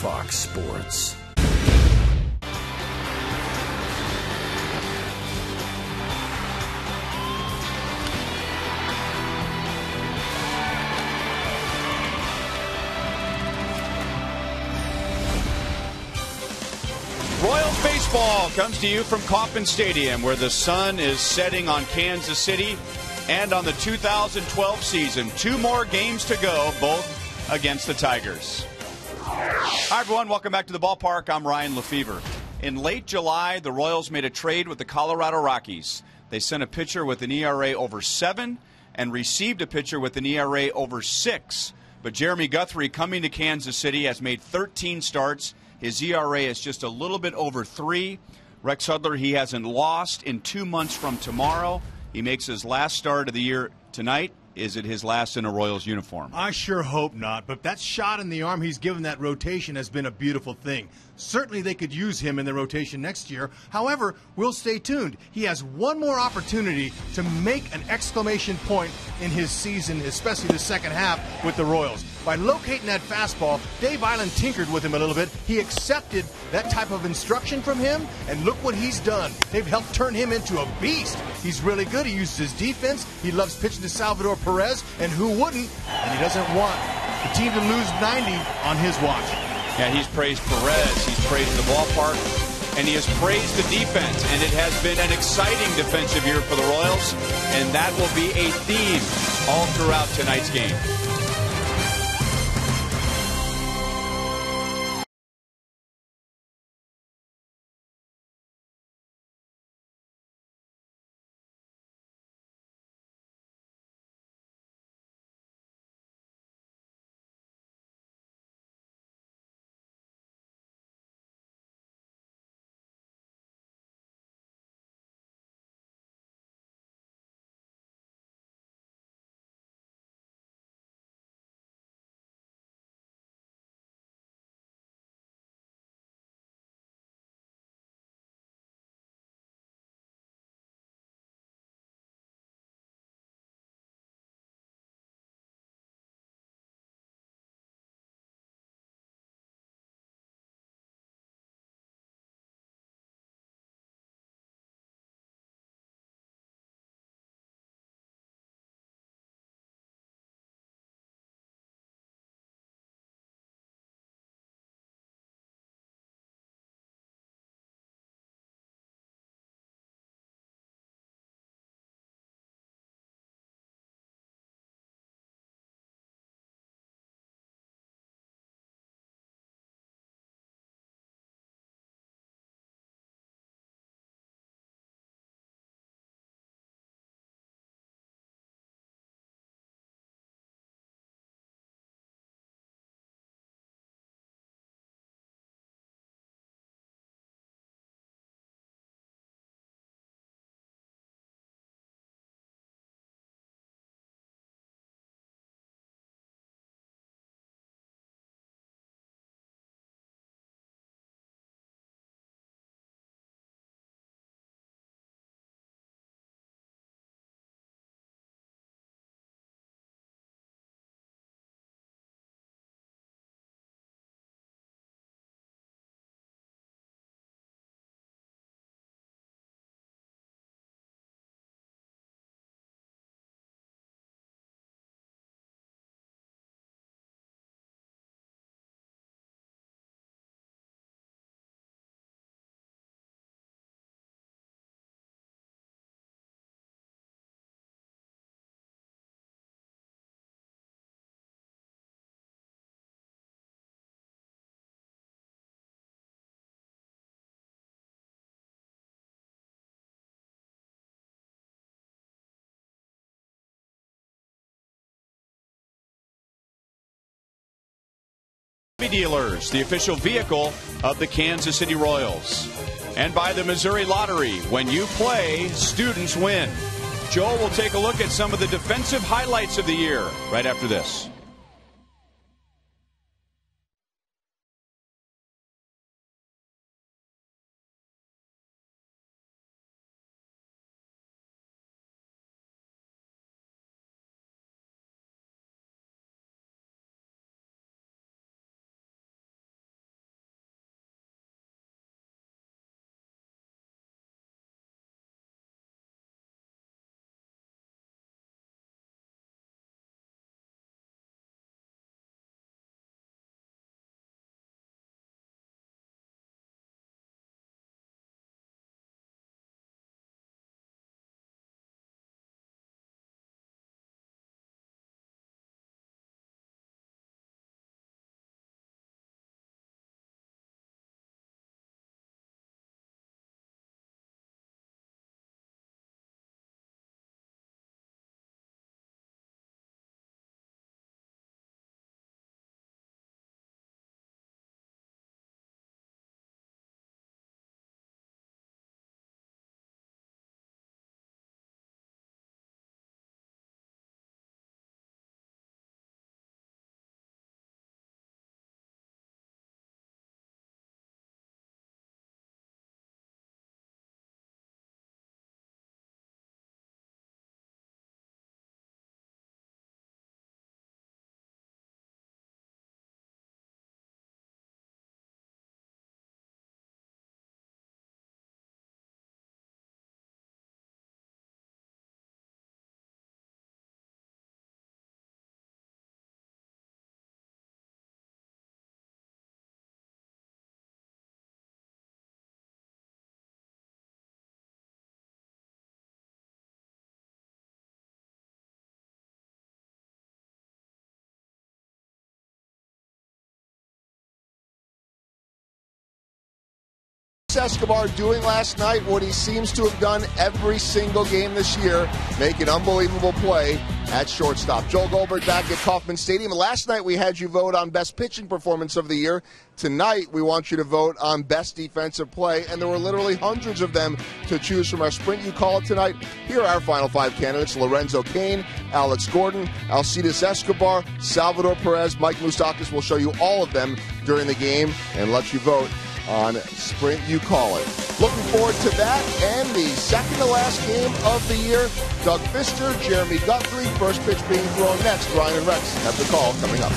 Fox Sports. Royals baseball comes to you from Kauffman Stadium, where the sun is setting on Kansas City and on the 2012 season. 2 more games to go, both against the Tigers. Hi, everyone. Welcome back to the ballpark. I'm Ryan Lefevre. In late July, the Royals made a trade with the Colorado Rockies. They sent a pitcher with an ERA over 7 and received a pitcher with an ERA over 6. But Jeremy Guthrie, coming to Kansas City, has made 13 starts. His ERA is just a little bit over 3. Rex Hudler, he hasn't lost in 2 months from tomorrow. He makes his last start of the year tonight. Is it his last in a Royals uniform? I sure hope not, but that shot in the arm he's given that rotation has been a beautiful thing. Certainly they could use him in the rotation next year. However, we'll stay tuned. He has one more opportunity to make an exclamation point in his season, especially the second half with the Royals. By locating that fastball, Dave Island tinkered with him a little bit. He accepted that type of instruction from him, and look what he's done. They've helped turn him into a beast. He's really good. He uses his defense. He loves pitching to Salvador Perez, and who wouldn't? And he doesn't want the team to lose 90 on his watch. Yeah, he's praised Perez, he's praised the ballpark, and he has praised the defense. And it has been an exciting defensive year for the Royals, and that will be a theme all throughout tonight's game. Dealers, the official vehicle of the Kansas City Royals. And by the Missouri Lottery, when you play, students win. Joel will take a look at some of the defensive highlights of the year right after this. Escobar doing last night what he seems to have done every single game this year, make an unbelievable play at shortstop. Joel Goldberg back at Kauffman Stadium. Last night we had you vote on best pitching performance of the year. Tonight we want you to vote on best defensive play, and there were literally hundreds of them to choose from our Sprint You Call It tonight. Here are our final 5 candidates: Lorenzo Cain, Alex Gordon, Alcides Escobar, Salvador Perez. Mike Moustakas will show you all of them during the game and let you vote on Sprint You Call It. Looking forward to that and the second to last game of the year. Doug Fister, Jeremy Guthrie, first pitch being thrown next. Ryan and Rex have the call coming up.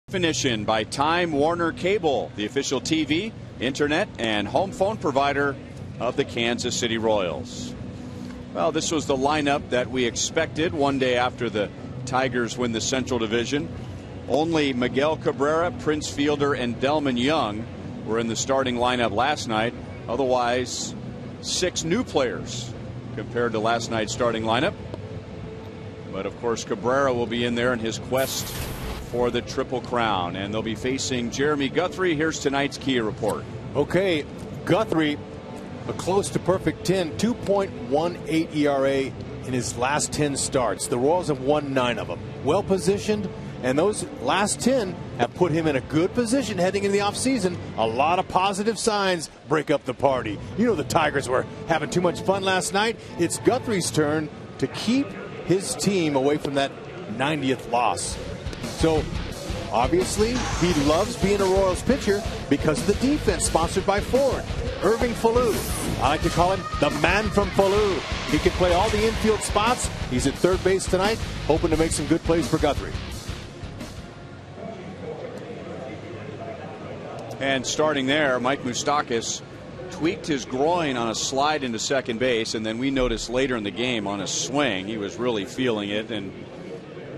Definition by Time Warner Cable, the official TV, internet, and home phone provider of the Kansas City Royals. Well, this was the lineup that we expected one day after the Tigers win the Central Division. Only Miguel Cabrera, Prince Fielder, and Delman Young were in the starting lineup last night. Otherwise, 6 new players compared to last night's starting lineup. But of course, Cabrera will be in there in his quest for the Triple Crown, and they'll be facing Jeremy Guthrie. Here's tonight's Kia report. Okay, Guthrie, a close to perfect 10, 2.18 ERA in his last 10 starts. The Royals have won 9 of them. Well positioned, and those last 10 have put him in a good position heading into the offseason. A lot of positive signs break up the party. You know the Tigers were having too much fun last night. It's Guthrie's turn to keep his team away from that 90th loss. So, obviously, he loves being a Royals pitcher because of the defense sponsored by Ford. Irving Falou. I like to call him the man from Falou. He can play all the infield spots. He's at third base tonight, hoping to make some good plays for Guthrie. And starting there, Mike Moustakas tweaked his groin on a slide into second base, and then we noticed later in the game on a swing he was really feeling it, and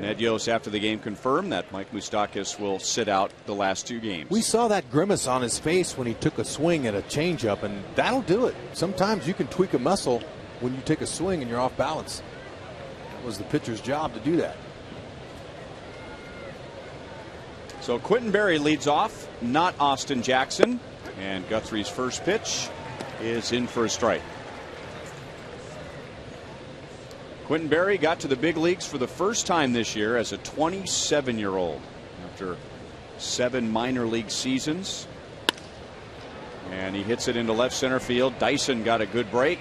Ned Yost after the game confirmed that Mike Moustakas will sit out the last 2 games. We saw that grimace on his face when he took a swing at a changeup, and that'll do it. Sometimes you can tweak a muscle when you take a swing and you're off balance. That was the pitcher's job to do that. So Quentin Berry leads off, not Austin Jackson, and Guthrie's first pitch is in for a strike. Quentin Berry got to the big leagues for the first time this year as a 27-year-old after 7 minor league seasons. And he hits it into left center field. Dyson got a good break.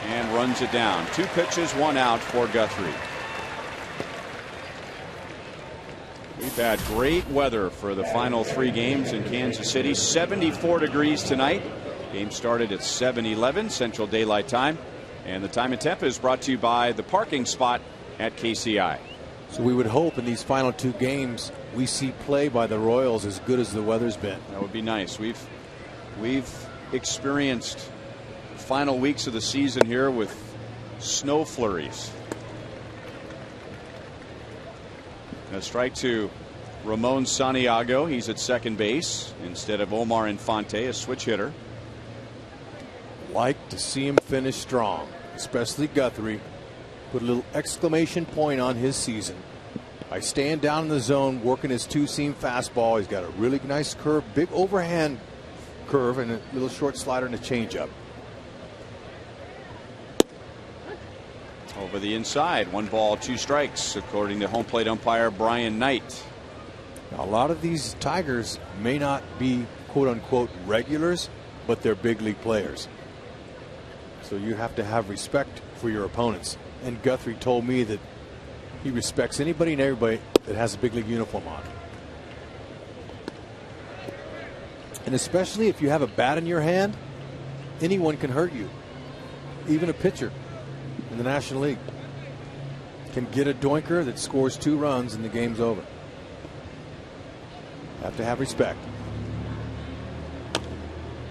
and runs it down. 2 pitches, 1 out for Guthrie. We've had great weather for the final 3 games in Kansas City. 74 degrees tonight. Game started at 7:11 Central Daylight Time. And the time and temp is brought to you by the parking spot at KCI. So we would hope in these final 2 games we see play by the Royals as good as the weather's been. That would be nice. We've experienced final weeks of the season here with snow flurries. A strike to Ramon Santiago. He's at second base instead of Omar Infante, a switch hitter. Like to see him finish strong, especially Guthrie. Put a little exclamation point on his season by staying down in the zone, working his 2-seam fastball. He's got a really nice curve, big overhand curve, and a little short slider and a changeup. Over the inside, 1 ball, 2 strikes, according to home plate umpire Brian Knight. Now, a lot of these Tigers may not be quote unquote regulars, but they're big league players. So you have to have respect for your opponents. And Guthrie told me that he respects anybody and everybody that has a big league uniform on. And especially if you have a bat in your hand, anyone can hurt you. Even a pitcher in the National League can get a doinker that scores 2 runs and the game's over. Have to have respect.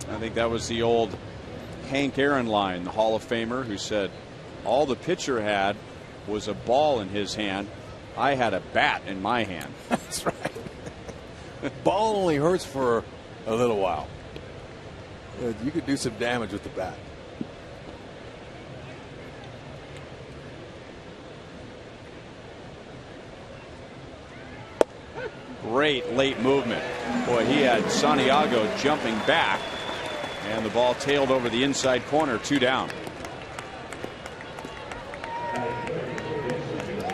I think that was the old Hank Aaron line, the Hall of Famer, who said all the pitcher had was a ball in his hand. I had a bat in my hand. That's right. Ball only hurts for a little while. You could do some damage with the bat. Great late movement. Boy, he had Santiago jumping back, and the ball tailed over the inside corner, 2 down.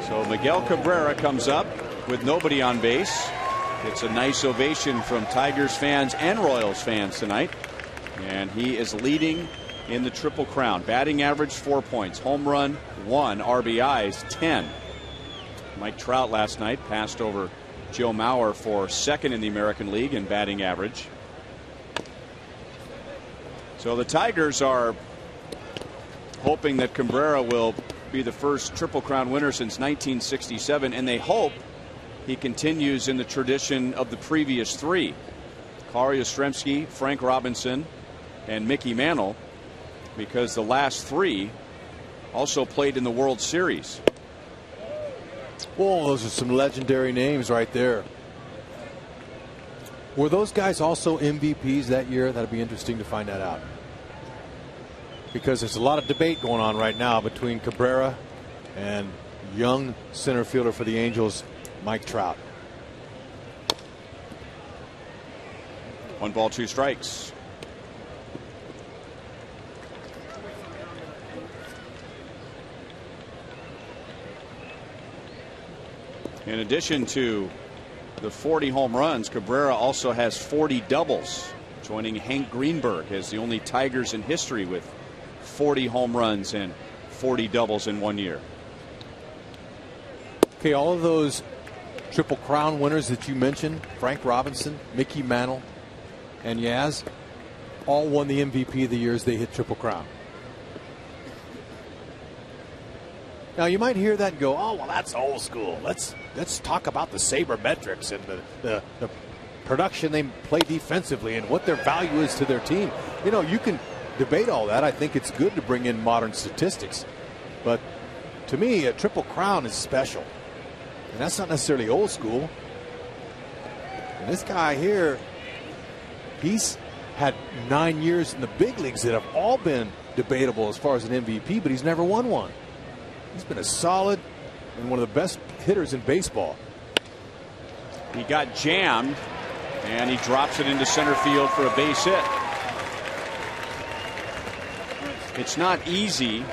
So Miguel Cabrera comes up with nobody on base. It's a nice ovation from Tigers fans and Royals fans tonight. And he is leading in the Triple Crown. Batting average 4 points, home run 1, RBIs 10. Mike Trout last night passed over Joe Mauer for second in the American League in batting average. So the Tigers are hoping that Cabrera will be the first Triple Crown winner since 1967, and they hope he continues in the tradition of the previous 3. Carl Yastrzemski, Frank Robinson, and Mickey Mantle, because the last 3 also played in the World Series. Oh, those are some legendary names right there. Were those guys also MVPs that year? That'd be interesting to find that out, because there's a lot of debate going on right now between Cabrera and young center fielder for the Angels, Mike Trout. 1 ball, 2 strikes. In addition to the 40 home runs, Cabrera also has 40 doubles, joining Hank Greenberg as the only Tigers in history with 40 home runs and 40 doubles in 1 year. Okay, all of those Triple Crown winners that you mentioned, Frank Robinson, Mickey Mantle, and Yaz, all won the MVP of the years they hit Triple Crown. Now you might hear that and go, oh well, that's old school. Let's talk about the sabermetrics and the production they play defensively and what their value is to their team. You know, you can debate all that. I think it's good to bring in modern statistics, but to me a Triple Crown is special, and that's not necessarily old school. And this guy here, he's had 9 years in the big leagues that have all been debatable as far as an MVP, but he's never won one. He's been a solid and one of the best hitters in baseball. He got jammed, and he drops it into center field for a base hit. It's not easy,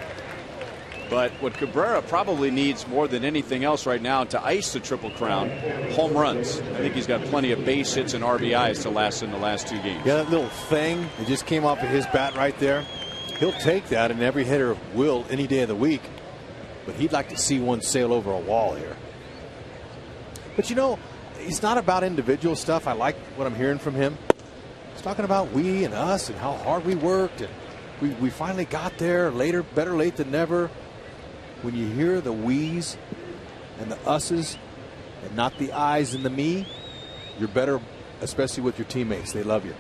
but what Cabrera probably needs more than anything else right now to ice the Triple Crown, home runs. I think he's got plenty of base hits and RBIs to last in the last 2 games. Yeah, that little thing that just came off of his bat right there. He'll take that, and every hitter will any day of the week. But he'd like to see one sail over a wall here. But you know, he's not about individual stuff. I like what I'm hearing from him. He's talking about we and us and how hard we worked, and we finally got there. Later, better late than never. When you hear the we's and the us's and not the I's and the me, you're better, especially with your teammates. They love you.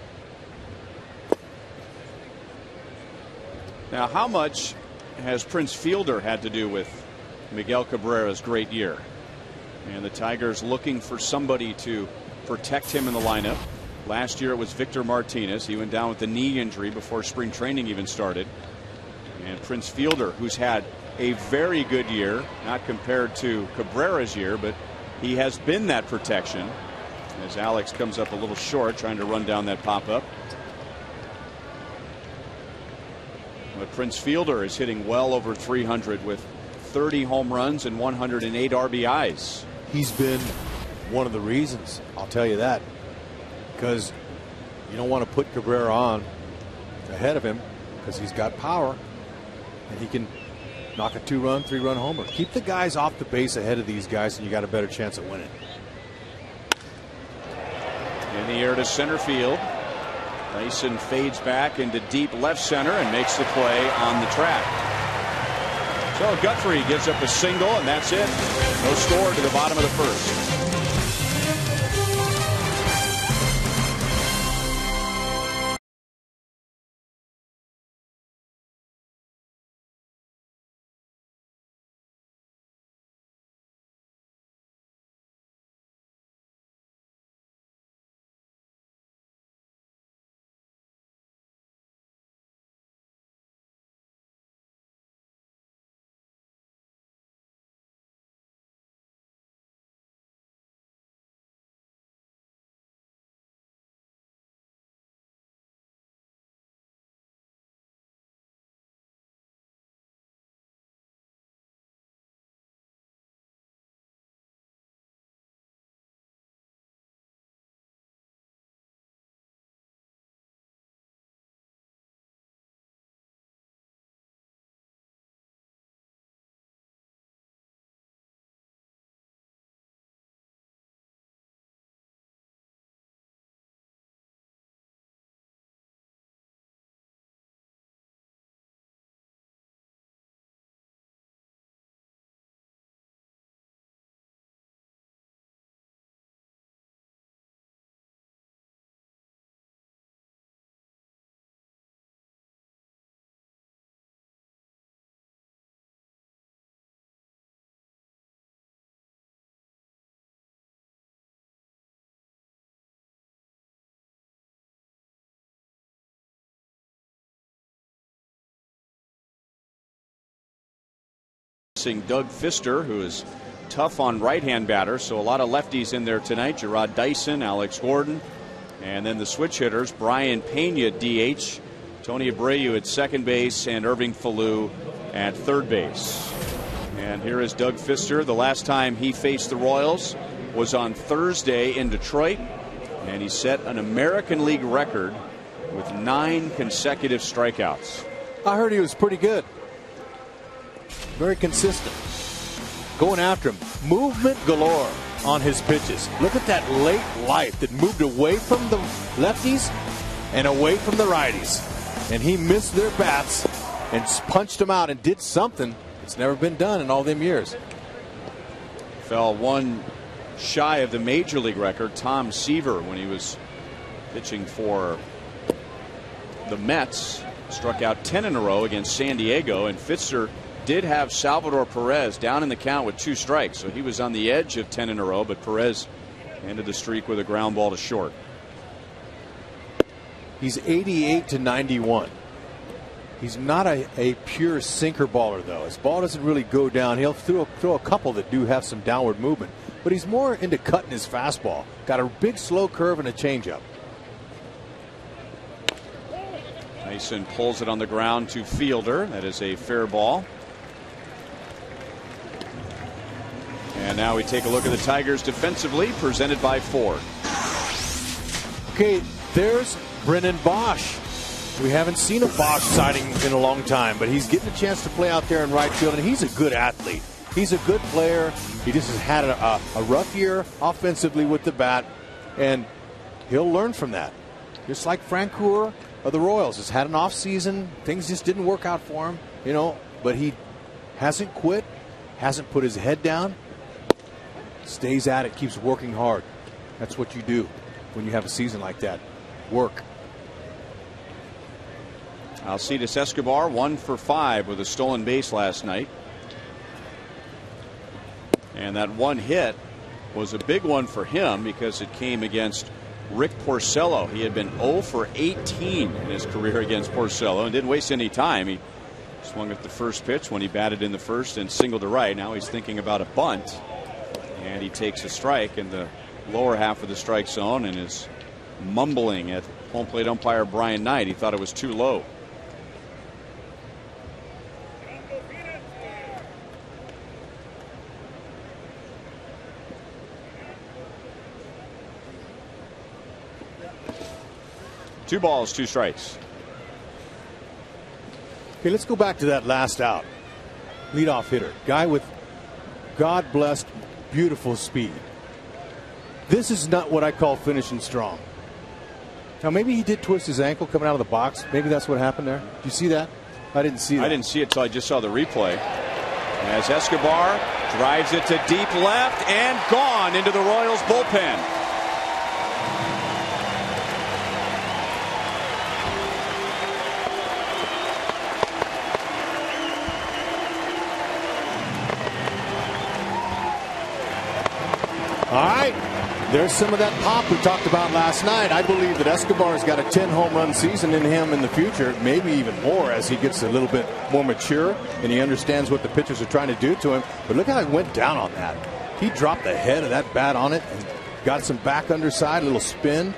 Now, how much has Prince Fielder had to do with Miguel Cabrera's great year? And the Tigers looking for somebody to protect him in the lineup. Last year it was Victor Martinez. He went down with a knee injury before spring training even started. And Prince Fielder, who's had a very good year, not compared to Cabrera's year, but he has been that protection. As Alex comes up a little short trying to run down that pop-up. But Prince Fielder is hitting well over 300 with 30 home runs and 108 RBIs. He's been one of the reasons, I'll tell you that, because you don't want to put Cabrera on ahead of him because he's got power and he can knock a 2-run, 3-run homer. Keep the guys off the base ahead of these guys and you got a better chance of winning. In the air to center field. Dyson fades back into deep left center and makes the play on the track. So Guthrie gives up a single, and that's it. No score to the bottom of the first. Doug Fister, who is tough on right-hand batters, so a lot of lefties in there tonight. Gerard Dyson, Alex Gordon, and then the switch hitters, Brian Pena DH, Tony Abreu at second base, and Irving Falou at third base. And here is Doug Fister. The last time he faced the Royals was on Thursday in Detroit, and he set an American League record with 9 consecutive strikeouts. I heard he was pretty good. Very consistent. Going after him. Movement galore on his pitches. Look at that late life that moved away from the lefties and away from the righties. And he missed their bats and punched them out and did something that's never been done in all them years. Fell one shy of the major league record. Tom Seaver, when he was pitching for the Mets, struck out 10 in a row against San Diego, and Fister did have Salvador Perez down in the count with 2 strikes, so he was on the edge of 10 in a row, but Perez ended the streak with a ground ball to short. He's 88 to 91. He's not a pure sinker baller, though. His ball doesn't really go down. He'll throw a couple that do have some downward movement, but he's more into cutting his fastball. Got a big slow curve and a changeup. Mason pulls it on the ground to Fielder. That is a fair ball. And now we take a look at the Tigers defensively, presented by Ford. Okay, there's Brennan Bosch. We haven't seen a Bosch sighting in a long time, but he's getting a chance to play out there in right field, and he's a good athlete. He's a good player. He just has had a rough year offensively with the bat, and he'll learn from that. Just like Francoeur of the Royals has had an off season. Things just didn't work out for him, you know, but he hasn't quit, hasn't put his head down, stays at it, keeps working hard. That's what you do when you have a season like that. Work. Alcides Escobar 1 for 5 with a stolen base last night. And that one hit was a big one for him because it came against Rick Porcello. He had been 0 for 18 in his career against Porcello and didn't waste any time. He swung at the first pitch when he batted in the first and singled to right. Now he's thinking about a bunt, and he takes a strike in the lower half of the strike zone and is mumbling at home plate umpire Brian Knight. He thought it was too low. Two balls, two strikes. Okay, let's go back to that last out. Leadoff hitter, guy with God-blessed, beautiful speed. This is not what I call finishing strong. Now, maybe he did twist his ankle coming out of the box. Maybe that's what happened there. Did you see that? I didn't see that. I didn't see it until I just saw the replay. As Escobar drives it to deep left and gone into the Royals bullpen. All right, there's some of that pop we talked about last night. I believe that Escobar's got a 10 home run season in him in the future, maybe even more as he gets a little bit more mature and he understands what the pitchers are trying to do to him. But look how he went down on that. He dropped the head of that bat on it and got some back underside, a little spin.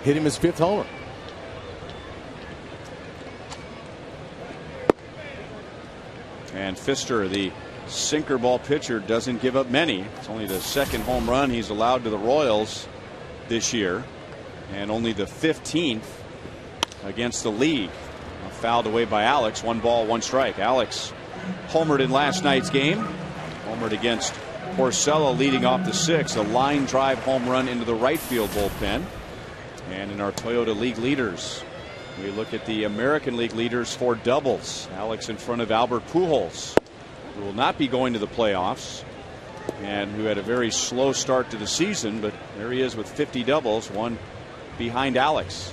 Hit him his 5th homer. And Pfister, the sinker ball pitcher, doesn't give up many. It's only the 2nd home run he's allowed to the Royals this year, and only the 15th against the league. Fouled away by Alex. 1 ball, 1 strike. Alex homered in last night's game. Homered against Porcello leading off the 6th. A line drive home run into the right field bullpen. And in our Toyota League leaders, we look at the American League leaders for doubles. Alex in front of Albert Pujols, who will not be going to the playoffs and who had a very slow start to the season, but there he is with 50 doubles, 1 behind Alex.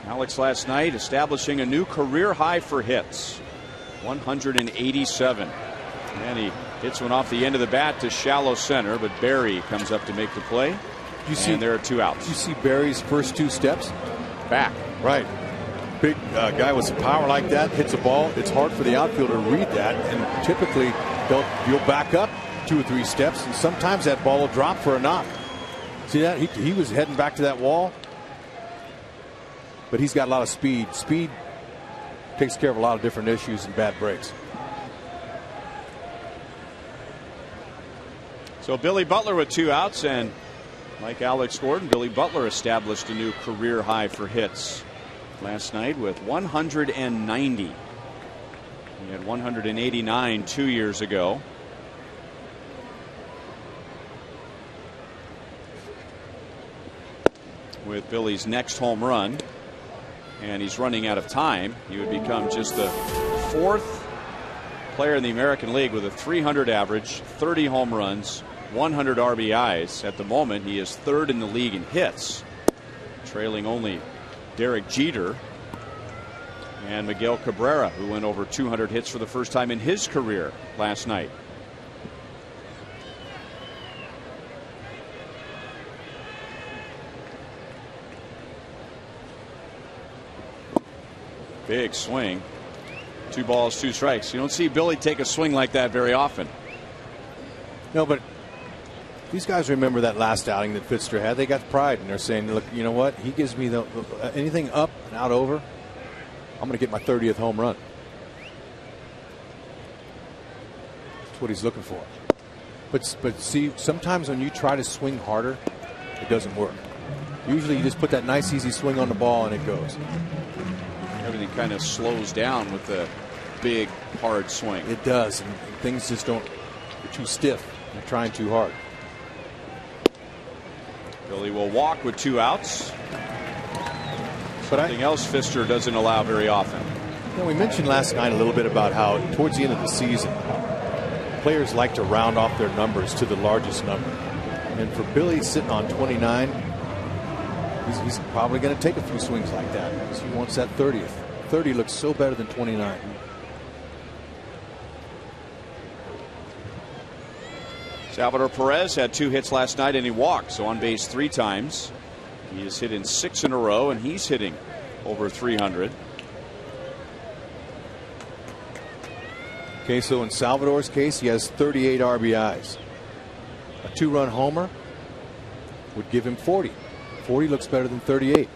Alex last night establishing a new career high for hits, 187. And he hits one off the end of the bat to shallow center, but Barry comes up to make the play. And there are 2 outs. You see Barry's first 2 steps? Back. Right. Big guy with some power like that hits a ball. It's hard for the outfielder to read that, and typically you'll back up 2 or 3 steps, and sometimes that ball will drop for a knock. See that? He was heading back to that wall, but he's got a lot of speed. Speed takes care of a lot of different issues and bad breaks. So Billy Butler with 2 outs, and like Alex Gordon, Billy Butler established a new career high for hits last night with 190. He had 189 2 years ago. With Billy's next home run, and he's running out of time, he would become just the 4th player in the American League with a 300 average, 30 home runs, 100 RBIs. At the moment, he is 3rd in the league in hits, trailing only Derek Jeter and Miguel Cabrera, who went over 200 hits for the first time in his career last night. Big swing. 2 balls, 2 strikes. You don't see Billy take a swing like that very often. No, but these guys remember that last outing that Pfister had. They got pride, and they're saying, look, you know what? He gives me anything up and out over, I'm going to get my 30th home run. That's what he's looking for. But see, sometimes when you try to swing harder, it doesn't work. Usually you just put that nice easy swing on the ball and it goes. Everything kind of slows down with the big hard swing. It does, and things just don't. You're too stiff. You're trying too hard. Billy will walk with 2 outs. Something else Pfister doesn't allow very often. You know, we mentioned last night a little bit about how towards the end of the season, players like to round off their numbers to the largest number. And for Billy sitting on 29, he's probably going to take a few swings like that because he wants that 30th. 30 looks so better than 29. Salvador Perez had 2 hits last night and he walked, so on base 3 times. He has hit in 6 in a row and he's hitting over 300. Okay, so in Salvador's case, he has 38 RBIs. A 2-run homer would give him 40. 40 looks better than 38.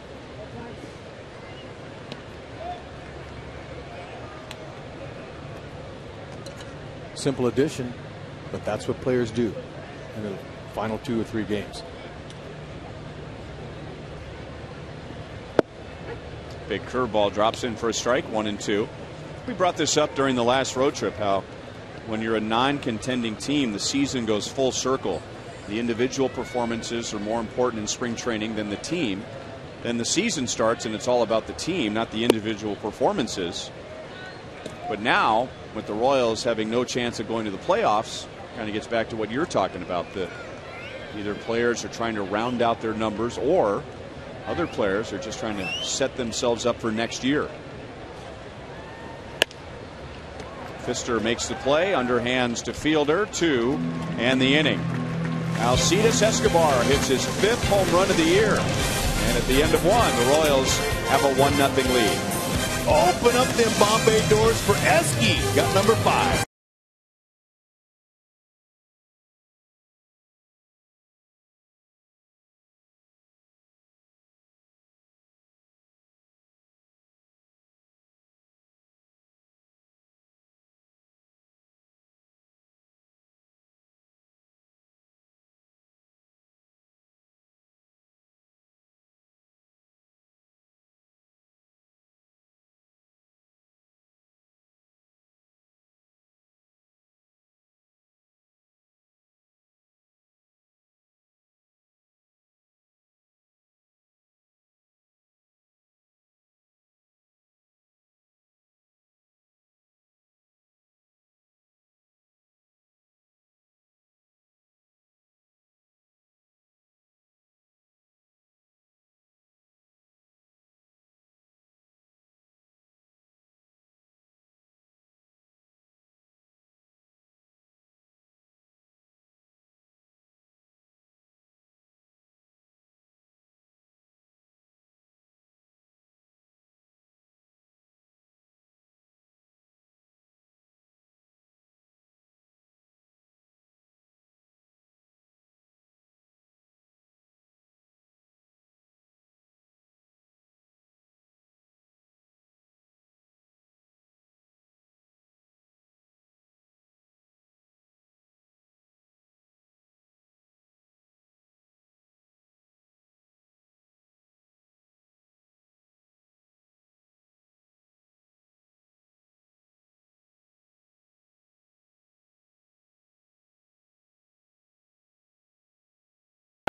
Simple addition, but that's what players do in the final 2 or 3 games. Big curveball drops in for a strike, 1-2. We brought this up during the last road trip, how when you're a non-contending team, the season goes full circle. The individual performances are more important in spring training than the team. Then the season starts and it's all about the team, not the individual performances. But now, with the Royals having no chance of going to the playoffs, kind of gets back to what you're talking about. That either players are trying to round out their numbers or other players are just trying to set themselves up for next year. Pfister makes the play, underhands to fielder, 2, and the inning. Alcides Escobar hits his 5th home run of the year. And at the end of 1, the Royals have a 1-0 lead. Open up them Bombay doors for Esky. Got number 5.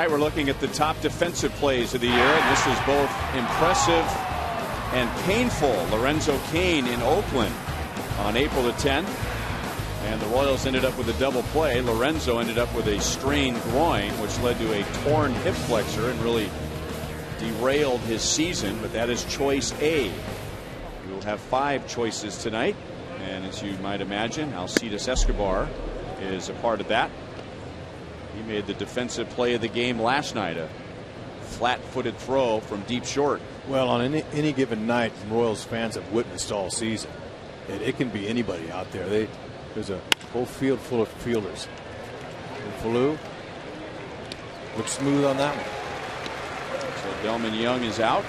We're looking at the top defensive plays of the year, and this is both impressive and painful. Lorenzo Cain in Oakland on April the 10th, and the Royals ended up with a double play. Lorenzo ended up with a strained groin, which led to a torn hip flexor and really derailed his season, but that is choice A. We will have 5 choices tonight, and as you might imagine, Alcides Escobar is a part of that. He made the defensive play of the game last night, a flat-footed throw from deep short. Well, on any given night, Royals fans have witnessed all season. It can be anybody out there. There's a whole field full of fielders. And Falou looks smooth on that one. So Delman Young is out.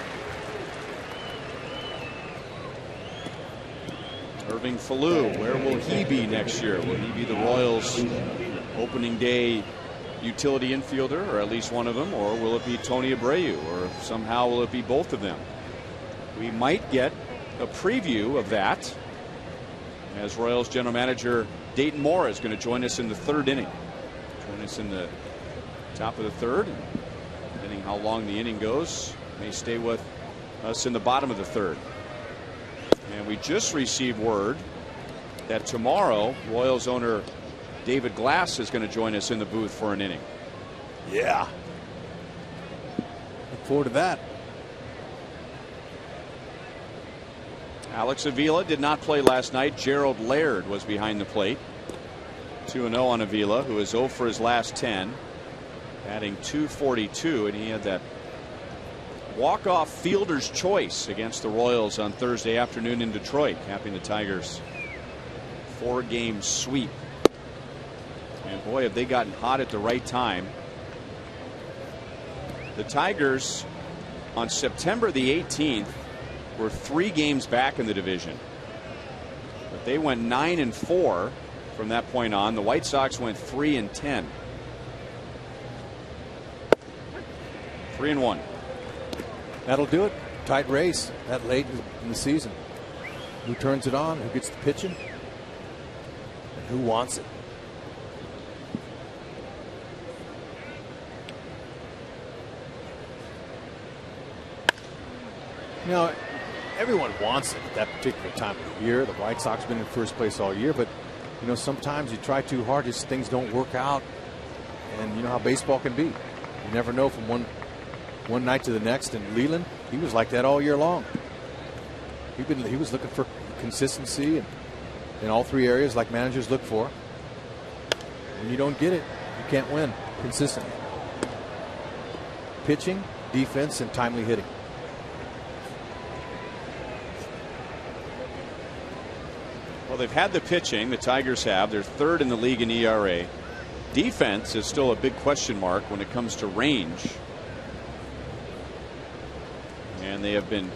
Irving Falou, where will he be next year? Will he be the Royals' opening day utility infielder, or at least one of them, or will it be Tony Abreu, or somehow will it be both of them? We might get a preview of that as Royals general manager Dayton Moore is going to join us in the third inning. Join us in the top of the third. Depending how long the inning goes, may stay with us in the bottom of the third. And we just received word that tomorrow Royals owner David Glass is going to join us in the booth for an inning. Yeah. Look forward to that. Alex Avila did not play last night. Gerald Laird was behind the plate. 2-0 on Avila, who is 0 for his last 10, batting .242, and he had that walk-off fielder's choice against the Royals on Thursday afternoon in Detroit, capping the Tigers' 4-game sweep. And boy, have they gotten hot at the right time. The Tigers on September the 18th were 3 games back in the division, but they went 9-4 from that point on. The White Sox went 3-10. 3-1. That'll do it. Tight race that late in the season. Who turns it on? Who gets the pitching? And who wants it? You know, everyone wants it at that particular time of the year. The White Sox have been in first place all year, but you know, sometimes you try too hard, just things don't work out, and you know how baseball can be. You never know from one night to the next. And Leland, he was like that all year long. He was looking for consistency in all 3 areas, like managers look for. When you don't get it, you can't win consistently. Pitching, defense, and timely hitting. Well, they've had the pitching. The Tigers have. They're 3rd in the league in ERA. Defense is still a big question mark when it comes to range. And they have been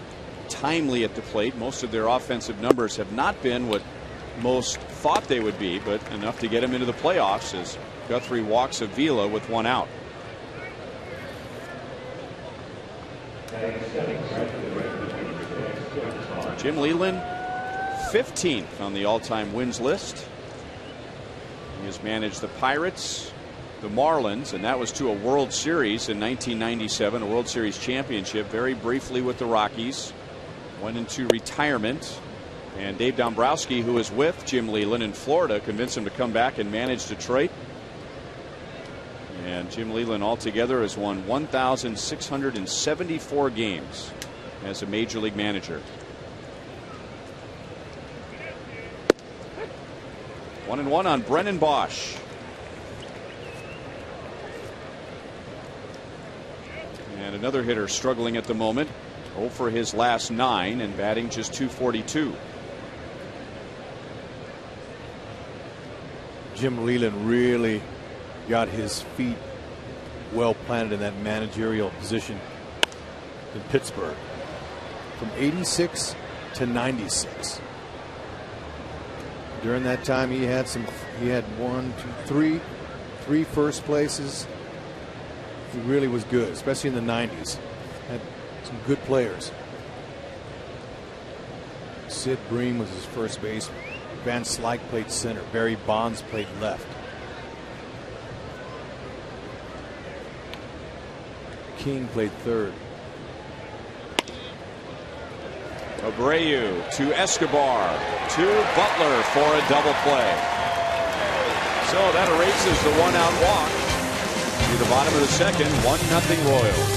timely at the plate. Most of their offensive numbers have not been what most thought they would be, but enough to get them into the playoffs as Guthrie walks Avila with 1 out. Jim Leyland, 15th on the all-time wins list. He has managed the Pirates, the Marlins, and that was to a World Series in 1997, a World Series championship. Very briefly with the Rockies, went into retirement, and Dave Dombrowski, who was with Jim Leyland in Florida, convinced him to come back and manage Detroit. And Jim Leyland altogether has won 1,674 games as a major league manager. 1-1 on Brennan Bosch. And another hitter struggling at the moment. 0 for his last 9 and batting just .242. Jim Leyland really got his feet well planted in that managerial position in Pittsburgh from '86 to '96. During that time, he had 3 first places. He really was good, especially in the '90s. Had some good players. Sid Bream was his first baseman. Van Slyke played center. Barry Bonds played left. King played third. Abreu to Escobar to Butler for a double play. So that erases the 1-out walk to the bottom of the second. 1-0 Royals.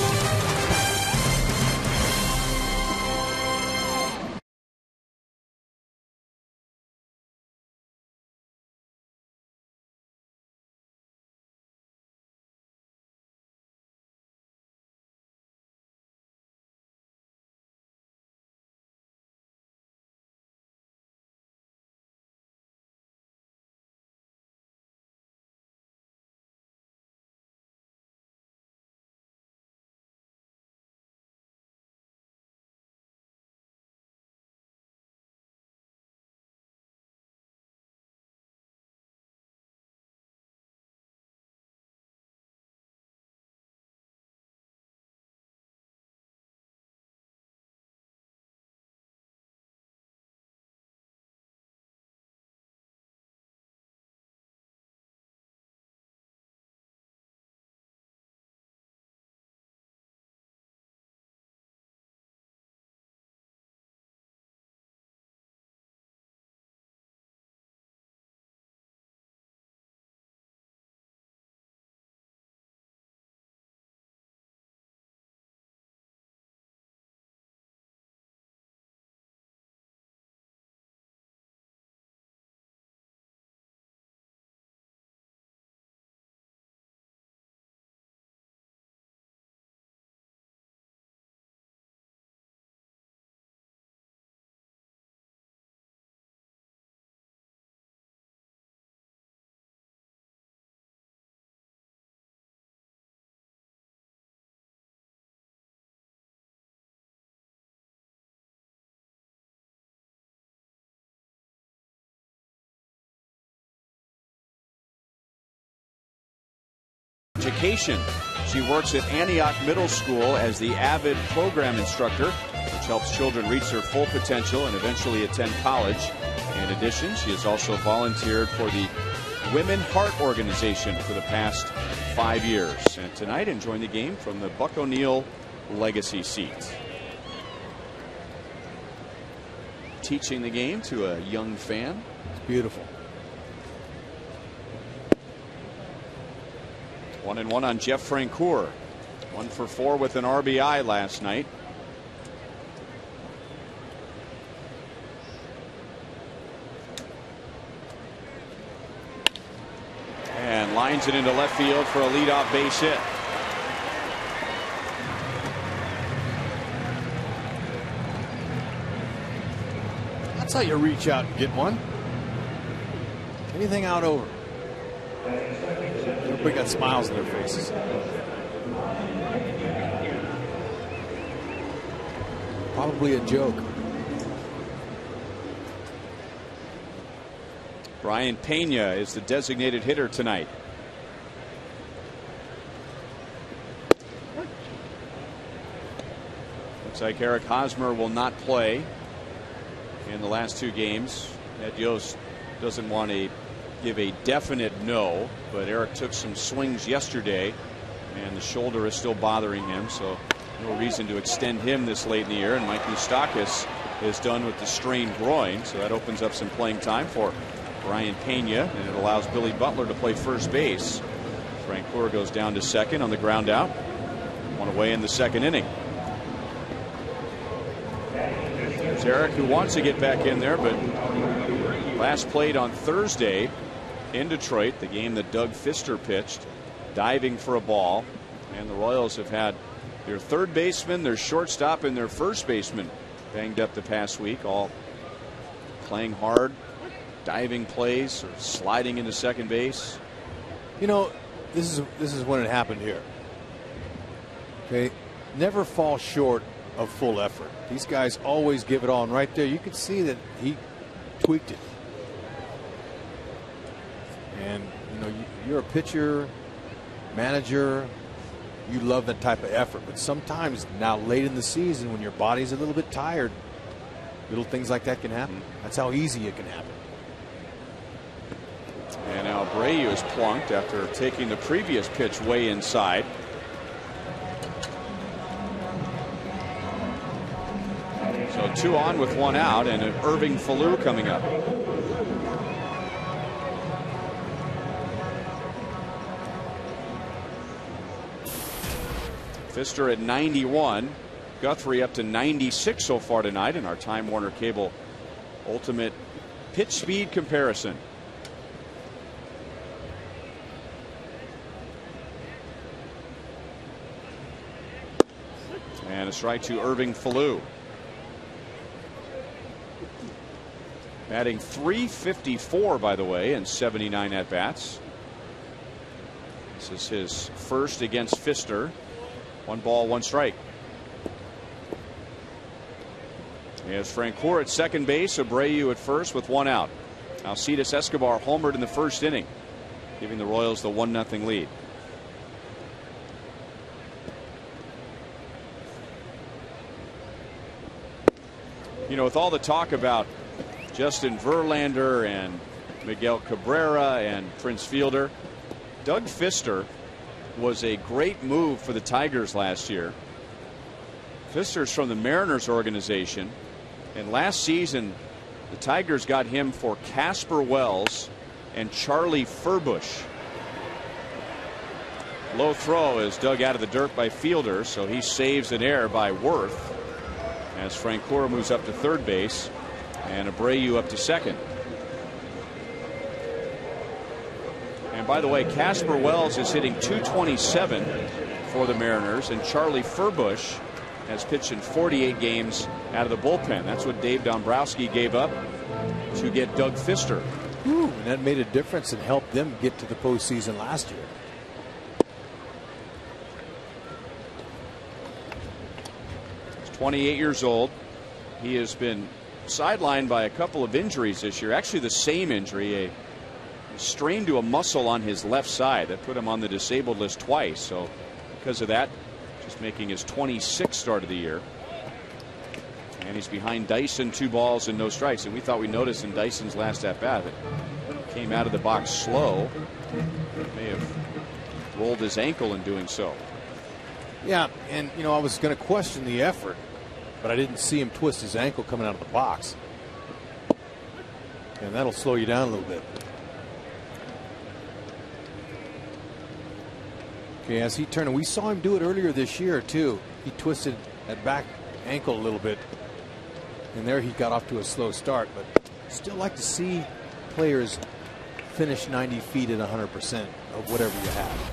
Education. She works at Antioch Middle School as the AVID program instructor, which helps children reach their full potential and eventually attend college. In addition, she has also volunteered for the Women Heart Organization for the past 5 years. And tonight, enjoying the game from the Buck O'Neill Legacy seat. Teaching the game to a young fan. It's beautiful. 1-1 on Jeff Francoeur. 1 for 4 with an RBI last night. And lines it into left field for a leadoff base hit. That's how you reach out and get one. Anything out over. Everybody got smiles on their faces. Probably a joke. Brian Pena is the designated hitter tonight. Looks like Eric Hosmer will not play in the last 2 games. Ed Yost doesn't want to give a definite no, but Eric took some swings yesterday and the shoulder is still bothering him, so no reason to extend him this late in the year. And Mike Moustakas is done with the strained groin, so that opens up some playing time for Brian Pena, and it allows Billy Butler to play first base. Francoeur goes down to second on the ground out. 1 away in the second inning. There's Eric, who wants to get back in there, but last played on Thursday in Detroit, the game that Doug Fister pitched, diving for a ball. And the Royals have had their third baseman, their shortstop, and their first baseman banged up the past week, all playing hard, diving plays or sliding into second base. You know, this is when it happened here. Okay, never fall short of full effort. These guys always give it all, and right there you can see that he tweaked it. And you know, you're a pitcher, manager, you love that type of effort, but sometimes now late in the season when your body's a little bit tired, little things like that can happen. That's how easy it can happen. And now Abreu is plunked after taking the previous pitch way inside. So 2 on with 1 out, and an Irving Falou coming up. Fister at 91. Guthrie up to 96 so far tonight in our Time Warner Cable Ultimate Pitch Speed Comparison. And a strike to Irving Falou. Batting .354, by the way, and 79 at bats. This is his first against Fister. 1 ball, 1 strike. As Francoeur at second base, Abreu at first with 1 out. Alcides Escobar homered in the first inning, giving the Royals the 1-0 lead. You know, with all the talk about Justin Verlander and Miguel Cabrera and Prince Fielder, Doug Fister was a great move for the Tigers last year. Fister's from the Mariners organization, and last season the Tigers got him for Casper Wells and Charlie Furbush. Low throw is dug out of the dirt by Fielder, so he saves an error by Worth as Francoeur moves up to third base and Abreu up to second. And by the way, Casper Wells is hitting .227 for the Mariners, and Charlie Furbush has pitched in 48 games out of the bullpen. That's what Dave Dombrowski gave up to get Doug Fister. And that made a difference and helped them get to the postseason last year. He's 28 years old. He has been sidelined by a couple of injuries this year. Actually, the same injury, a strained to a muscle on his left side. That put him on the disabled list twice. So because of that, just making his 26th start of the year. And he's behind Dyson, 2 balls and no strikes. And we thought we noticed in Dyson's last at bat that came out of the box slow. May have rolled his ankle in doing so. Yeah, and I was going to question the effort, but I didn't see him twist his ankle coming out of the box. And that'll slow you down a little bit. Okay, as he turned, and we saw him do it earlier this year too. He twisted that back ankle a little bit, and there he got off to a slow start. But still like to see players finish 90 feet at 100% of whatever you have.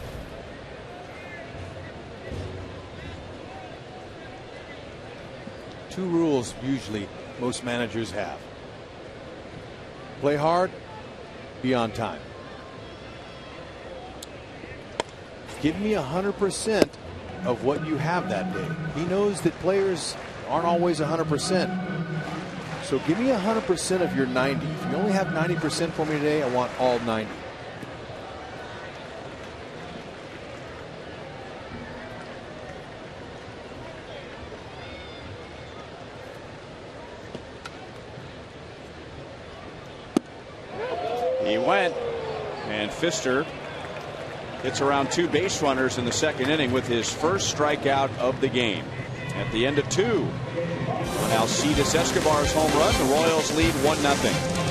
Two rules usually most managers have. Play hard, be on time. Give me 100% of what you have that day. He knows that players aren't always 100%. So give me 100% of your 90. If you only have 90% for me today, I want all 90. He went, and Pfister hits around 2 base runners in the second inning with his first strikeout of the game. At the end of 2 on Alcides Escobar's home run, the Royals lead 1-0.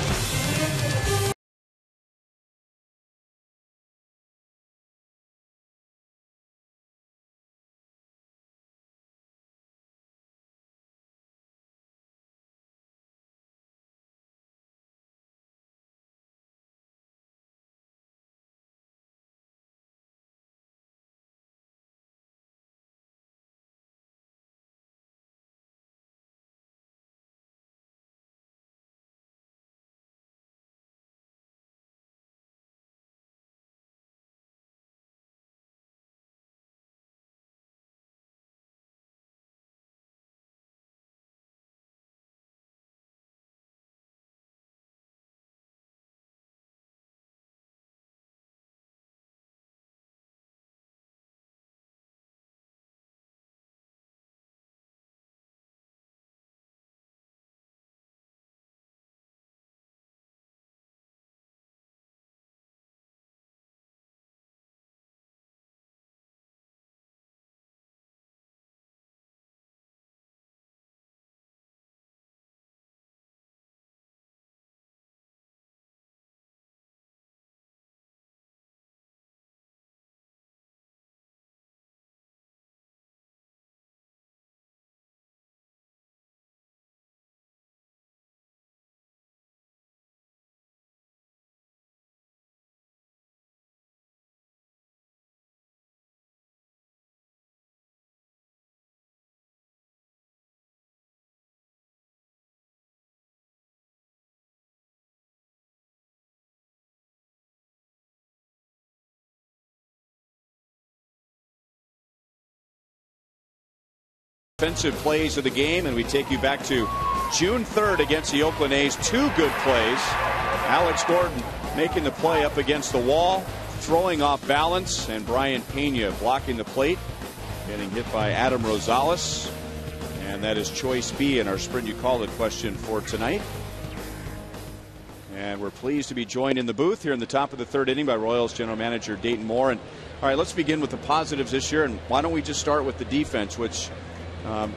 Offensive plays of the game, and we take you back to June 3rd against the Oakland A's. 2 good plays. Alex Gordon making the play up against the wall, throwing off balance, and Brian Pena blocking the plate, getting hit by Adam Rosales. And that is choice B in our Sprint You Call It question for tonight. And we're pleased to be joined in the booth here in the top of the 3rd inning by Royals general manager Dayton Moore. And all right, let's begin with the positives this year, and why don't we just start with the defense, which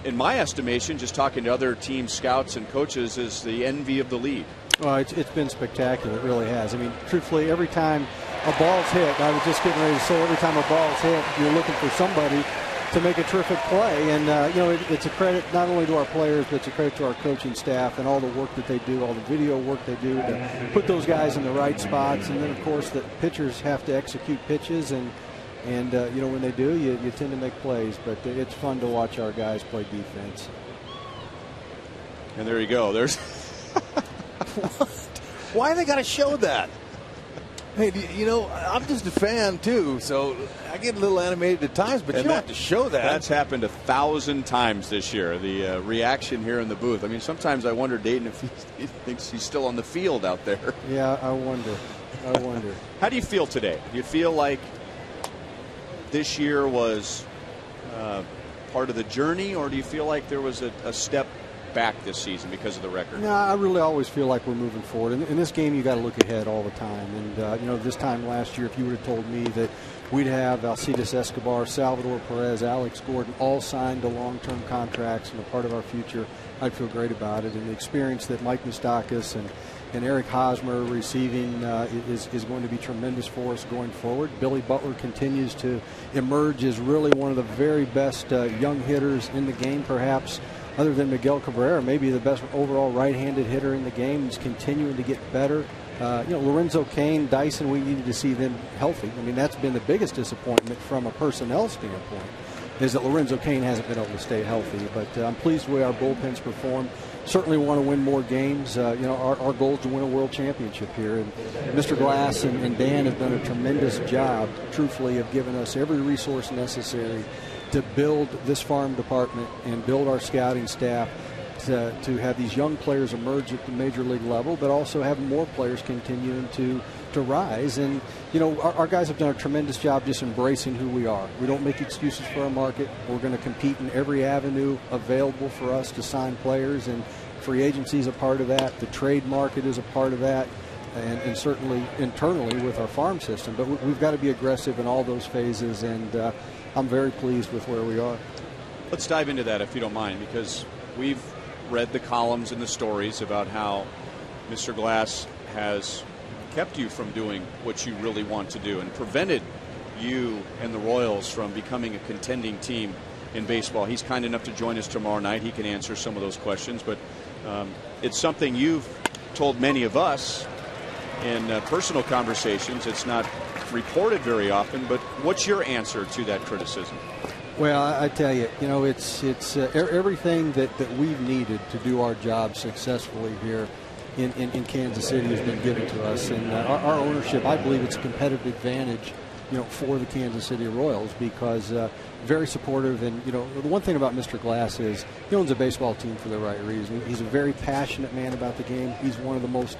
in my estimation, just talking to other team scouts and coaches, is the envy of the league. Well, it's been spectacular. It really has. I mean, truthfully, every time a ball's hit, I was just getting ready to say, every time a ball's hit, you're looking for somebody to make a terrific play. And, it's a credit not only to our players, but it's a credit to our coaching staff and all the work that they do, all the video work they do to put those guys in the right spots. And then, of course, the pitchers have to execute pitches. And when they do, you tend to make plays. But it's fun to watch our guys play defense. And there you go. There's Why they got to show that? Hey, I'm just a fan too, so I get a little animated at times, but you don't have to show that. That's happened 1,000 times this year, the reaction here in the booth. I mean, sometimes I wonder, Dayton, if he thinks he's still on the field out there. Yeah, I wonder. I wonder. How do you feel today? Do you feel like this year was part of the journey, or do you feel like there was a step back this season because of the record? No, I really always feel like we're moving forward. In this game, you got to look ahead all the time. And this time last year, if you would have told me that we'd have Alcides Escobar, Salvador Perez, Alex Gordon all signed to long-term contracts and a part of our future, I'd feel great about it. And the experience that Mike Moustakas and Eric Hosmer receiving is going to be tremendous for us going forward. Billy Butler continues to emerge as really one of the very best young hitters in the game, perhaps other than Miguel Cabrera, maybe the best overall right-handed hitter in the game. He's continuing to get better. Lorenzo Cain, Dyson, we needed to see them healthy. I mean, that's been the biggest disappointment from a personnel standpoint, is that Lorenzo Cain hasn't been able to stay healthy. But I'm pleased with the way our bullpens performed. Certainly want to win more games. Our goal is to win a world championship here. And Mr. Glass and Dan have done a tremendous job, truthfully, of giving us every resource necessary to build this farm department and build our scouting staff to have these young players emerge at the major league level, but also have more players continuing to rise. And, our guys have done a tremendous job just embracing who we are. We don't make excuses for our market. We're going to compete in every avenue available for us to sign players, and free agency is a part of that. The trade market is a part of that, and certainly internally with our farm system. But we've got to be aggressive in all those phases, and I'm very pleased with where we are. Let's dive into that, if you don't mind, because we've read the columns and the stories about how Mr. Glass has kept you from doing what you really want to do and prevented you and the Royals from becoming a contending team in baseball. He's kind enough to join us tomorrow night. He can answer some of those questions, but it's something you've told many of us in personal conversations. It's not reported very often, but what's your answer to that criticism? Well, I tell you, it's everything that we've needed to do our job successfully here in Kansas City has been given to us, and our ownership, I believe it's a competitive advantage, for the Kansas City Royals, because very supportive. And the one thing about Mr. Glass is he owns a baseball team for the right reason. He's a very passionate man about the game. He's one of the most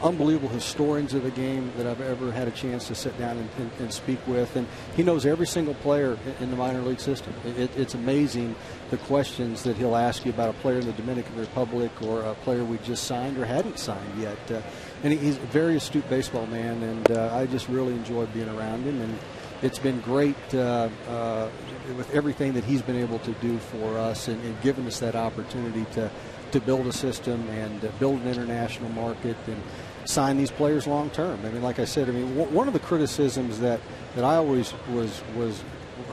unbelievable historians of the game that I've ever had a chance to sit down and speak with, and he knows every single player in the minor league system. It's amazing the questions that he'll ask you about a player in the Dominican Republic or a player we just signed or hadn't signed yet. And he's a very astute baseball man, and I just really enjoy being around him. And it's been great with everything that he's been able to do for us and given us that opportunity to build a system and build an international market and sign these players long term. I mean, like I said, one of the criticisms that I always was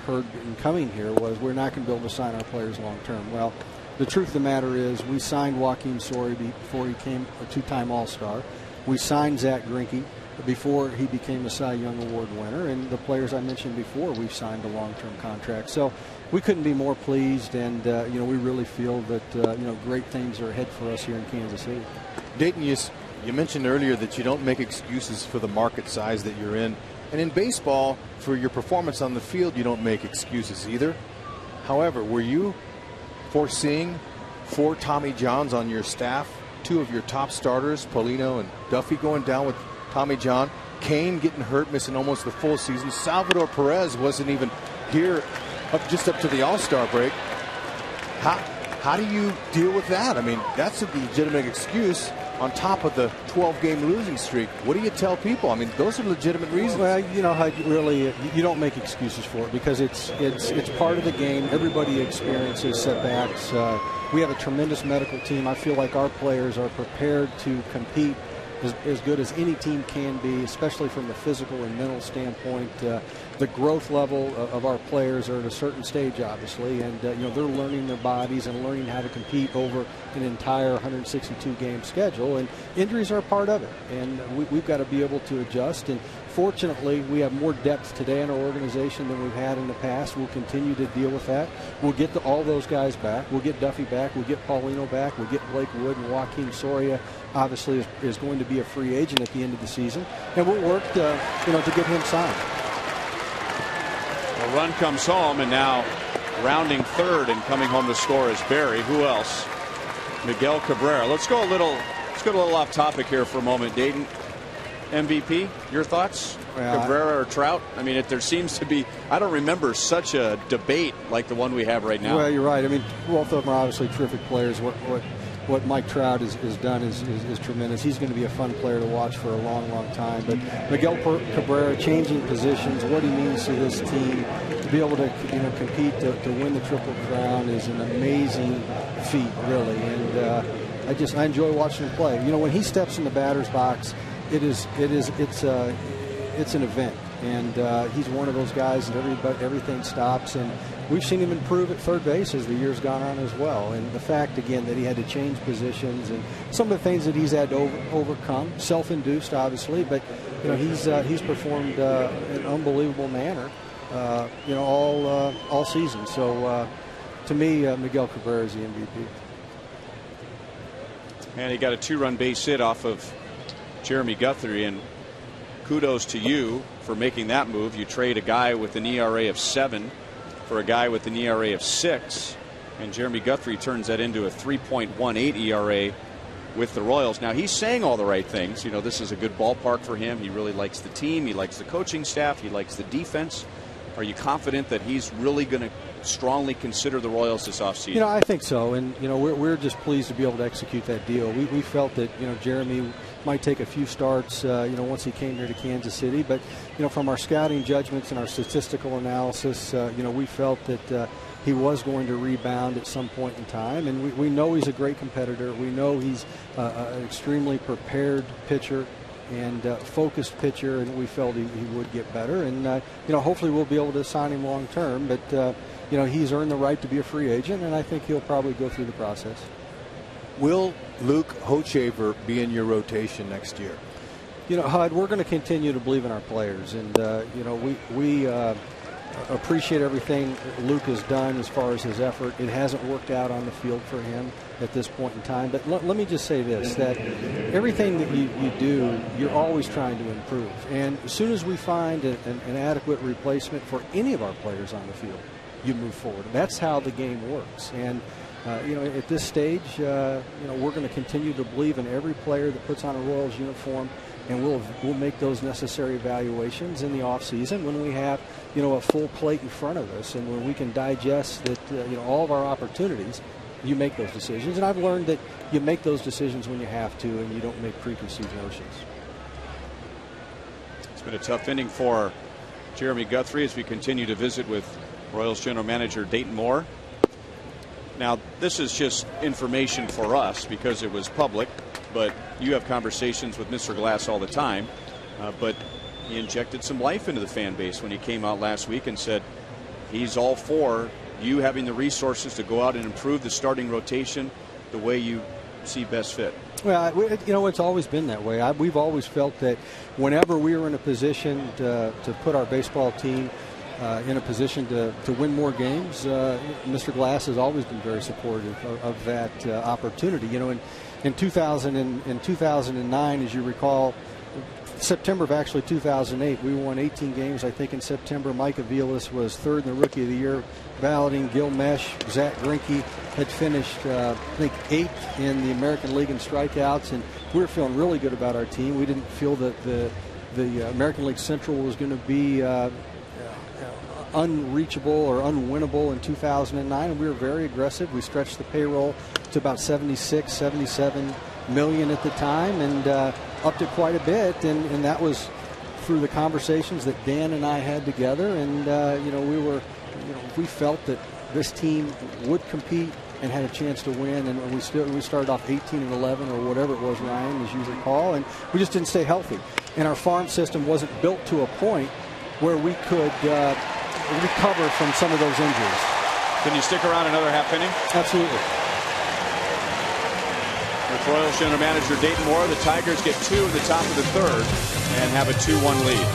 heard in coming here was we're not going to be able to sign our players long term. Well, the truth of the matter is we signed Joaquin Soria before he became a two-time All-Star. We signed Zach Greinke before he became a Cy Young Award winner, and the players I mentioned before, we've signed a long-term contract. So we couldn't be more pleased, and we really feel that great things are ahead for us here in Kansas City. Dayton, you mentioned earlier that you don't make excuses for the market size that you're in, and in baseball, for your performance on the field, you don't make excuses either. However, were you foreseeing 4 Tommy Johns on your staff, 2 of your top starters, Paulino and Duffy, going down with Tommy John, Cain getting hurt, missing almost the full season, Salvador Perez wasn't even here just up to the All-Star break? How do you deal with that? I mean, that's a legitimate excuse on top of the 12-game losing streak. What do you tell people? I mean, those are legitimate reasons. Well, you don't make excuses for it, because it's part of the game. Everybody experiences setbacks. We have a tremendous medical team. I feel like our players are prepared to compete as good as any team can be, especially from a physical and mental standpoint. The growth level of our players are at a certain stage, obviously, and they're learning their bodies and learning how to compete over an entire 162-game schedule, and injuries are a part of it, and we've got to be able to adjust. And fortunately, we have more depth today in our organization than we've had in the past. We'll continue to deal with that. We'll get all those guys back. We'll get Duffy back. We'll get Paulino back. We'll get Blake Wood, and Joaquin Soria obviously is going to be a free agent at the end of the season, and we'll work to get him signed. A run comes home, and now rounding third and coming home to score is Barry. Who else? Miguel Cabrera. Let's go a little off topic here for a moment, Dayton. MVP. Your thoughts? Yeah, Cabrera or Trout? I mean, there seems to be, I don't remember such a debate like the one we have right now. Well, you're right. I mean, both of them are obviously terrific players. What Mike Trout has done is tremendous. He's going to be a fun player to watch for a long, long time. But Miguel Cabrera changing positions, what he means to this team, to be able to compete to win the Triple Crown is an amazing feat, really. And I enjoy watching him play. When he steps in the batter's box, it's an event. And he's one of those guys that everything stops. And we've seen him improve at third base as the year's gone on as well. And the fact, again, that he had to change positions and some of the things that he's had to overcome, self-induced, obviously, but he's performed in an unbelievable manner, all season. So to me, Miguel Cabrera is the MVP. And he got a 2-run base hit off of Jeremy Guthrie, and kudos to you for making that move. You trade a guy with an ERA of 7 for a guy with an ERA of 6, and Jeremy Guthrie turns that into a 3.18 ERA with the Royals. Now, he's saying all the right things. This is a good ballpark for him. He really likes the team. He likes the coaching staff. He likes the defense. Are you confident that he's really going to strongly consider the Royals this offseason? I think so. And, we're just pleased to be able to execute that deal. We felt that, Jeremy might take a few starts, once he came here to Kansas City. But, from our scouting judgments and our statistical analysis, we felt that he was going to rebound at some point in time. And we know he's a great competitor. We know he's an extremely prepared pitcher and focused pitcher, and we felt he would get better. And, hopefully we'll be able to sign him long term. But, he's earned the right to be a free agent, and I think he'll probably go through the process. Will Luke Hochevar be in your rotation next year? Hud, we're going to continue to believe in our players. And, we appreciate everything Luke has done as far as his effort. It hasn't worked out on the field for him at this point in time. But let me just say this, that everything that you do, you're always trying to improve. And as soon as we find an adequate replacement for any of our players on the field, you move forward. That's how the game works. And, at this stage, we're going to continue to believe in every player that puts on a Royals uniform, and we'll make those necessary evaluations in the offseason when we have, a full plate in front of us, and when we can digest that, all of our opportunities. You make those decisions, and I've learned that you make those decisions when you have to, and you don't make preconceived notions. It's been a tough inning for Jeremy Guthrie as we continue to visit with Royals general manager Dayton Moore. Now, this is just information for us because it was public, but you have conversations with Mr. Glass all the time. But he injected some life into the fan base when he came out last week and said he's all for you having the resources to go out and improve the starting rotation the way you see best fit. Well, it's always been that way. We've always felt that whenever we were in a position to put our baseball team in a position to win more games, Mr. Glass has always been very supportive of that opportunity. In 2009, as you recall, September of actually 2008, we won 18 games. I think in September, Mike Aviles was third in the Rookie of the Year balloting. Gil Mesh, Zach Greinke had finished, I think, 8th in the American League in strikeouts, and we were feeling really good about our team. We didn't feel that the American League Central was going to be unreachable or unwinnable in 2009, and we were very aggressive. We stretched the payroll to about 76, 77 million at the time, and upped it quite a bit, and that was through the conversations that Dan and I had together. And we felt that this team would compete and had a chance to win, and we started off 18-11 or whatever it was, Ryan, as you recall, and we just didn't stay healthy, and our farm system wasn't built to a point where we could recover from some of those injuries. Can you stick around another half inning? Absolutely. With Royals general manager Dayton Moore, the Tigers get 2 in the top of the third and have a 2-1 lead.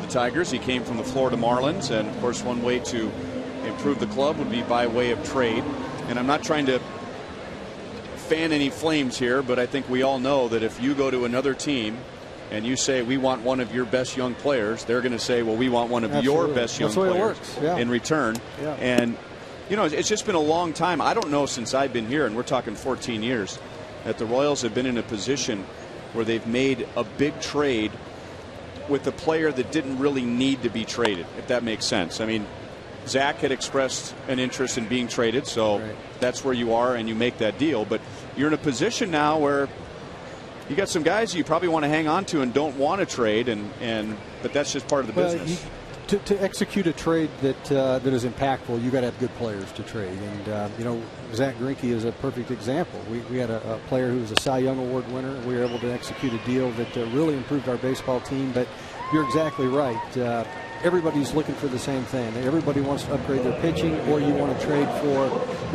for the Tigers. He came from the Florida Marlins, and of course one way to improve the club would be by way of trade. And I'm not trying to fan any flames here, but I think we all know that if you go to another team and you say we want one of your best young players, they're going to say, well, we want one of your best young players in return. Yeah. And you know, it's just been a long time. I don't know since I've been here, and we're talking 14 years, that the Royals have been in a position where they've made a big trade with a player that didn't really need to be traded, if that makes sense. I mean, Zach had expressed an interest in being traded, so that's where you are and you make that deal. But you're in a position now where you got some guys you probably want to hang on to and don't want to trade, but that's just part of the business. To execute a trade that is impactful, you got to have good players to trade. And you know, Zach Greinke is a perfect example. We had a player who was a Cy Young Award winner. We were able to execute a deal that really improved our baseball team. But you're exactly right. Everybody's looking for the same thing. Everybody wants to upgrade their pitching, or you want to trade for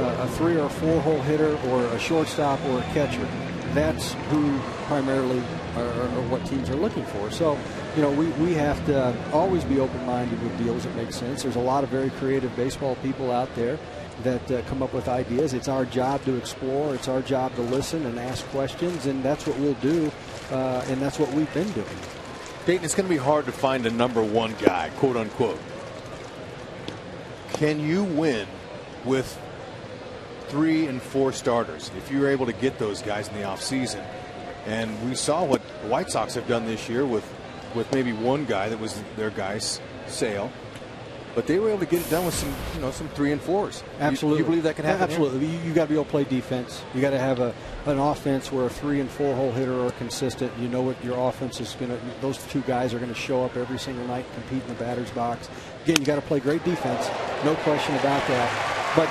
a 3 or 4 hole hitter, or a shortstop, or a catcher. That's who primarily are what teams are looking for. So, you know, we have to always be open-minded with deals that make sense. There's a lot of very creative baseball people out there that come up with ideas. It's our job to explore. It's our job to listen and ask questions, and that's what we'll do, and that's what we've been doing. Dayton, it's going to be hard to find a #1 guy, quote unquote. Can you win with 3 and 4 starters if you're able to get those guys in the offseason? And we saw what the White Sox have done this year with maybe one guy that was their guy's Sale, but they were able to get it done with some 3 and 4s. Absolutely. You believe that can happen? Absolutely. You got to be able to play defense. You got to have an offense where a 3 and 4 hole hitter are consistent. You know what your offense is going to. Those 2 guys are going to show up every single night, compete in the batter's box. Again, you got to play great defense. No question about that. But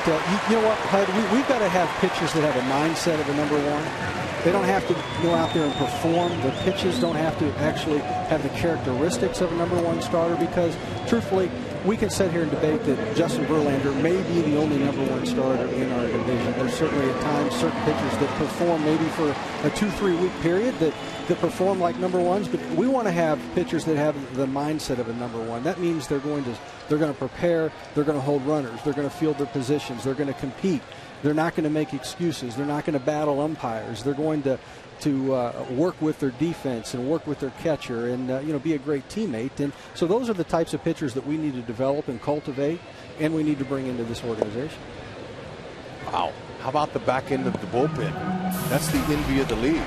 you know what, Hud? We've got to have pitchers that have a mindset of a #1. They don't have to go out there and perform. The pitches don't have to actually have the characteristics of a #1 starter, because, truthfully, we can sit here and debate that Justin Verlander may be the only #1 starter in our division. There's certainly at times certain pitchers that perform maybe for a 2-3 week period that perform like #1s, but we want to have pitchers that have the mindset of a #1. That means they're going to prepare, they're going to hold runners, they're going to field their positions, they're going to compete. They're not going to make excuses. They're not going to battle umpires. They're going to work with their defense and work with their catcher and be a great teammate. And so those are the types of pitchers that we need to develop and cultivate, and we need to bring into this organization. Wow. How about the back end of the bullpen? That's the envy of the league.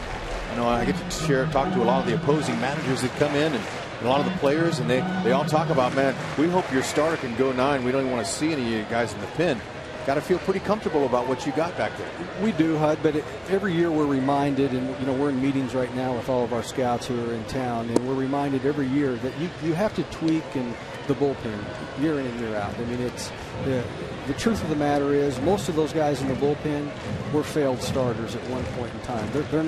I get to talk to a lot of the opposing managers that come in and a lot of the players, and they all talk about, man, we hope your starter can go 9. We don't even want to see any of you guys in the pen. Got to feel pretty comfortable about what you got back there. We do, Hud, but every year we're reminded, and we're in meetings right now with all of our scouts who are in town, and we're reminded every year that you have to tweak in the bullpen year in and year out. I mean, it's the truth of the matter is most of those guys in the bullpen were failed starters at one point in time. They're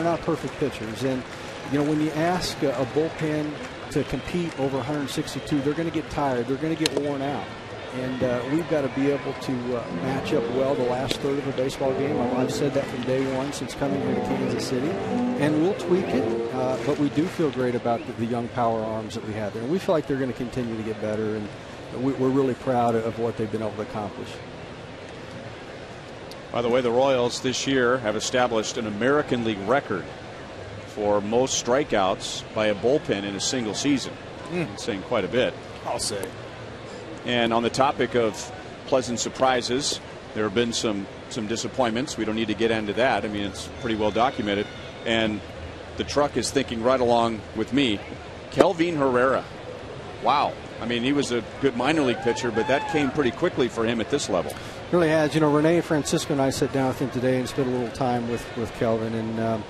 not perfect pitchers, and when you ask a bullpen to compete over 162, they're going to get tired. They're going to get worn out. And we've got to be able to match up well the last third of a baseball game. I've said that from day one since coming here to Kansas City. And we'll tweak it, but we do feel great about the young power arms that we have there. And we feel like they're going to continue to get better, and we're really proud of what they've been able to accomplish. By the way, the Royals this year have established an American League record for most strikeouts by a bullpen in a single season. It's saying quite a bit, I'll say. And on the topic of pleasant surprises, there have been some disappointments. We don't need to get into that. I mean, it's pretty well documented. And the truck is thinking right along with me. Kelvin Herrera. Wow. I mean, he was a good minor league pitcher, but that came pretty quickly for him at this level. It really has. Renee Francisco and I sat down with him today and spent a little time with Kelvin, and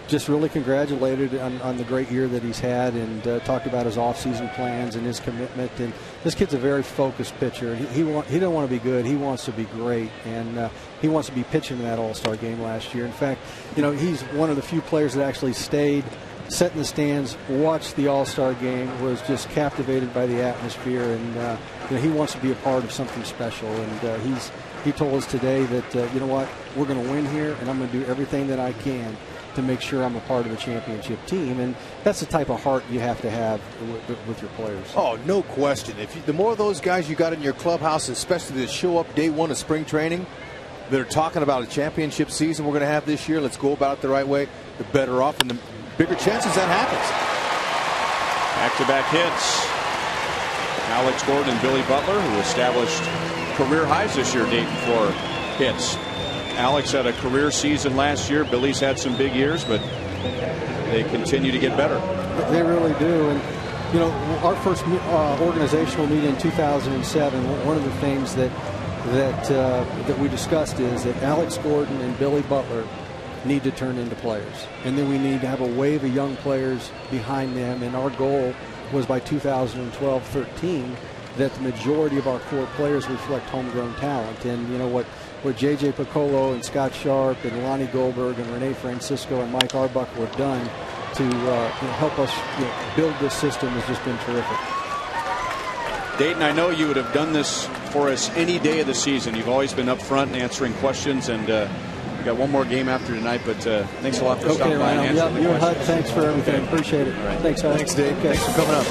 just really congratulated on the great year that he's had, and talked about his offseason plans and his commitment. And this kid's a very focused pitcher. He don't want to be good. He wants to be great, and he wants to be pitching in that All-Star game last year. In fact, he's one of the few players that actually stayed, sat in the stands, watched the All-Star game, was just captivated by the atmosphere, and he wants to be a part of something special. And he told us today that, we're going to win here, and I'm going to do everything that I can to make sure I'm a part of the championship team. And that's the type of heart you have to have with your players. Oh, no question. The more of those guys you got in your clubhouse, especially that show up day one of spring training, that are talking about a championship season we're going to have this year, let's go about it the right way, the better off and the bigger chances that happens. Back-to-back hits. Alex Gordon and Billy Butler, who established career highs this year, Dayton, for hits. Alex had a career season last year. Billy's had some big years, but they continue to get better. They really do. And, you know, our first organizational meeting in 2007, one of the things that we discussed is that Alex Gordon and Billy Butler need to turn into players. And then we need to have a wave of young players behind them. And our goal was by 2012-13 that the majority of our core players reflect homegrown talent. And you know what J.J. Piccolo and Scott Sharp and Lonnie Goldberg and Rene Francisco and Mike Arbuckle have done to help us build this system has just been terrific. Dayton, I know you would have done this for us any day of the season. You've always been up front and answering questions, and we got one more game after tonight, but thanks a lot for stopping by and answering the questions. Hud, thanks for everything. Appreciate it. Right. Thanks, Hud. Thanks, Dave. Thanks for coming up.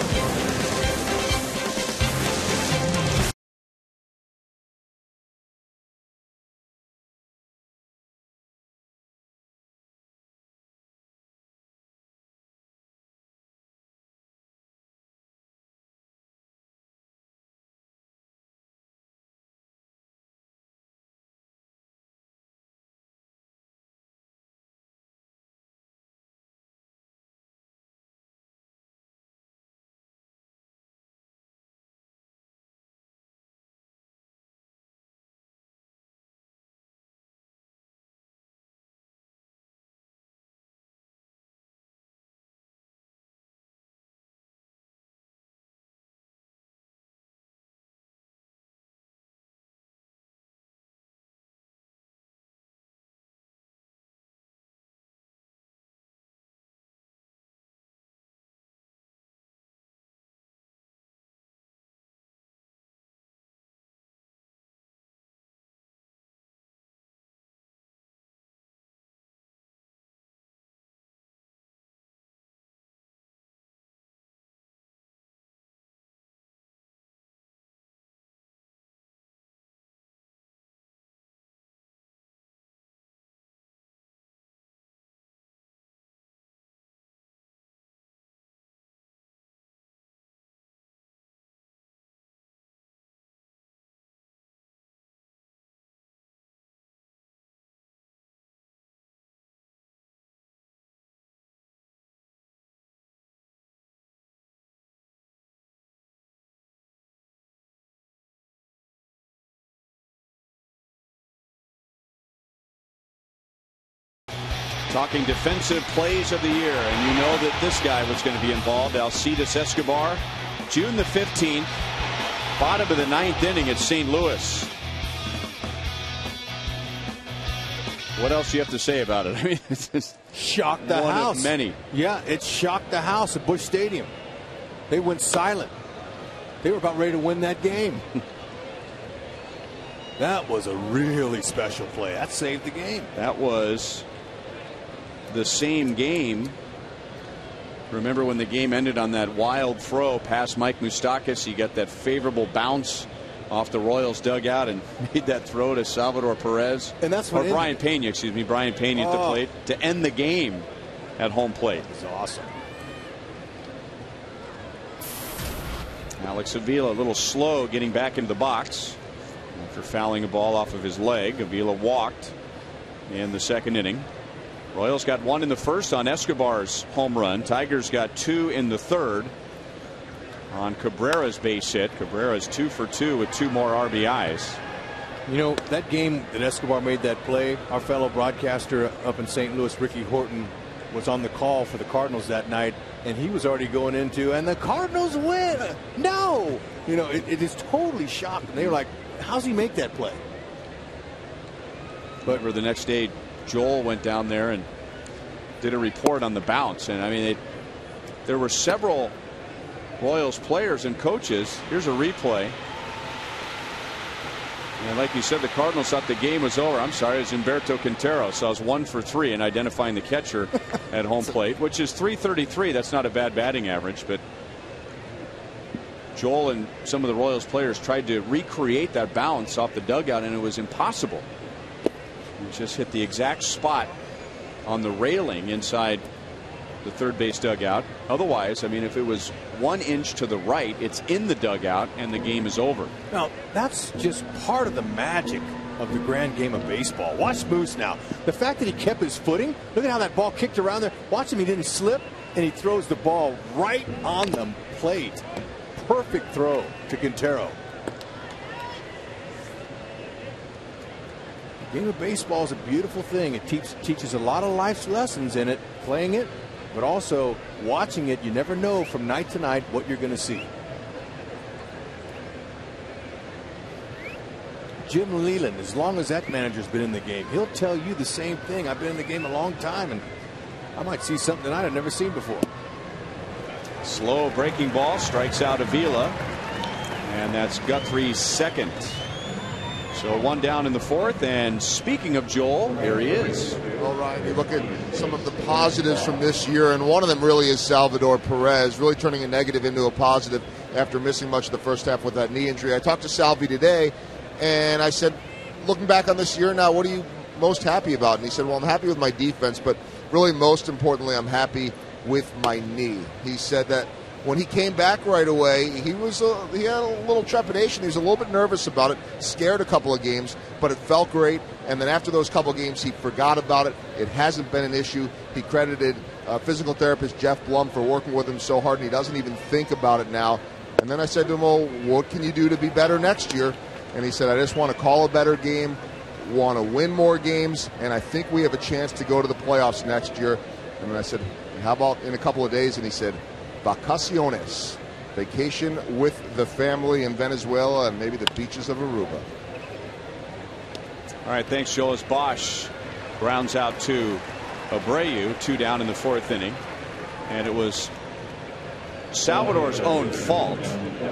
Talking defensive plays of the year, and you know that this guy was going to be involved. Alcides Escobar, June the 15th, bottom of the 9th inning at St. Louis. What else do you have to say about it? I mean, it's just shocked the one house. of many. Yeah, it shocked the house at Busch Stadium. They went silent. They were about ready to win that game. That was a really special play. That saved the game. That was the same game. Remember when the game ended on that wild throw past Mike Moustakas? He got that favorable bounce off the Royals dugout and made that throw to Salvador Perez. And that's what Brian Pena, excuse me, Brian Pena at the plate to end the game at home plate. It was awesome. Alex Avila a little slow getting back into the box after fouling a ball off of his leg. Avila walked in the second inning. Royals got one in the first on Escobar's home run. Tigers got two in the third on Cabrera's base hit. Cabrera's 2 for 2 with 2 more RBIs. You know, that game that Escobar made that play, our fellow broadcaster up in St. Louis, Ricky Horton, was on the call for the Cardinals that night, and he was already going into, and the Cardinals win. No! You know, it is totally shocked. They were like, how's he make that play? But the next day, Joel went down there and did a report on the bounce. And I mean, there were several Royals players and coaches. Here's a replay. And like you said, the Cardinals thought the game was over. I'm sorry, it was Humberto Quintero. So I was 1 for 3 in identifying the catcher at home plate, which is .333. That's not a bad batting average, but Joel and some of the Royals players tried to recreate that bounce off the dugout, and it was impossible. He just hit the exact spot on the railing inside the third base dugout. Otherwise, I mean, if it was 1 inch to the right, it's in the dugout and the game is over. Now, that's just part of the magic of the grand game of baseball. Watch Moose now. The fact that he kept his footing, look at how that ball kicked around there. Watch him, he didn't slip, and he throws the ball right on the plate. Perfect throw to Quintero. The game of baseball is a beautiful thing. It teaches a lot of life's lessons in it, playing it, but also watching it. You never know from night to night what you're going to see. Jim Leland, as long as that manager's been in the game, he'll tell you the same thing. I've been in the game a long time, and I might see something tonight I've never seen before. Slow breaking ball strikes out Avila, and that's Guthrie's second. So 1 down in the 4th, and speaking of Joel, here he is. All right, you look at some of the positives from this year, and one of them really is Salvador Perez, really turning a negative into a positive after missing much of the first half with that knee injury. I talked to Salvi today, and I said, looking back on this year now, what are you most happy about? And he said, well, I'm happy with my defense, but really most importantly, I'm happy with my knee. He said that when he came back right away, he had a little trepidation. He was a little bit nervous about it, scared a couple of games, but it felt great. And then after those couple of games, he forgot about it. It hasn't been an issue. He credited physical therapist Jeff Blum for working with him so hard, and he doesn't even think about it now. And then I said to him, well, what can you do to be better next year? And he said, I just want to call a better game, want to win more games, and I think we have a chance to go to the playoffs next year. And I said, how about in a couple of days? And he said, vacaciones, vacation with the family in Venezuela and maybe the beaches of Aruba. All right, thanks, Joel. As Bosch grounds out to Abreu, 2 down in the 4th inning. And it was Salvador's own fault,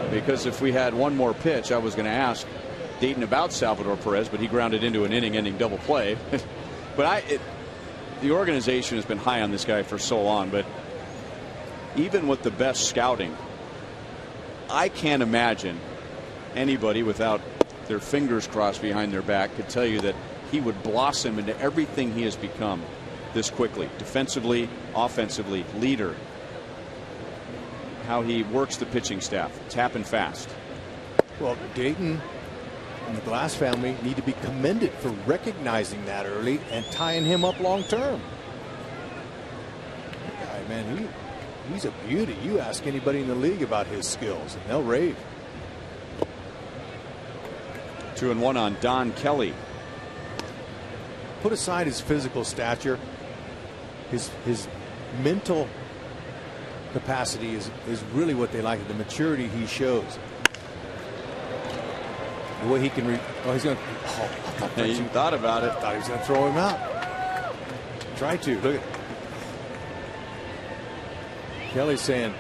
because if we had one more pitch, I was going to ask Dayton about Salvador Perez, but he grounded into an inning-ending double play. But the organization has been high on this guy for so long, but even with the best scouting, I can't imagine anybody without their fingers crossed behind their back could tell you that he would blossom into everything he has become this quickly. Defensively, offensively, leader. How he works the pitching staff. It's happened fast. Well, Dayton and the Glass family need to be commended for recognizing that early and tying him up long term. Guy, man, he's a beauty. You ask anybody in the league about his skills and they'll rave. 2-1 on Don Kelly. Put aside his physical stature, his mental capacity is really what they like. The maturity he shows. The way he can he's going to. You thought about it. Thought he was going to throw him out. Try to. Look at Kelly saying,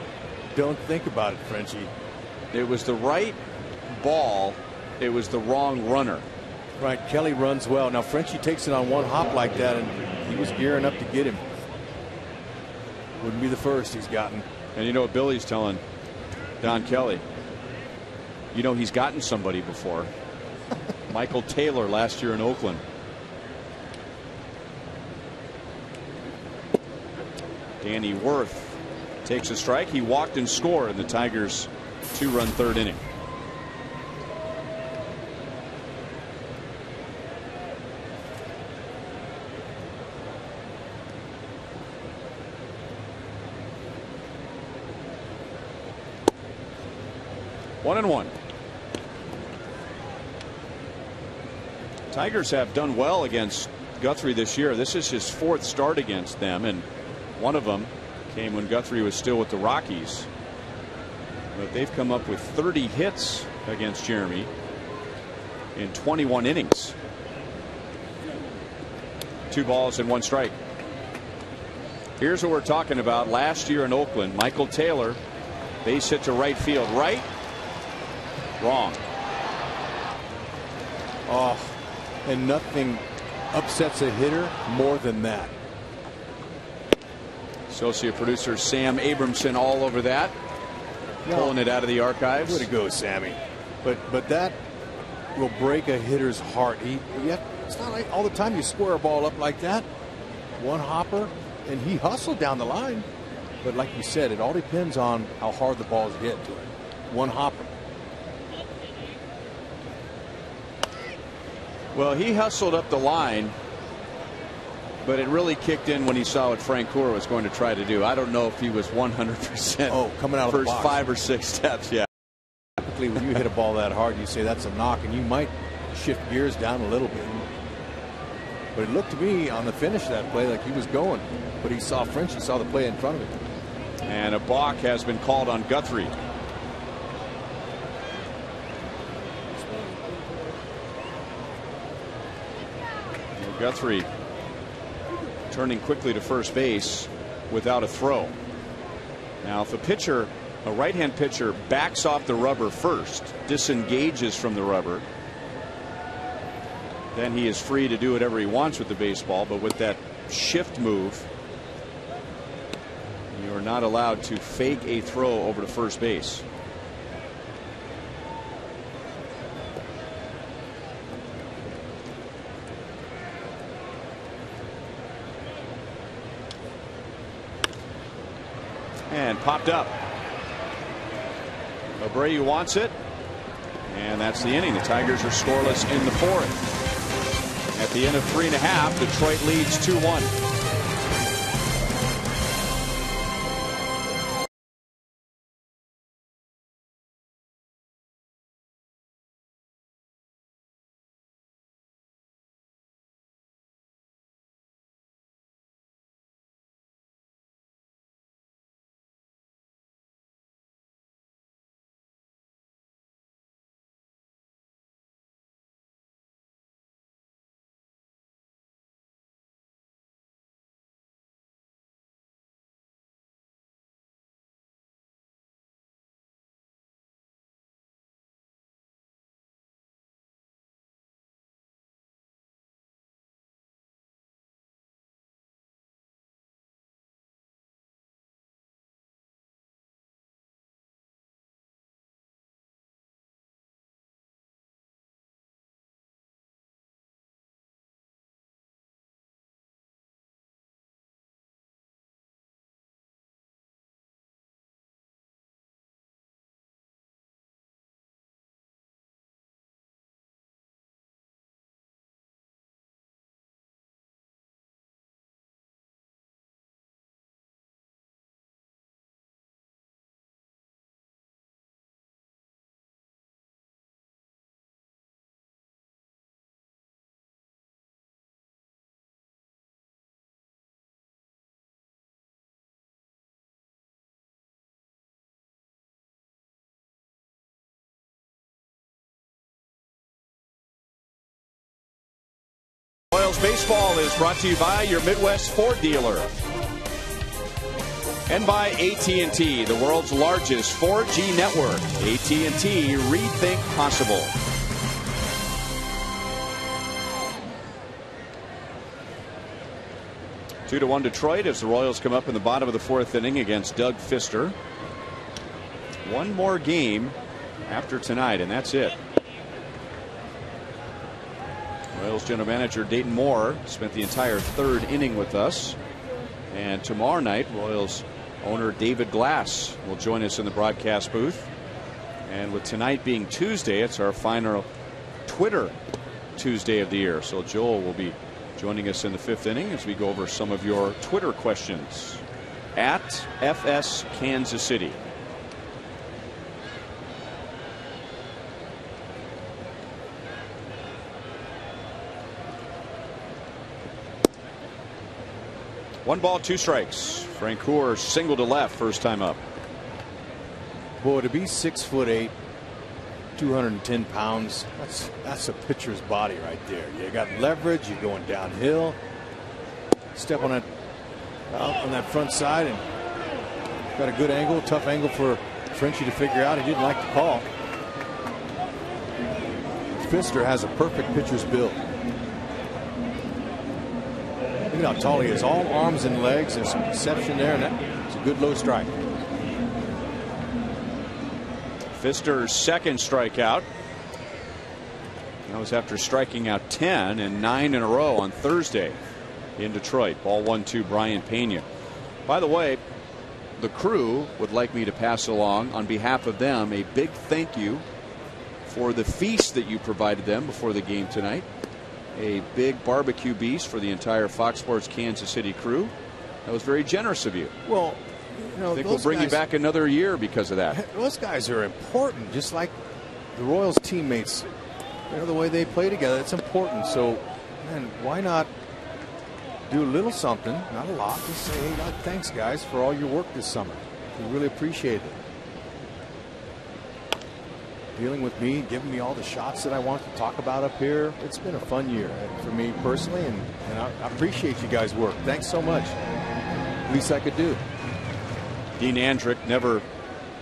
don't think about it, Frenchie. It was the right ball. It was the wrong runner. Right. Kelly runs well. Now Frenchie takes it on one hop like that, and he was gearing up to get him. Wouldn't be the first he's gotten. And you know what Billy's telling Don Kelly? You know he's gotten somebody before. Michael Taylor last year in Oakland. Danny Worth takes a strike. He walked and scored in the Tigers' 2-run 3rd inning. One and one. Tigers have done well against Guthrie this year. This is his 4th start against them, and one of them came when Guthrie was still with the Rockies. But they've come up with 30 hits against Jeremy in 21 innings. 2 balls and 1 strike. Here's what we're talking about. Last year in Oakland, Michael Taylor, base hit to right field. Right? Wrong. Oh, and nothing upsets a hitter more than that. Associate producer Sam Abramson all over that, pulling it out of the archives. Way to go, Sammy. But that will break a hitter's heart. It's not like all the time you square a ball up like that. One hopper, and he hustled down the line. But like you said, it all depends on how hard the balls get to it. One hopper. Well, he hustled up the line, but it really kicked in when he saw what Frank Coor was going to try to do. I don't know if he was 100% coming out of the first box. 5 or 6 steps. Yeah. Typically, when you hit a ball that hard, you say that's a knock, and you might shift gears down a little bit. But it looked to me on the finish of that play like he was going. But he saw French. He saw the play in front of him. And a balk has been called on Guthrie. Guthrie turning quickly to first base without a throw. Now, if a right-hand pitcher backs off the rubber first, disengages from the rubber, then he is free to do whatever he wants with the baseball. But with that shift move, you are not allowed to fake a throw over to first base. And popped up. Abreu wants it, and that's the inning. The Tigers are scoreless in the 4th. At the end of 3.5, Detroit leads 2-1. Royals baseball is brought to you by your Midwest Ford dealer. And by AT&T, the world's largest 4G network. AT&T, rethink possible. Two to 1 Detroit as the Royals come up in the bottom of the 4th inning against Doug Fister. One more game after tonight, and that's it. Royals general manager Dayton Moore spent the entire 3rd inning with us. And tomorrow night, Royals owner David Glass will join us in the broadcast booth. And with tonight being Tuesday, it's our final Twitter Tuesday of the year. So Joel will be joining us in the 5th inning as we go over some of your Twitter questions at FS Kansas City. One ball, 2 strikes. Frank Coor single to left first time up. Boy, to be 6'8", 210 pounds, that's a pitcher's body right there. You got leverage, you're going downhill. Step on that front side and got a good angle, tough angle for Frenchie to figure out. He didn't like the call. Pfister has a perfect pitcher's build. Look at how tall he is. All arms and legs. There's some deception there, and that's a good low strike. Pfister's second strikeout. That was after striking out 10 and 9 in a row on Thursday in Detroit. Ball 1-2, Brian Pena. By the way, the crew would like me to pass along, on behalf of them, a big thank you for the feast that you provided them before the game tonight. A big barbecue beast for the entire Fox Sports Kansas City crew. That was very generous of you. Well, you know, I think we'll bring you back another year because of that. Those guys are important, just like the Royals teammates. You know, the way they play together, it's important. So, man, why not do a little something, not a lot, just say, hey, thanks, guys, for all your work this summer. We really appreciate it. Dealing with me, giving me all the shots that I want to talk about up here. It's been a fun year for me personally, and I appreciate you guys' work. Thanks so much. Least I could do. Dean Andrick never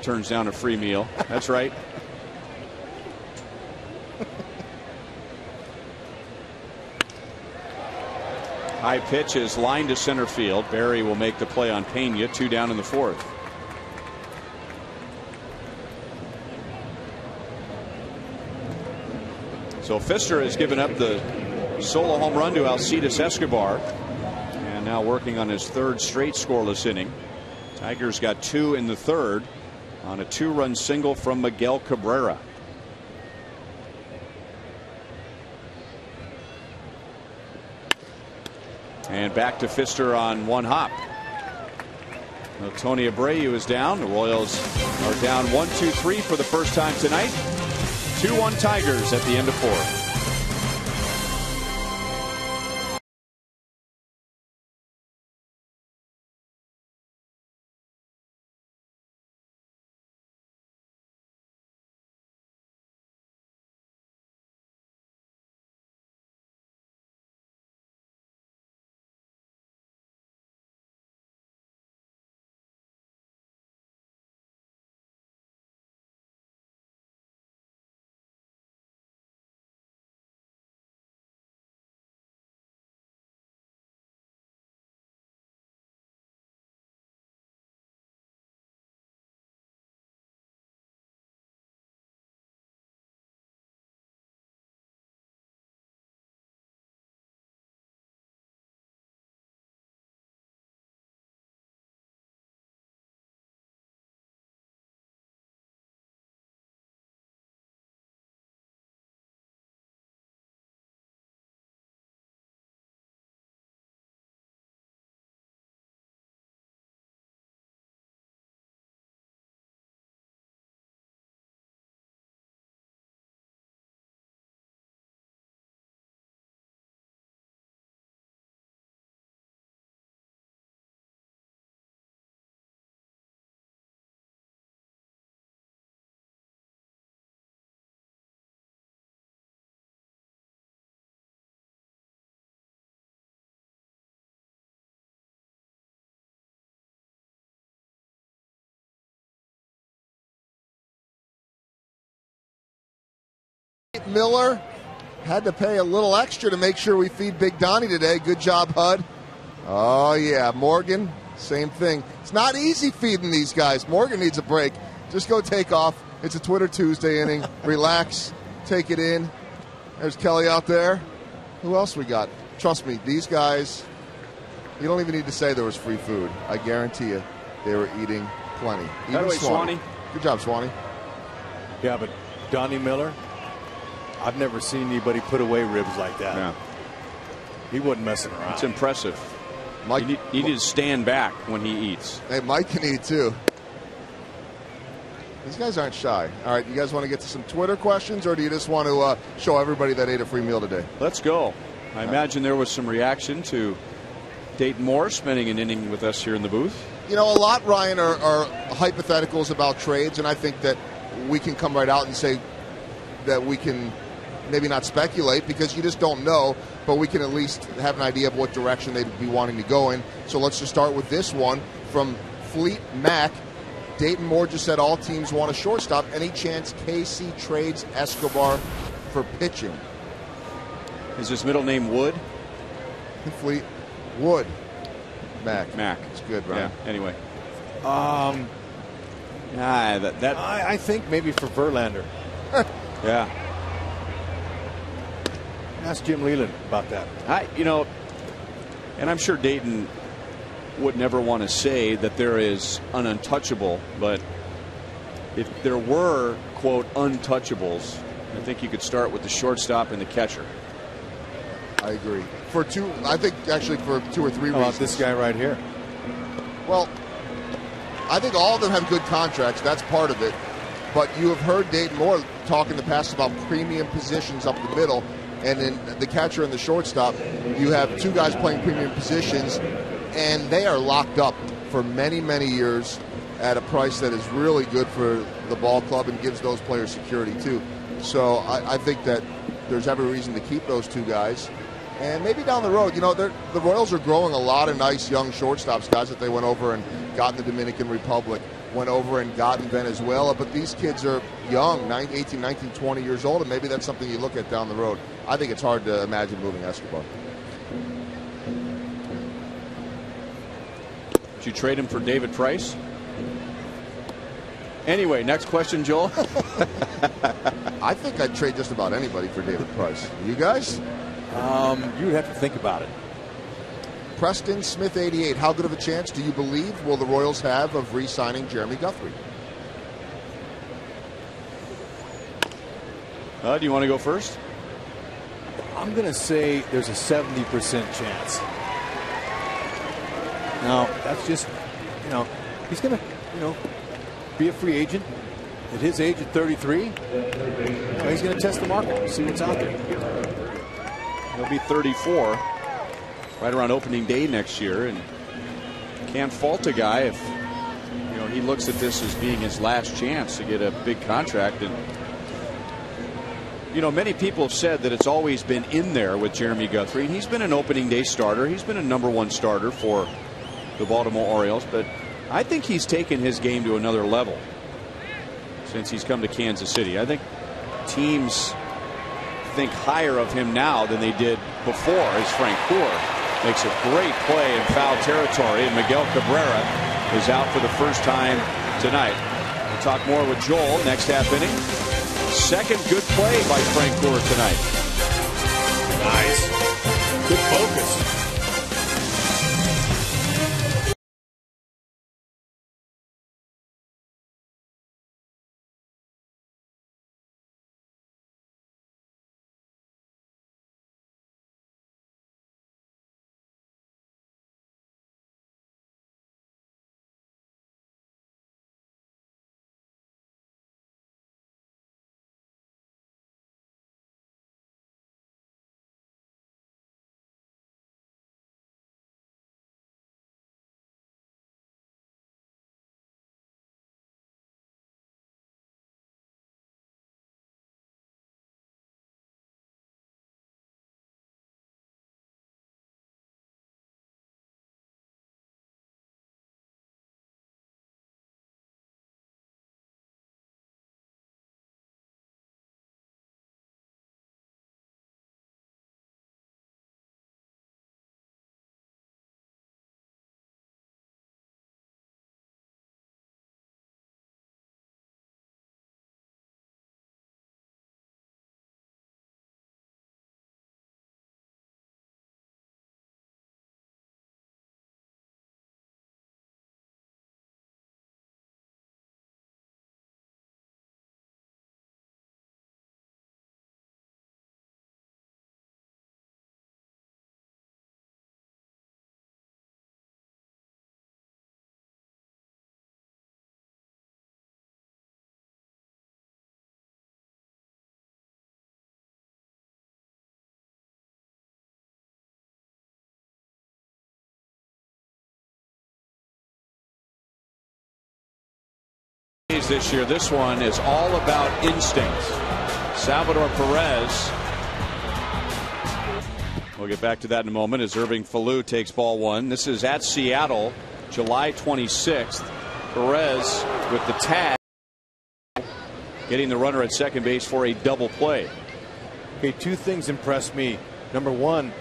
turns down a free meal. That's right. High pitch is lined to center field. Barry will make the play on Pena. 2 down in the 4th. So Pfister has given up the solo home run to Alcides Escobar, and now working on his 3rd straight scoreless inning. Tigers got 2 in the 3rd on a 2-run single from Miguel Cabrera. And back to Pfister on 1 hop. Now, Tony Abreu is down. The Royals are down 1-2-3 for the first time tonight. 2-1 Tigers at the end of 4th. Miller had to pay a little extra to make sure we feed Big Donnie today. Good job, Hud. Oh, yeah. Morgan, same thing. It's not easy feeding these guys. Morgan needs a break. Just go take off. It's a Twitter Tuesday inning. Relax. Take it in. There's Kelly out there. Who else we got? Trust me, these guys, you don't even need to say there was free food. I guarantee you they were eating plenty. By the way, Swanee. Good job, Swanee. Yeah, but Donnie Miller, I've never seen anybody put away ribs like that. Yeah. He wasn't messing around. It's impressive. Mike, you need to stand back when he eats. Hey, Mike can eat too. These guys aren't shy. All right, you guys want to get to some Twitter questions, or do you just want to show everybody that ate a free meal today? Let's go. I imagine there was some reaction to Dayton Moore spending an inning with us here in the booth. You know, a lot, Ryan, are hypotheticals about trades, and I think that we can come right out and say that we can maybe not speculate because you just don't know, but we can at least have an idea of what direction they'd be wanting to go in. So let's just start with this one from Fleet Mac. Dayton Moore just said all teams want a shortstop. Any chance KC trades Escobar for pitching. Is his middle name Wood? Fleet Wood. Mac. It's good, right? Yeah. Anyway. I think maybe for Verlander. Yeah. Ask Jim Leland about that. And I'm sure Dayton would never want to say that there is an untouchable, but if there were, quote, untouchables, I think you could start with the shortstop and the catcher. I agree. I think actually for 2 or 3 reasons. How about this guy right here? Well, I think all of them have good contracts. That's part of it. But you have heard Dayton Moore talk in the past about premium positions up the middle. And in the catcher and the shortstop, you have 2 guys playing premium positions, and they are locked up for many, many years at a price that is really good for the ball club and gives those players security too. So I think that there's every reason to keep those 2 guys. And maybe down the road, the Royals are growing a lot of nice young shortstops, guys that they went over and got in the Dominican Republic, went over and got in Venezuela. But these kids are young, 18, 19, 20 years old, and maybe that's something you look at down the road. I think it's hard to imagine moving Escobar. Would you trade him for David Price? Anyway, next question, Joel. I think I'd trade just about anybody for David Price. You guys? You would have to think about it. Preston Smith 88. How good of a chance do you believe will the Royals have of re-signing Jeremy Guthrie? Do you want to go first? I'm going to say there's a 70% chance. Now, that's just, he's going to, be a free agent at his age at 33. He's going to test the market, see what's out there. He'll be 34 right around opening day next year, and can't fault a guy if he looks at this as being his last chance to get a big contract. And many people have said that it's always been in there with Jeremy Guthrie. He's been an opening day starter. He's been a #1 starter for the Baltimore Orioles, but I think he's taken his game to another level since he's come to Kansas City. I think teams think higher of him now than they did before, as Frank Coor makes a great play in foul territory, and Miguel Cabrera is out for the first time tonight. We'll talk more with Joel next half inning. Second good play by Frank Coor tonight. Nice. Good focus. This year, this one is all about instincts. Salvador Perez. We'll get back to that in a moment as Irving Falou takes ball 1. This is at Seattle, July 26th. Perez with the tag, getting the runner at second base for a double play. Okay, two things impressed me. Number one,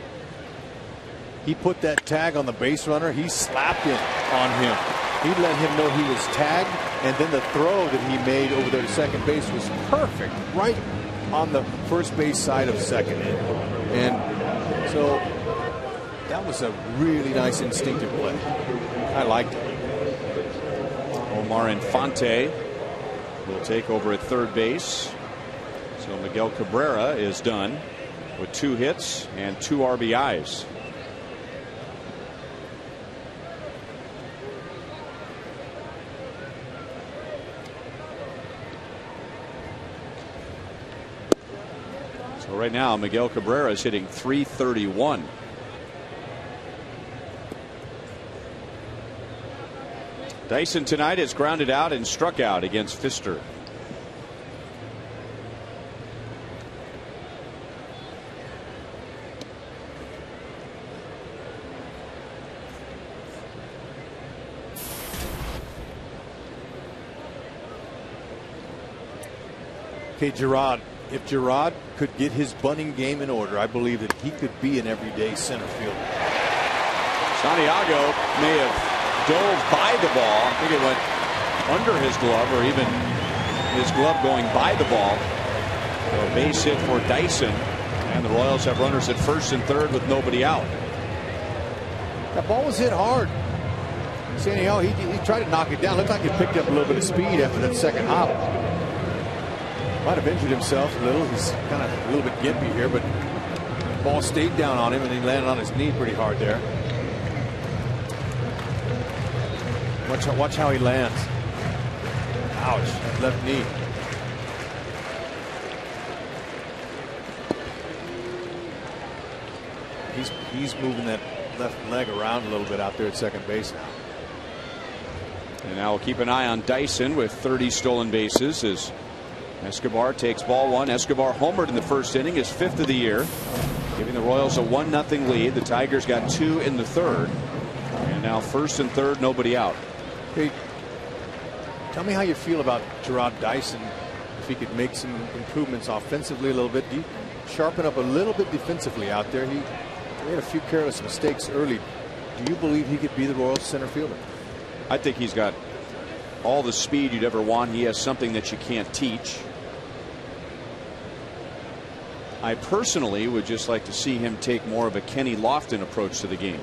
he put that tag on the base runner. He slapped it on him. He let him know he was tagged, and then the throw that he made over there to second base was perfect, right on the first base side of second. And so that was a really nice instinctive play. I liked it. Omar Infante will take over at third base. So Miguel Cabrera is done with 2 hits and 2 RBIs. So right now Miguel Cabrera is hitting .331. Dyson tonight is grounded out and struck out against Pfister. Okay, Gerard. If Gerard could get his bunting game in order, I believe that he could be an everyday center fielder. Santiago may have dove by the ball. I think it went under his glove, or even his glove going by the ball. So a base hit for Dyson, and the Royals have runners at first and third with nobody out. That ball was hit hard. Santiago, he tried to knock it down. Looked like he picked up a little bit of speed after that second hop. Might have injured himself a little. He's kind of a little bit gimpy here, but the ball stayed down on him, and he landed on his knee pretty hard there. Watch how he lands. Ouch, that left knee. He's moving that left leg around a little bit out there at second base now. And now we'll keep an eye on Dyson with 30 stolen bases as Escobar takes ball one. Escobar homered in the first inning, his 5th of the year, giving the Royals a 1-0 lead. The Tigers got 2 in the third, and now first and third, nobody out. Hey, tell me how you feel about Gerard Dyson. If he could make some improvements offensively a little bit, do you sharpen up a little bit defensively out there? He made a few careless mistakes early. Do you believe he could be the Royals center fielder? I think he's got all the speed you'd ever want. He has something that you can't teach. I personally would just like to see him take more of a Kenny Lofton approach to the game.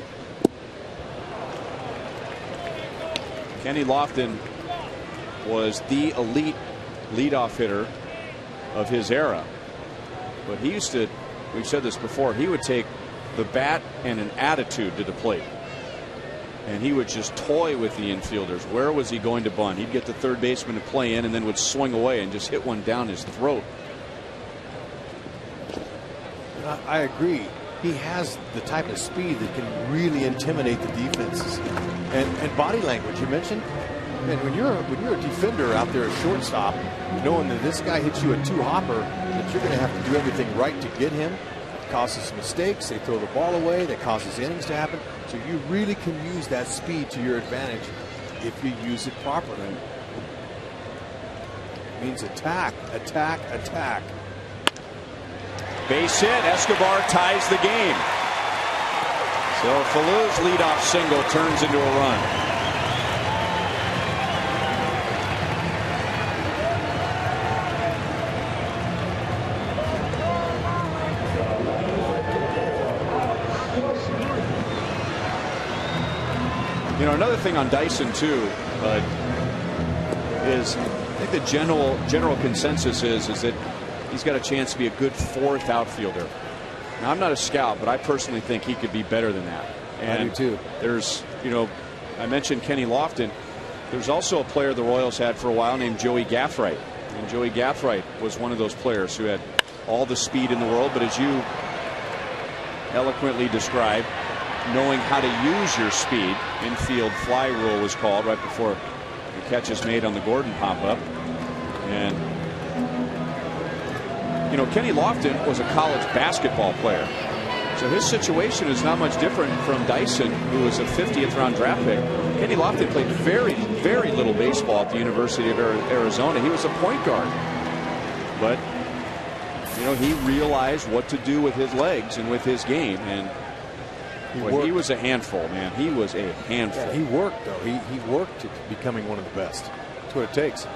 Kenny Lofton was the elite leadoff hitter of his era, but he used to, we've said this before, he would take the bat and an attitude to the plate, and he would just toy with the infielders. Where was he going to bunt? He'd get the third baseman to play in and then would swing away and just hit one down his throat. I agree. He has the type of speed that can really intimidate the defenses. And body language, you mentioned. And when you're a defender out there, a shortstop, knowing that this guy hits you a 2-hopper, that you're going to have to do everything right to get him, it causes mistakes. They throw the ball away. That causes innings to happen. So you really can use that speed to your advantage if you use it properly. It means attack, attack, attack. Base hit. Escobar ties the game. So Falou's leadoff single turns into a run. You know, another thing on Dyson too is I think the general consensus is that he's got a chance to be a good 4th outfielder. Now, I'm not a scout, but I personally think he could be better than that. And I do too. There's, you know, I mentioned Kenny Lofton. There's also a player the Royals had for a while named Joey Gathright. And Joey Gathright was one of those players who had all the speed in the world, but as you eloquently described, knowing how to use your speed. Infield fly rule was called right before the catch is made on the Gordon pop-up. And you know, Kenny Lofton was a college basketball player, so his situation is not much different from Dyson, who was a 50th round draft pick. Kenny Lofton played very little baseball at the University of Arizona. He was a point guard, but You know, he realized what to do with his legs and with his game, and boy, he was a handful, man. He was a handful. Yeah, he worked, though. He worked to becoming one of the best. That's what it takes.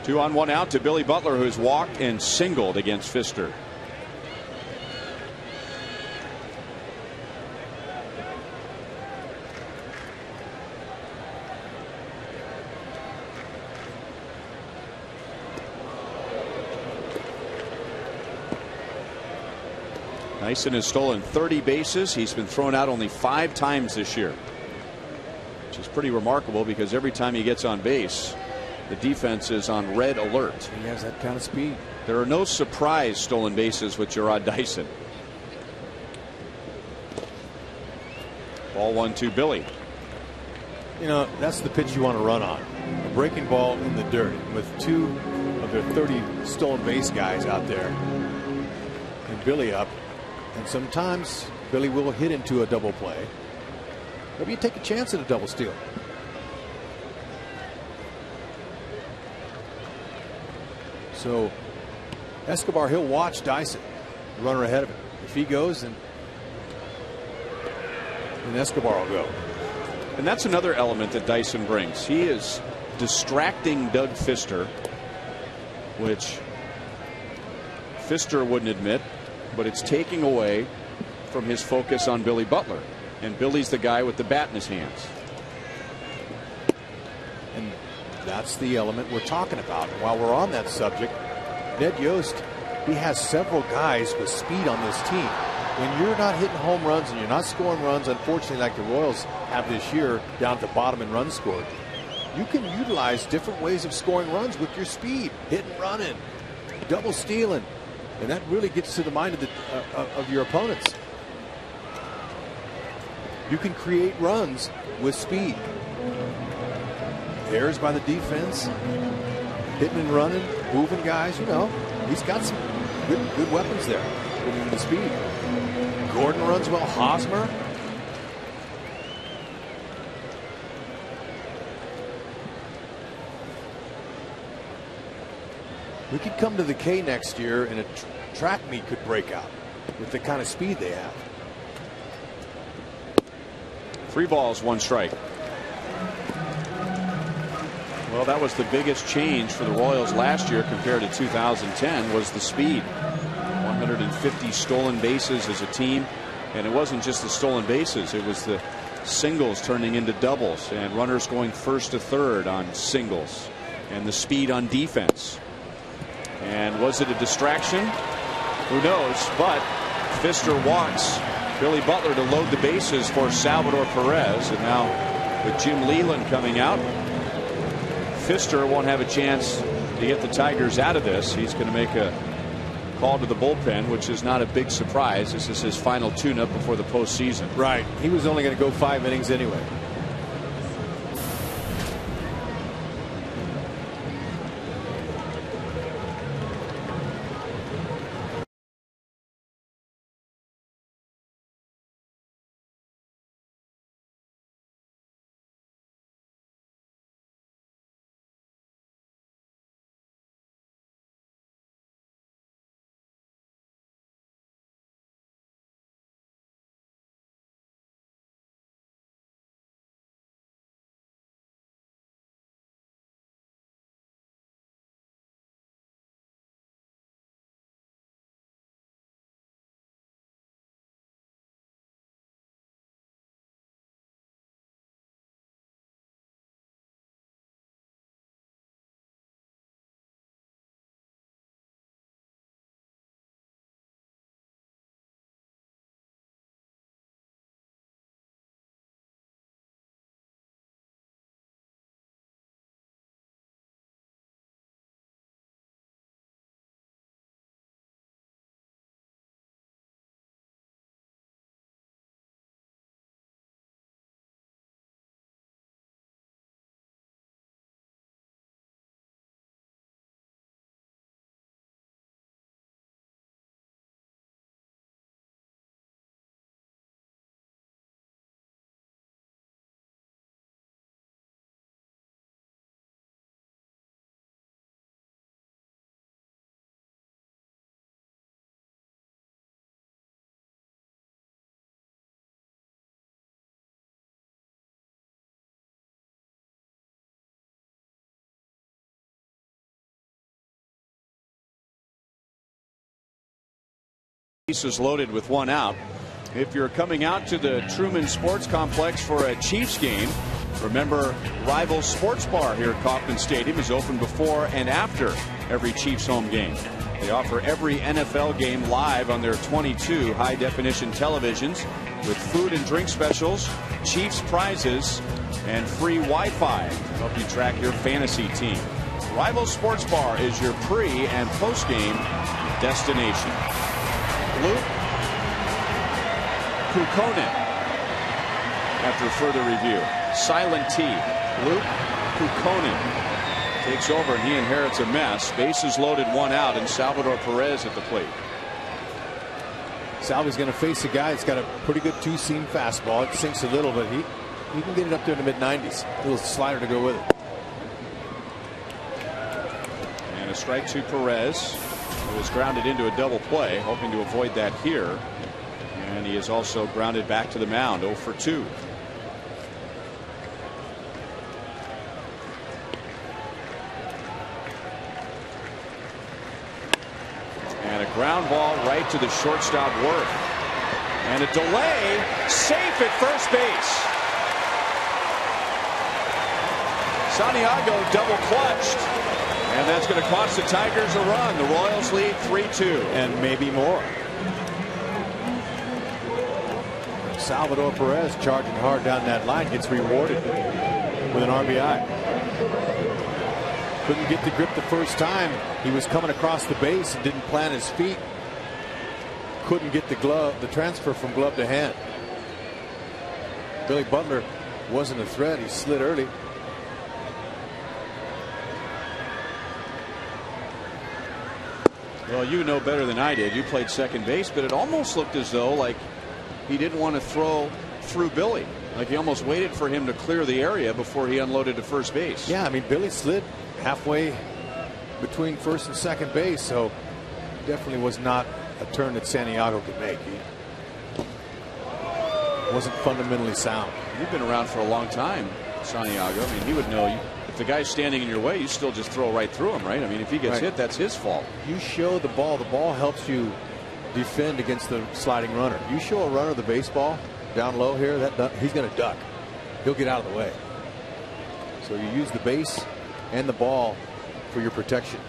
2 on 1 out to Billy Butler, who's walked and singled against Pfister. Dyson has stolen 30 bases. He's been thrown out only 5 times this year, which is pretty remarkable because every time he gets on base, the defense is on red alert. He has that kind of speed. There are no surprise stolen bases with Jarrod Dyson. Ball 1-2 Billy. You know, that's the pitch you want to run on. A breaking ball in the dirt with 2 of their 30 stolen base guys out there. And Billy up. And sometimes Billy will hit into a double play. Maybe you take a chance at a double steal. So Escobar, he'll watch Dyson, the runner ahead of him. If he goes, then Escobar will go. And that's another element that Dyson brings. He is distracting Doug Pfister, which Pfister wouldn't admit, but it's taking away from his focus on Billy Butler. And Billy's the guy with the bat in his hands. And that's the element we're talking about. And while we're on that subject, Ned Yost, he has several guys with speed on this team. When you're not hitting home runs and you're not scoring runs, unfortunately, like the Royals have this year down at the bottom in runs scored, you can utilize different ways of scoring runs with your speed, hitting, running, double stealing. And that really gets to the mind of your opponents. You can create runs with speed. Errors by the defense, hitting and running, moving guys. You know, he's got some good weapons there with him the speed. Gordon runs well. Hosmer. We could come to the K next year and a track meet could break out with the kind of speed they have. 3 balls, 1 strike. Well, that was the biggest change for the Royals last year compared to 2010 was the speed. 150 stolen bases as a team, and it wasn't just the stolen bases, it was the singles turning into doubles and runners going first to third on singles and the speed on defense. And was it a distraction? Who knows? But Pfister walks Billy Butler to load the bases for Salvador Perez. And now with Jim Leland coming out, Pfister won't have a chance to get the Tigers out of this. He's going to make a call to the bullpen, which is not a big surprise. This is his final tune-up before the postseason. Right. He was only going to go 5 innings anyway. Bases loaded with one out. If you're coming out to the Truman Sports Complex for a Chiefs game, remember Rival Sports Bar here at Kauffman Stadium is open before and after every Chiefs home game. They offer every NFL game live on their 22 high-definition televisions with food and drink specials, Chiefs prizes, and free Wi-Fi to help you track your fantasy team. Rival Sports Bar is your pre- and post-game destination. Luke Kukkonen after further review. Silent T. Luke Kukkonen takes over and he inherits a mess. Bases loaded, one out, and Salvador Perez at the plate. Salvy's going to face a guy that's got a pretty good two-seam fastball. It sinks a little, but he can get it up there in the mid-90s. A little slider to go with it. And a strike to Perez. It was grounded into a double play, hoping to avoid that here. And he is also grounded back to the mound, 0 for 2. And a ground ball right to the shortstop, Worth. And a delay, safe at first base. Santiago double clutched. And that's going to cost the Tigers a run. The Royals lead 3-2. And maybe more. Salvador Perez charging hard down that line gets rewarded with an RBI. Couldn't get the grip the first time. He was coming across the base and didn't plant his feet. Couldn't get the transfer from glove to hand. Billy Butler wasn't a threat. He slid early. Well, you know better than I did. You played second base, but it almost looked as though like he didn't want to throw through Billy. Like he almost waited for him to clear the area before he unloaded to first base. Yeah, I mean, Billy slid halfway between first and second base, so definitely was not a turn that Santiago could make. He wasn't fundamentally sound. You've been around for a long time, Santiago. I mean, he would know if the guy's standing in your way, you still just throw right through him, right? I mean, if he gets hit, that's his fault. You show the ball helps you defend against the sliding runner. You show a runner the baseball down low here, he's going to duck. He'll get out of the way. So you use the base and the ball for your protection.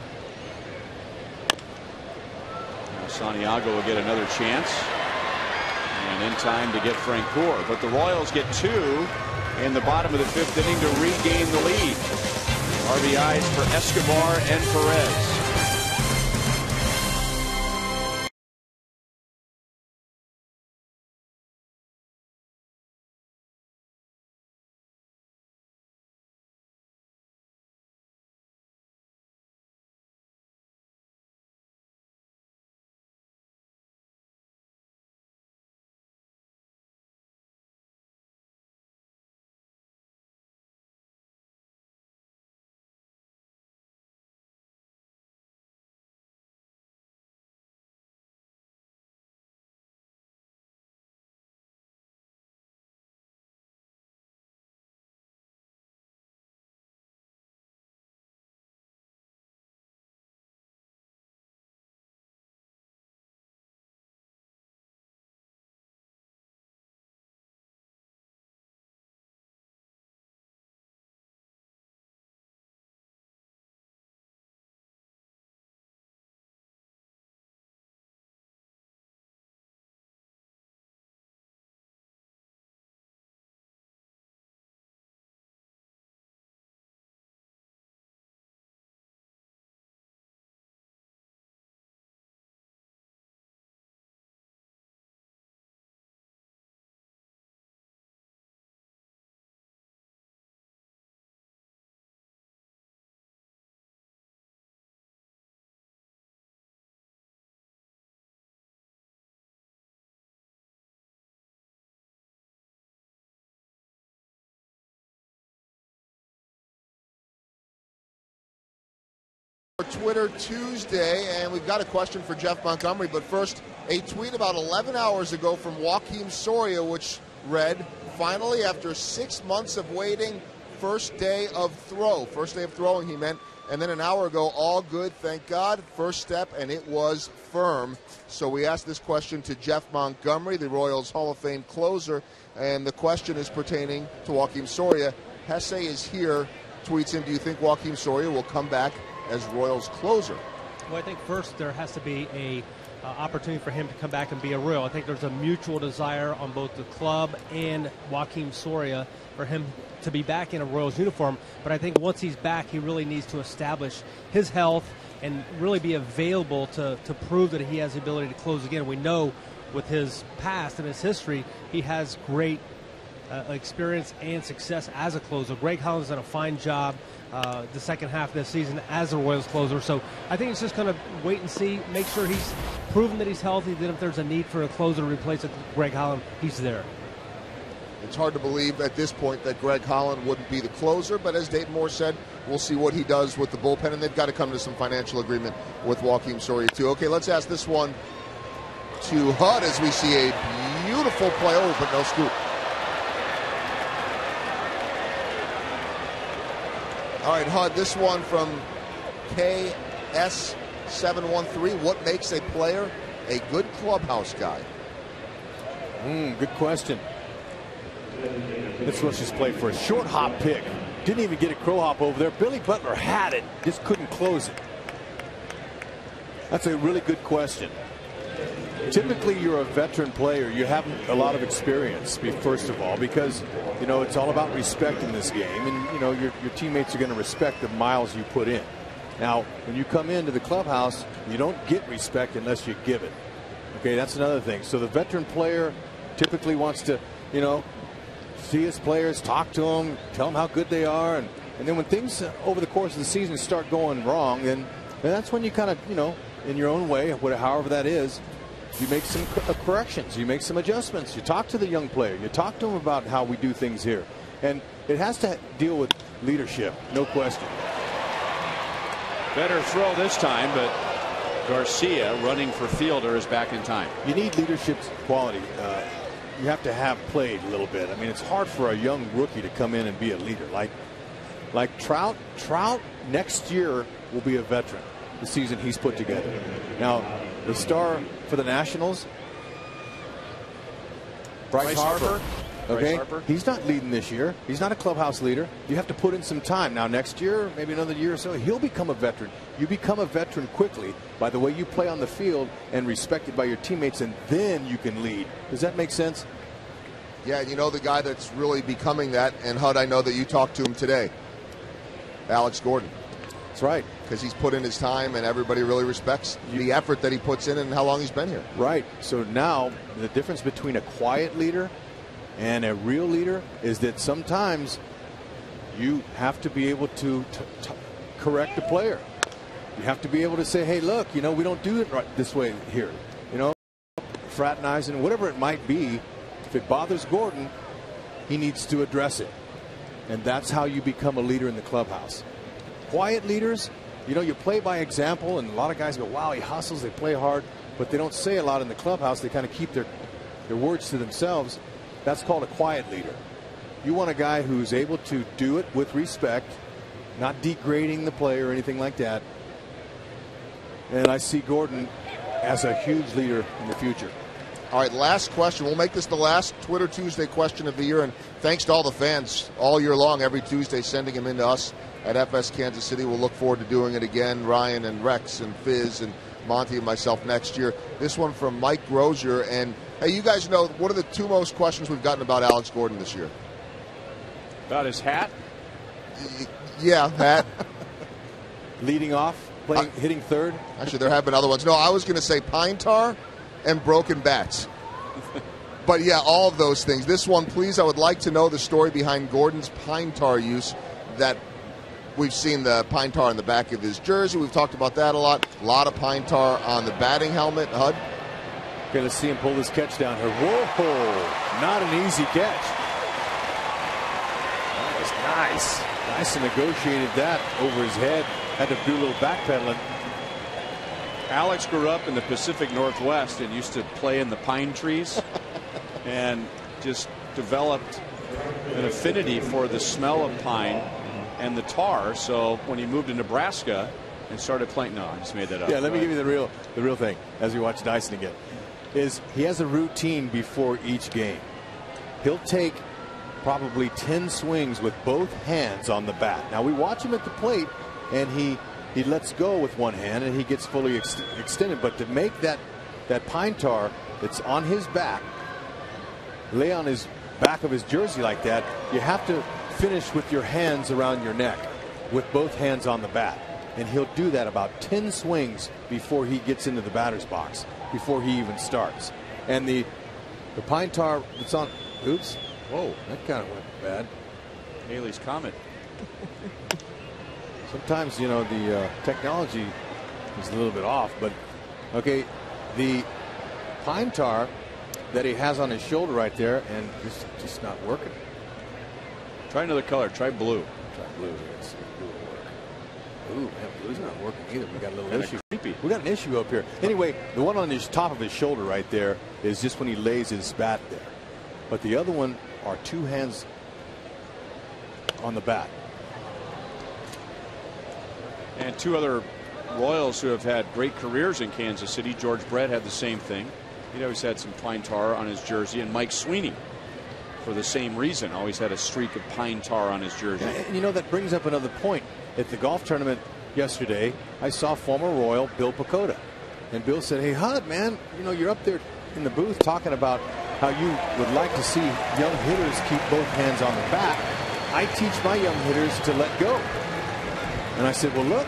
Now Santiago will get another chance. And in time to get Francoeur. But the Royals get 2 in the bottom of the 5th inning to regain the lead. RBIs for Escobar and Perez. Twitter Tuesday, and we've got a question for Jeff Montgomery, but first a tweet about 11 hours ago from Joaquin Soria, which read, finally after 6 months of waiting, first day of throwing he meant, And then an hour ago, all good, thank God. First step, and it was firm. So we asked this question to Jeff Montgomery, the Royals Hall of Fame closer, and the question is pertaining to Joakim Soria. Hesse is here, tweets in, do you think Joakim Soria will come back as Royals closer? Well, I think first there has to be a opportunity for him to come back and be a Royal. I think there's a mutual desire on both the club and Joakim Soria for him to be back in a Royals uniform. But I think once he's back, he really needs to establish his health and really be available to prove that he has the ability to close again. We know with his past and his history, he has great experience and success as a closer. Greg Holland's done a fine job the second half of this season as a Royals closer. So I think it's just going to wait and see, make sure he's proven that he's healthy. Then if there's a need for a closer to replace Greg Holland, he's there. It's hard to believe at this point that Greg Holland wouldn't be the closer, but as Dayton Moore said, we'll see what he does with the bullpen, and they've got to come to some financial agreement with Joakim Soria too. Okay, let's ask this one to HUD as we see a beautiful play. Oh, but no scoop. All right, HUD, this one from KS713. What makes a player a good clubhouse guy? Good question. This was just played for a short hop pick. Didn't even get a crow hop over there. Billy Butler had it, just couldn't close it. That's a really good question. Typically, you're a veteran player. You have a lot of experience, first of all, because, you know, it's all about respect in this game. And, you know, your teammates are going to respect the miles you put in. Now, when you come into the clubhouse, you don't get respect unless you give it. Okay, that's another thing. So the veteran player typically wants to, you know, see his players, talk to them, tell them how good they are. And then when things over the course of the season start going wrong, then that's when you kind of, you know, in your own way, however that is, you make some corrections, you make some adjustments, you talk to the young player, you talk to them about how we do things here. And it has to deal with leadership, no question. Better throw this time, but Garcia, running for fielder, is back in time. You need leadership quality. You have to have played a little bit. I mean, it's hard for a young rookie to come in and be a leader. Like Trout next year will be a veteran. The season he's put together. Now, the star for the Nationals, Bryce Harper. Okay, he's not leading this year. He's not a clubhouse leader. You have to put in some time. Now, next year, maybe another year or so, he'll become a veteran. You become a veteran quickly by the way you play on the field and respected by your teammates, and then you can lead. Does that make sense? Yeah, you know the guy that's really becoming that, and HUD, I know that you talked to him today, Alex Gordon. That's right. Because he's put in his time, and everybody really respects the effort that he puts in and how long he's been here. Right. So now the difference between a quiet leader and a real leader is that sometimes you have to be able to correct a player. You have to be able to say, hey, look, you know, we don't do it right this way here. You know, fraternizing, whatever it might be, if it bothers Gordon, he needs to address it. And that's how you become a leader in the clubhouse. Quiet leaders, you know, you play by example, and a lot of guys go, wow, he hustles, they play hard, but they don't say a lot in the clubhouse. They kind of keep their words to themselves. That's called a quiet leader. You want a guy who's able to do it with respect, not degrading the player or anything like that. And I see Gordon as a huge leader in the future. All right, last question. We'll make this the last Twitter Tuesday question of the year, and thanks to all the fans all year long, every Tuesday, sending them in to us at FS Kansas City. We'll look forward to doing it again. Ryan and Rex and Fizz and Monty and myself next year. This one from Mike Rozier. And hey, you guys know, what are the two most questions we've gotten about Alex Gordon this year? About his hat? Yeah, hat. Leading off, hitting third. Actually, there have been other ones. No, I was going to say pine tar and broken bats. But yeah, all of those things. This one, please, I would like to know the story behind Gordon's pine tar use. That we've seen the pine tar on the back of his jersey. We've talked about that a lot. A lot of pine tar on the batting helmet. HUD? Okay, let's see him pull this catch down here. Whoa, not an easy catch. That was nice. Nice and negotiated that over his head. Had to do a little backpedaling. Alex grew up in the Pacific Northwest and used to play in the pine trees and just developed an affinity for the smell of pine and the tar. So when he moved to Nebraska and started playing, no, I just made that up. Yeah, let me give you the real thing as we watch Dyson again. Is he has a routine before each game. He'll take probably 10 swings with both hands on the bat. Now we watch him at the plate, and he lets go with one hand and he gets fully extended. But to make that pine tar that's on his back lay on his back of his jersey like that, you have to finish with your hands around your neck with both hands on the bat. And he'll do that about 10 swings before he gets into the batter's box, before he even starts. And the pine tar that's on, oops, whoa, that kind of went bad. Haley's Comet. Sometimes, you know, the technology is a little bit off, but okay, the pine tar that he has on his shoulder right there, and it's just not working. Try another color. Try blue. Try blue. Let's see if blue will work. Ooh, man, blue's not working either. We got a little issue. Creepy. We got an issue up here. Anyway, the one on his top of his shoulder right there is just when he lays his bat there. But the other one are two hands on the bat. And two other Royals who have had great careers in Kansas City. George Brett had the same thing. He'd always had some pine tar on his jersey. And Mike Sweeney, for the same reason, always had a streak of pine tar on his jersey. And you know, that brings up another point. At the golf tournament yesterday, I saw former Royal Bill Pacoda. And Bill said, hey, Hud, man, you know, you're up there in the booth talking about how you would like to see young hitters keep both hands on the bat. I teach my young hitters to let go. And I said, well, look.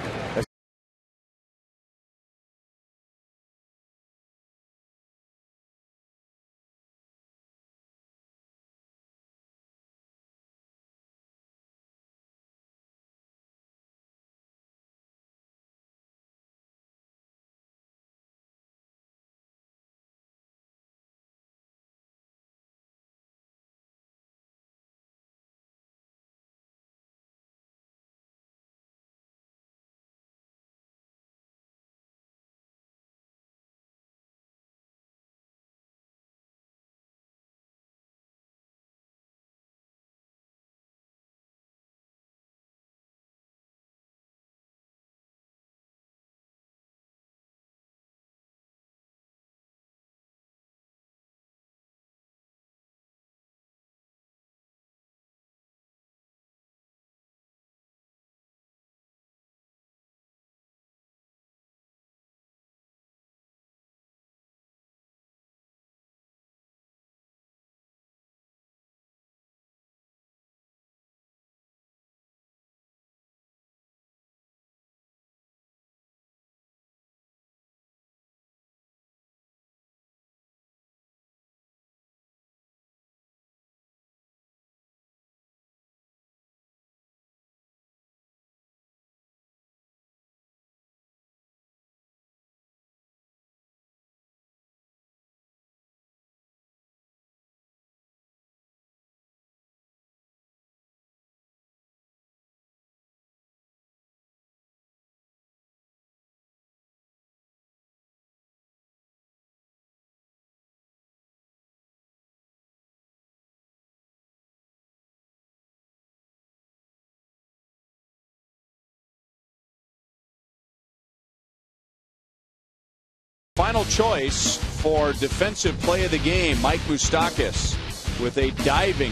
Final choice for defensive play of the game, Mike Moustakas with a diving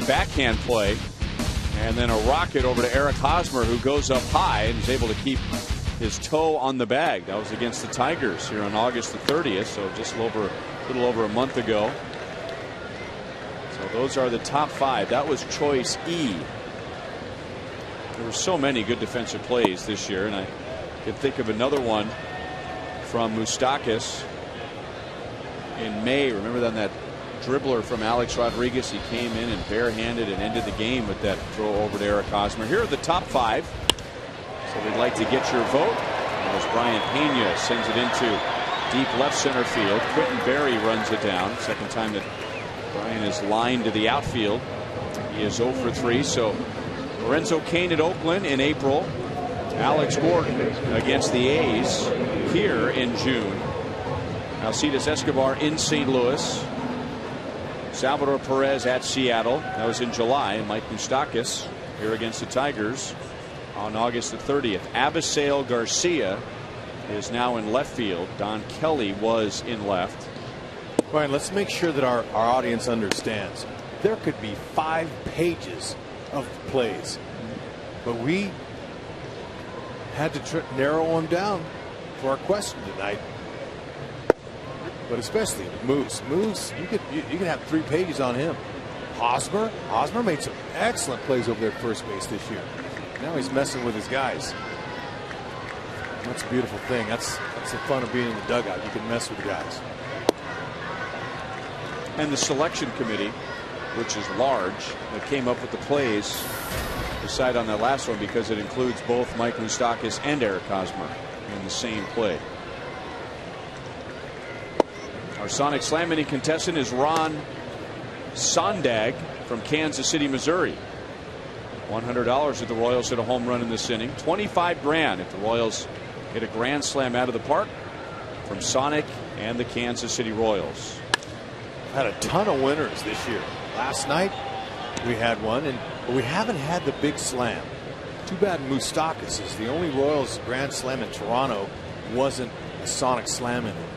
backhand play, and then a rocket over to Eric Hosmer, who goes up high and is able to keep his toe on the bag. That was against the Tigers here on August the 30th, so just a little over a month ago. So those are the top five. That was choice E. There were so many good defensive plays this year, and I could think of another one from Moustakas in May. Remember then that dribbler from Alex Rodriguez? He came in and barehanded and ended the game with that throw over to Eric Hosmer. Here are the top five. So we'd like to get your vote. As Brian Pena sends it into deep left center field. Quentin Berry runs it down. Second time that Brian is lined to the outfield. He is 0 for 3. So Lorenzo Cain at Oakland in April. Alex Gordon against the A's here in June. Alcides Escobar in St. Louis. Salvador Perez at Seattle. That was in July. And Mike Moustakas here against the Tigers on August the 30th. Abisail Garcia is now in left field. Don Kelly was in left. Brian, let's make sure that our audience understands. There could be 5 pages of plays, but we had to narrow them down for our question tonight. But especially Moose, you can have 3 pages on him. Hosmer made some excellent plays over there at first base this year. Now he's messing with his guys. That's a beautiful thing. That's the fun of being in the dugout. You can mess with the guys. And the selection committee, which is large, that came up with the plays, decide on that last one because it includes both Mike Moustakas and Eric Hosmer in the same play. Our Sonic Slam inning contestant is Ron Sondag from Kansas City, Missouri. $100 if the Royals hit a home run in this inning. $25,000 if the Royals hit a grand slam out of the park from Sonic and the Kansas City Royals. Had a ton of winners this year. Last night we had one, but we haven't had the big slam. Too bad Moustakas is the only Royals grand slam in Toronto wasn't a Sonic Slam in it.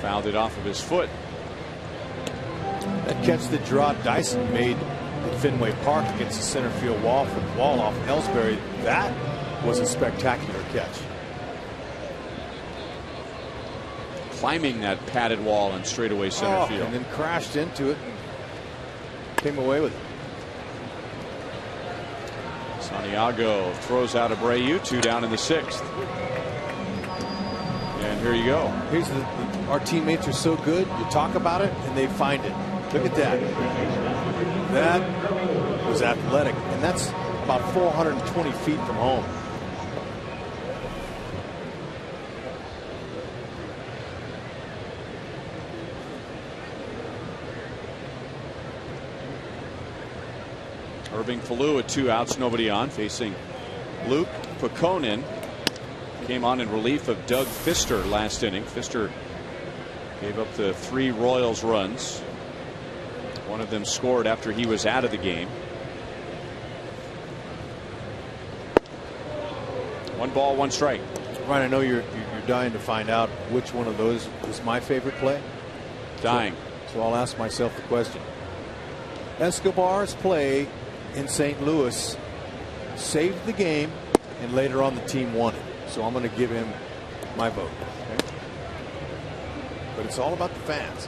Fouled it off of his foot. That catch that Gerard Dyson made at Fenway Park against the center field wall off Ellsbury, that was a spectacular catch. Climbing that padded wall in straightaway center field. And then crashed into it and came away with it. Santiago throws out Abreu, 2 down in the 6th. And here you go. Here's our teammates are so good. You talk about it and they find it. Look at that. That was athletic, and that's about 420 feet from home. Irving Falou at 2 outs, nobody on, facing Luke Pekonen. Came on in relief of Doug Fister last inning. Fister gave up the 3 Royals runs. One of them scored after he was out of the game. 1 ball, 1 strike. Ryan, I know you're dying to find out which one of those was my favorite play. Dying. So I'll ask myself the question. Escobar's play in St. Louis saved the game, and later on the team won it. So I'm going to give him my vote. Okay? But it's all about the fans.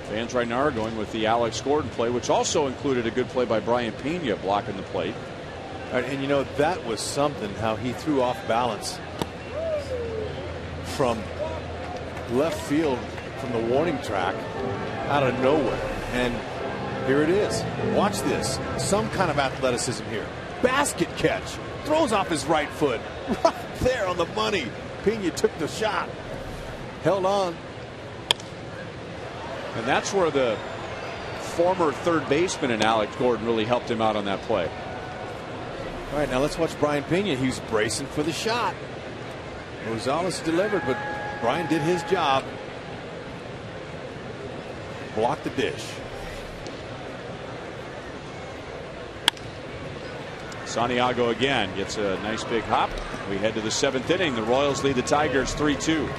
Fans right now are going with the Alex Gordon play, which also included a good play by Brian Pena blocking the plate. And you know, that was something, how he threw off balance from left field from the warning track out of nowhere. And here it is. Watch this. Some kind of athleticism here. Basket catch. Throws off his right foot. Right there on the money. Pena took the shot. Held on. And that's where the former third baseman in Alex Gordon really helped him out on that play. All right, now let's watch Brian Pena. He was bracing for the shot. Rosales delivered, but Brian did his job. Blocked the dish. Santiago again gets a nice big hop. We head to the 7th inning. The Royals lead the Tigers 3-2.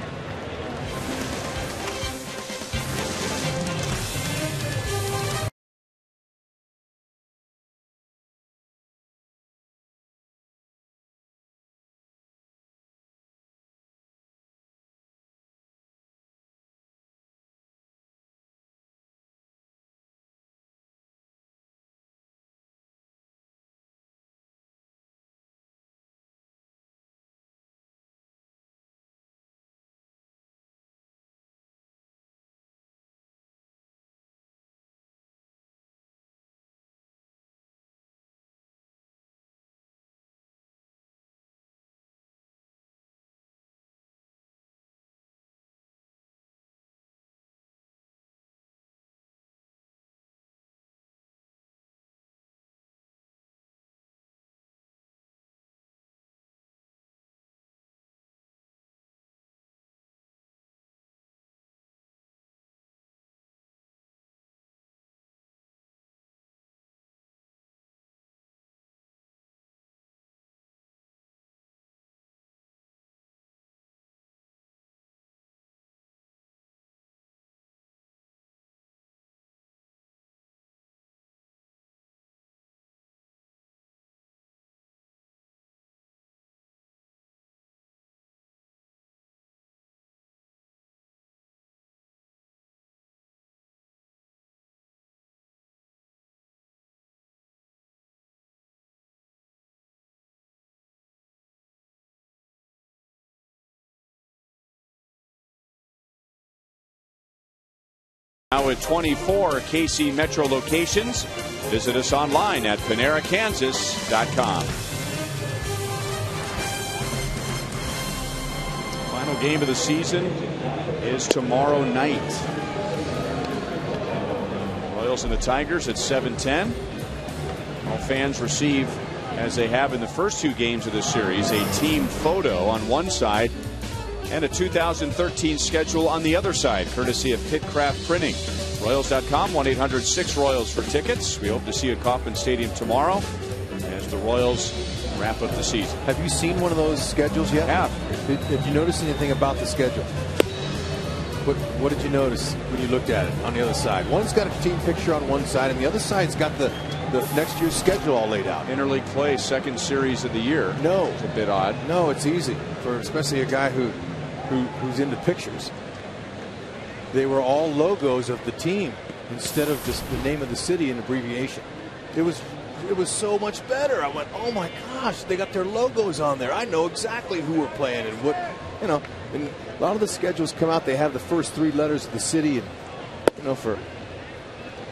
Now with 24 KC Metro locations, visit us online at PaneraKansas.com. Final game of the season is tomorrow night. Royals and the Tigers at 7:10. All fans receive, as they have in the first two games of the series, a team photo on one side and a 2013 schedule on the other side, courtesy of Pitcraft Printing. Royals.com, 1-800-6-ROYALS for tickets. We hope to see you at Kauffman Stadium tomorrow as the Royals wrap up the season. Have you seen one of those schedules yet? Did you notice anything about the schedule? What did you notice when you looked at it on the other side? One's got a team picture on one side, and the other side's got the next year's schedule all laid out. Interleague play, second series of the year. No. It's a bit odd. No, it's easy, for especially a guy who's into pictures. They were all logos of the team instead of just the name of the city and abbreviation. It was so much better. I went, oh my gosh, they got their logos on there. I know exactly who we're playing and what, you know. And a lot of the schedules come out, they have the first three letters of the city, and you know, for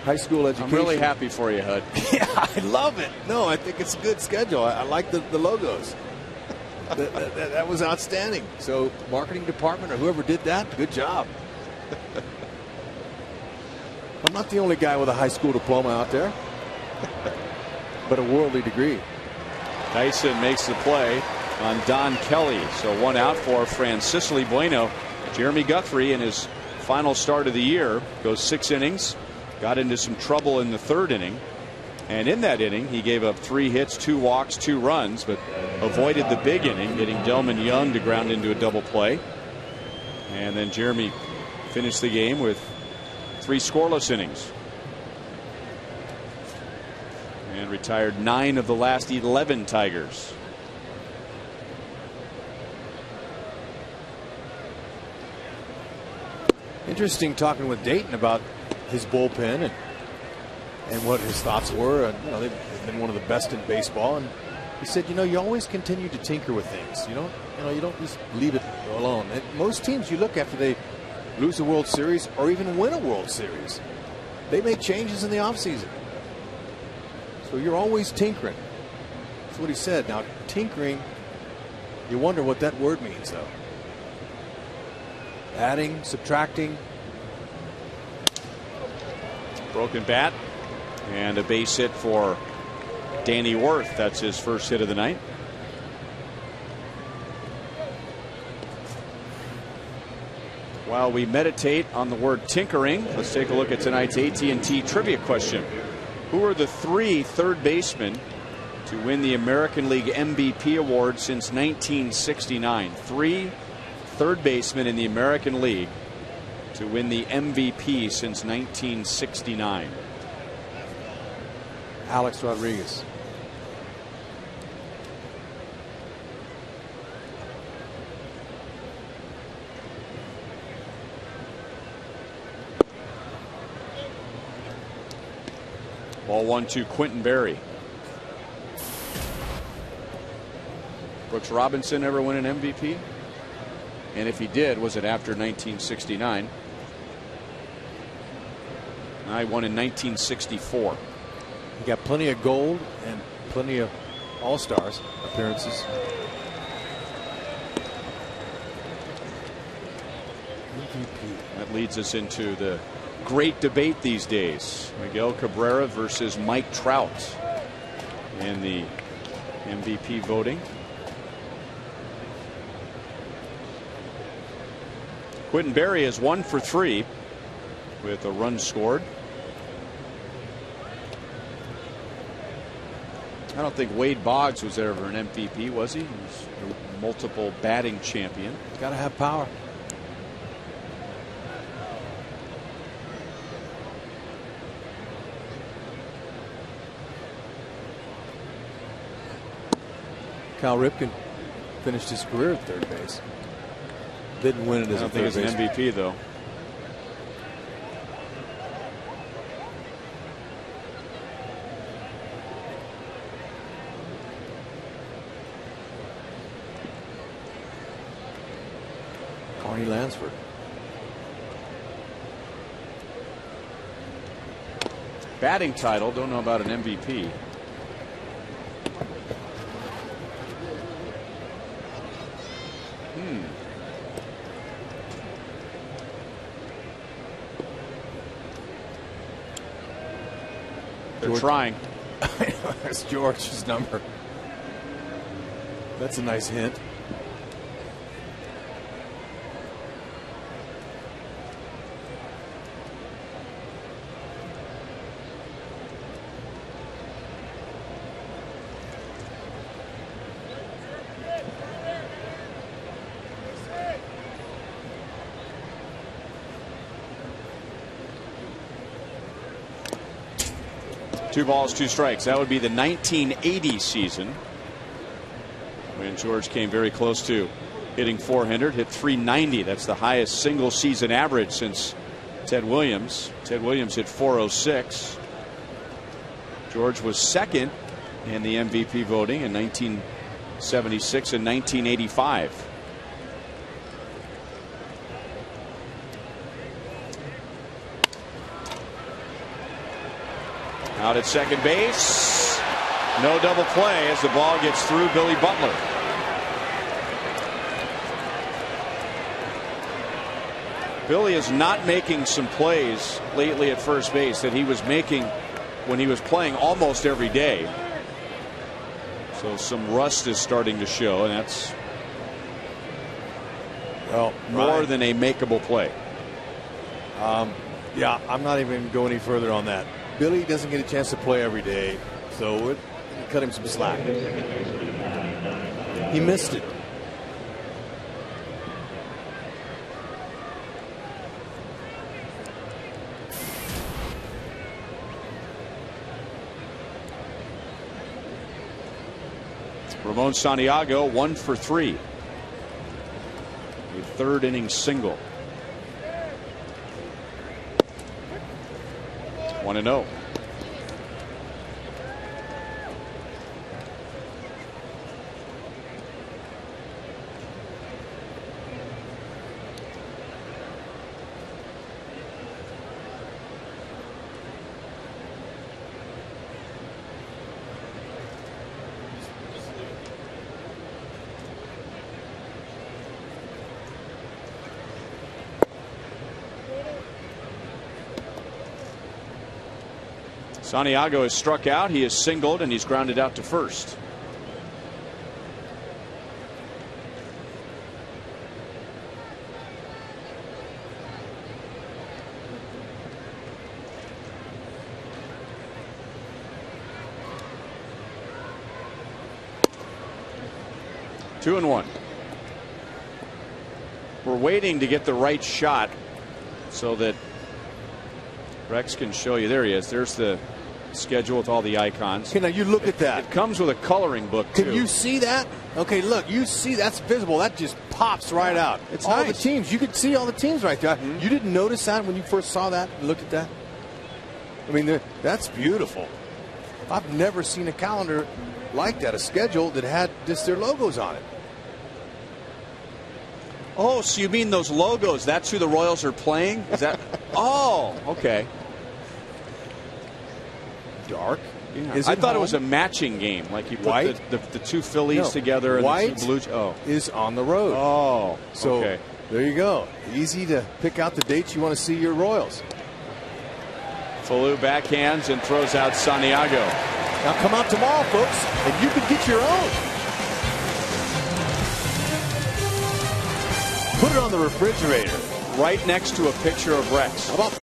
high school education. I'm really happy for you, Hud. Yeah, I love it. No, I think it's a good schedule. I like the logos. That was outstanding. So marketing department or whoever did that, good job. I'm not the only guy with a high school diploma out there, but a worldly degree. Dyson makes the play on Don Kelly. So one out for Francisco Bueno. Jeremy Guthrie, in his final start of the year, goes 6 innings, got into some trouble in the third inning. And in that inning, he gave up 3 hits, 2 walks, 2 runs, but avoided the big inning, getting Delman Young to ground into a double play. And then Jeremy finished the game with 3 scoreless innings and retired 9 of the last 11 Tigers. Interesting talking with Dayton about his bullpen and what his thoughts were. And, you know, they've been one of the best in baseball, and he said, you know, you always continue to tinker with things. You don't just leave it alone. And most teams you look after they lose a World Series or even win a World Series, they make changes in the offseason. So you're always tinkering. That's what he said. Now, tinkering, you wonder what that word means, though. Adding, subtracting. Broken bat and a base hit for Danny Worth. That's his first hit of the night. While we meditate on the word tinkering, let's take a look at tonight's AT&T trivia question. Who are the 3 third basemen to win the American League MVP award since 1969? 3 third basemen in the American League to win the MVP since 1969. Alex Rodriguez. Ball 1 to Quentin Berry. Brooks Robinson ever win an MVP? And if he did, was it after 1969? I won in 1964. He got plenty of gold and plenty of All-Stars appearances. MVP. That leads us into the great debate these days. Miguel Cabrera versus Mike Trout in the MVP voting. Quentin Berry is 1 for 3 with a run scored. I don't think Wade Boggs was ever an MVP, was he? He was a multiple batting champion. Got to have power. Cal Ripken finished his career at third base. Didn't win it as a third base. I don't think it's an MVP, though. Carney Lansford. batting title. Don't know about an MVP. They're trying. That's George's number. That's a nice hint. Two balls, two strikes. That would be the 1980 season when George came very close to hitting 400, hit 390. That's the highest single season average since Ted Williams. Ted Williams hit 406. George was second in the MVP voting in 1976 and 1985. Out at second base. No double play as the ball gets through Billy Butler. Billy is not making some plays lately at first base that he was making when he was playing almost every day. So some rust is starting to show, and that's more than a makeable play. Yeah, I'm not even going to go any further on that. Billy doesn't get a chance to play every day, so it cut him some slack. He missed it. Ramon Santiago 1 for 3. A third inning single. 1-0. Santiago is struck out. He is singled and he's grounded out to first. Two and one. We're waiting to get the right shot so that Rex can show you. There he is. There's the schedule with all the icons. Okay, now you look at that. It comes with a coloring book too. Can you see that? Okay, look, you see that's visible. That just pops right out. It's all nice. the teams. You could see all the teams right there. You didn't notice that when you first saw that and looked at that? I mean, that's beautiful. I've never seen a calendar like that, a schedule that had just their logos on it. Oh, so you mean those logos? That's who the Royals are playing? Is that? Oh, okay. Dark. Yeah. Is I thought home? it was a matching game, like you put White? the two Phillies together and White the two Blues. Oh, is on the road. Oh, so okay. There you go. Easy to pick out the dates you want to see your Royals. Falou backhands and throws out Santiago. Now come out tomorrow, folks, and you can get your own. Put it on the refrigerator. Right next to a picture of Rex. How about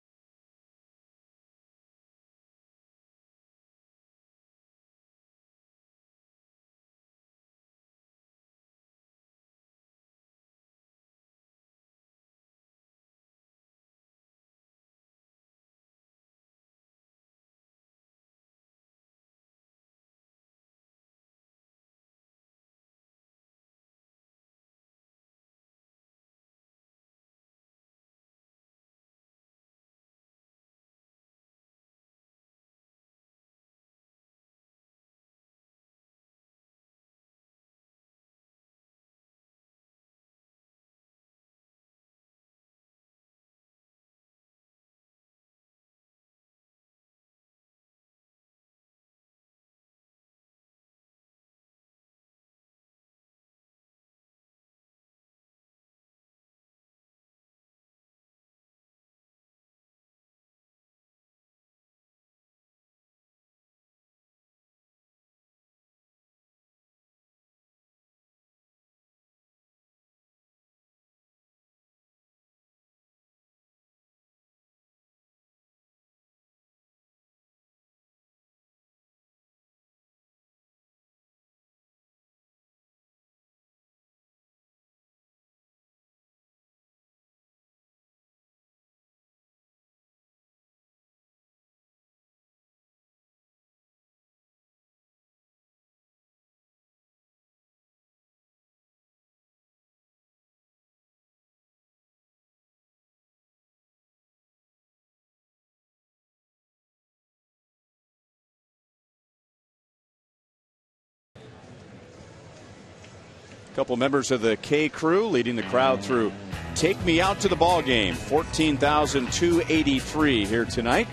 A couple members of the K crew leading the crowd through Take Me Out to the Ball Game. 14,283 here tonight.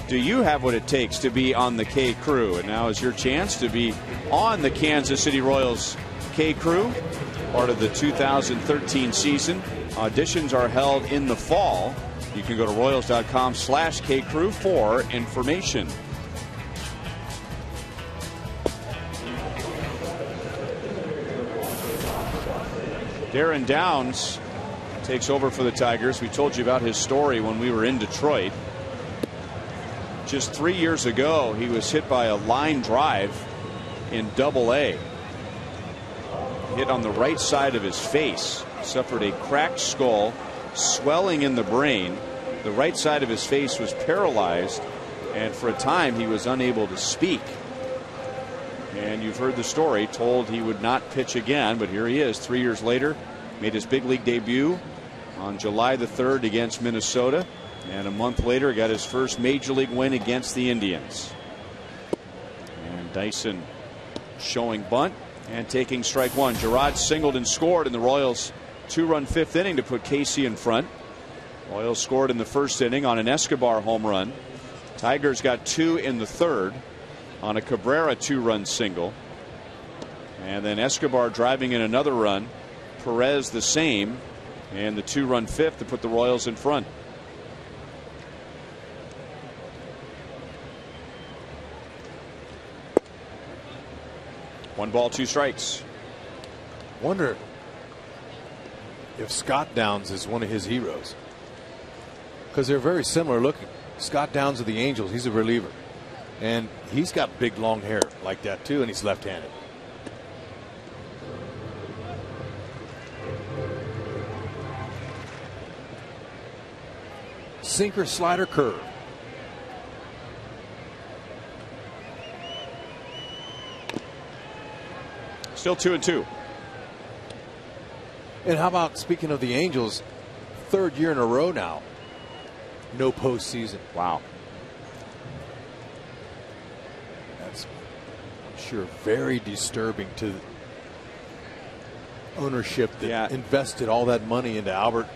Do you have what it takes to be on the K crew? And now is your chance to be on the Kansas City Royals K crew, part of the 2013 season. Auditions are held in the fall. You can go to Royals.com/K crew for information. Darren Downs takes over for the Tigers. We told you about his story when we were in Detroit. Just 3 years ago, he was hit by a line drive in Double-A. Hit on the right side of his face. Suffered a cracked skull, swelling in the brain. The right side of his face was paralyzed, and for a time he was unable to speak. And you've heard the story, told he would not pitch again, but here he is 3 years later. Made his big league debut on July the 3rd against Minnesota, and a month later got his first major league win against the Indians. And Dyson showing bunt and taking strike one. Gerard singled and scored in the Royals' 2-run 5th inning to put KC in front. Royals scored in the 1st inning on an Escobar home run. Tigers got 2 in the 3rd on a Cabrera 2-run single, and then Escobar driving in another run, Perez the same, and the 2-run 5th to put the Royals in front. One ball, 2 strikes. Wonder if Scott Downs is one of his heroes, because they're very similar looking. Scott Downs of the Angels, he's a reliever. And he's got big long hair like that too, and he's left-handed. Sinker, slider, curve. Still 2-2. And how about, speaking of the Angels, 3rd year in a row now, no postseason. Wow. Sure, very disturbing to ownership that invested all that money into Albert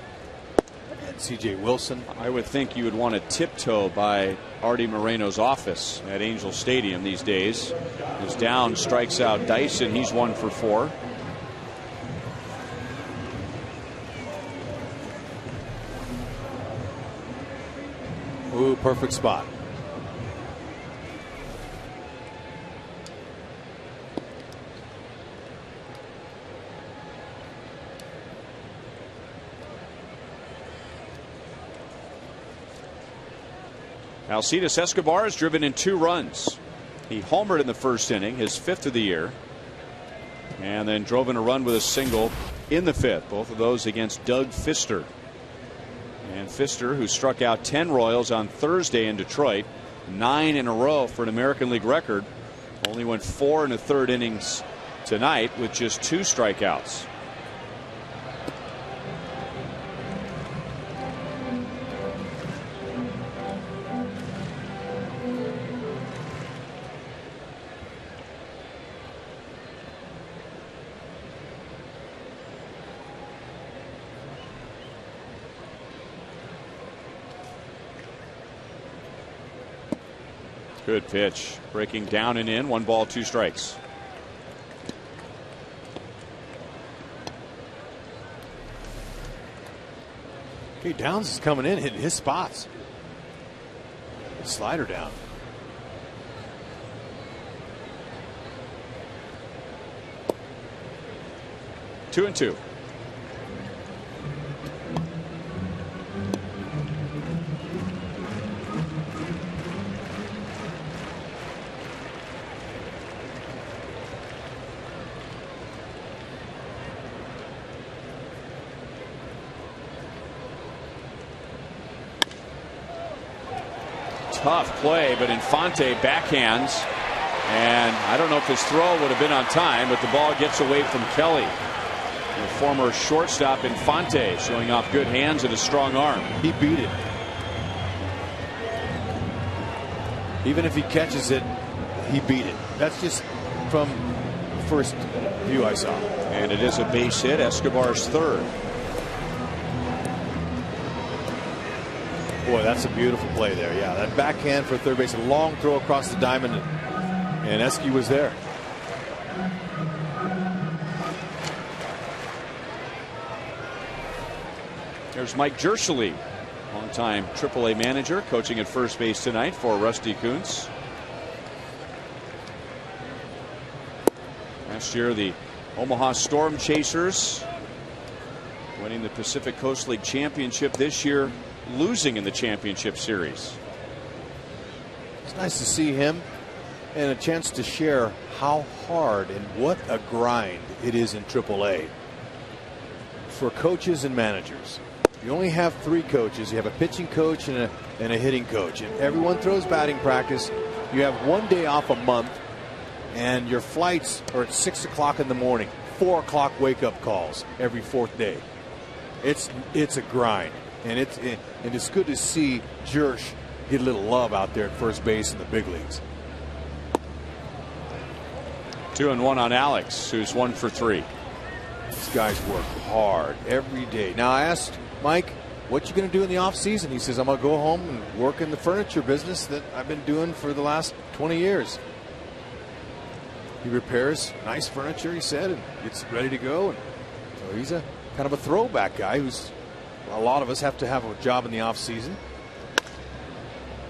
and C.J. Wilson. I would think you would want to tiptoe by Artie Moreno's office at Angel Stadium these days. As Downs strikes out Dyson, he's 1 for 4. Ooh, perfect spot. Alcides Escobar has driven in 2 runs. He homered in the 1st inning, his 5th of the year, and then drove in a run with a single in the 5th. Both of those against Doug Fister. And Fister, who struck out 10 Royals on Thursday in Detroit, 9 in a row for an American League record, only went 4 1/3 innings tonight with just 2 strikeouts. Good pitch. Breaking down and in. 1 ball, 2 strikes. Okay, Downs is coming in, hitting his spots. Slider down. Two and two. Tough play, but Infante backhands, and I don't know if his throw would have been on time, but the ball gets away from Kelly. The former shortstop Infante showing off good hands and a strong arm. He beat it. Even if he catches it, he beat it. That's just from first view I saw. And it is a base hit, Escobar's third. Boy, that's a beautiful play there. Yeah, that backhand for third base, a long throw across the diamond, and Esky was there. There's Mike Jerschele, longtime AAA manager, coaching at first base tonight for Rusty Kuntz. Last year, the Omaha Storm Chasers winning the Pacific Coast League Championship. This year, losing in the championship series. It's nice to see him and a chance to share how hard and what a grind it is in AAA for coaches and managers. You only have 3 coaches. You have a pitching coach and a hitting coach, and everyone throws batting practice. You have 1 day off a month, and your flights are at 6 o'clock in the morning, 4 o'clock wake up calls every 4th day. It's a grind, and it's good to see Jersch get a little love out there at first base in the big leagues. 2-1 on Alex, who's 1 for 3. These guys work hard every day. Now I asked Mike, what you going to do in the off season? He says, I'm going to go home and work in the furniture business that I've been doing for the last 20 years. He repairs nice furniture, he said, and gets ready to go. And so he's a kind of a throwback guy who's, a lot of us have to have a job in the off season.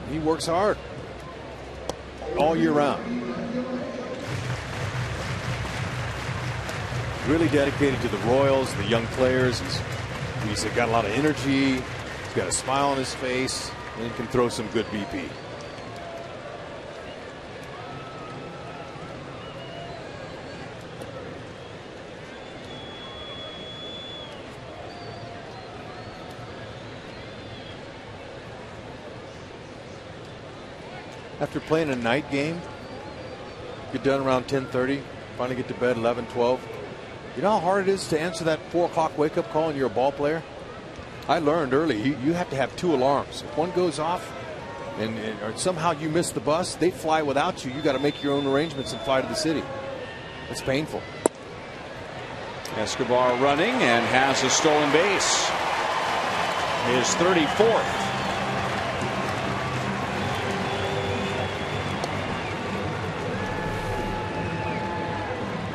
He works hard all year round. Really dedicated to the Royals, the young players. He's got a lot of energy. He's got a smile on his face, and he can throw some good BP. After playing a night game, get done around 10:30, finally get to bed 11, 12. You know how hard it is to answer that 4 o'clock wake up call when you're a ball player? I learned early you have to have 2 alarms. If one goes off or somehow you miss the bus, they fly without you. You got to make your own arrangements and fly to the city. It's painful. Escobar running and has a stolen base. His 34th.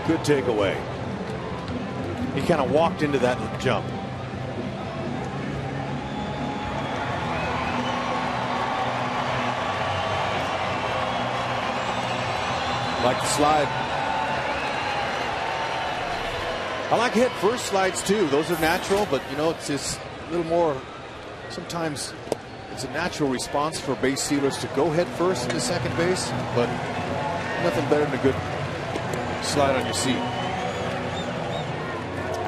Good takeaway. He kind of walked into that jump. Like the slide. I like hit first slides too. Those are natural, but you know, it's just a little more. Sometimes it's a natural response for base stealers to go head first into second base, but nothing better than a good slide on your seat.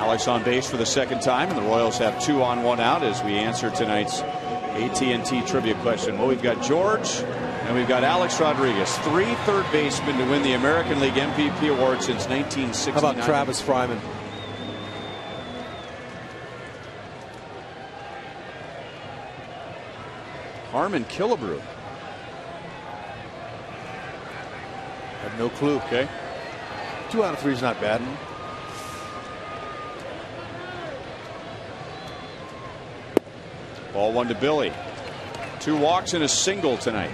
Alex on base for the second time, and the Royals have 2 on, 1 out as we answer tonight's AT&T trivia question. Well, we've got George and we've got Alex Rodriguez, 3 third basemen to win the American League MVP award since 1969. How about Travis Fryman? Harmon Killebrew. Have no clue. Okay. 2 out of 3 is not bad. Ball 1 to Billy. 2 walks and a single tonight.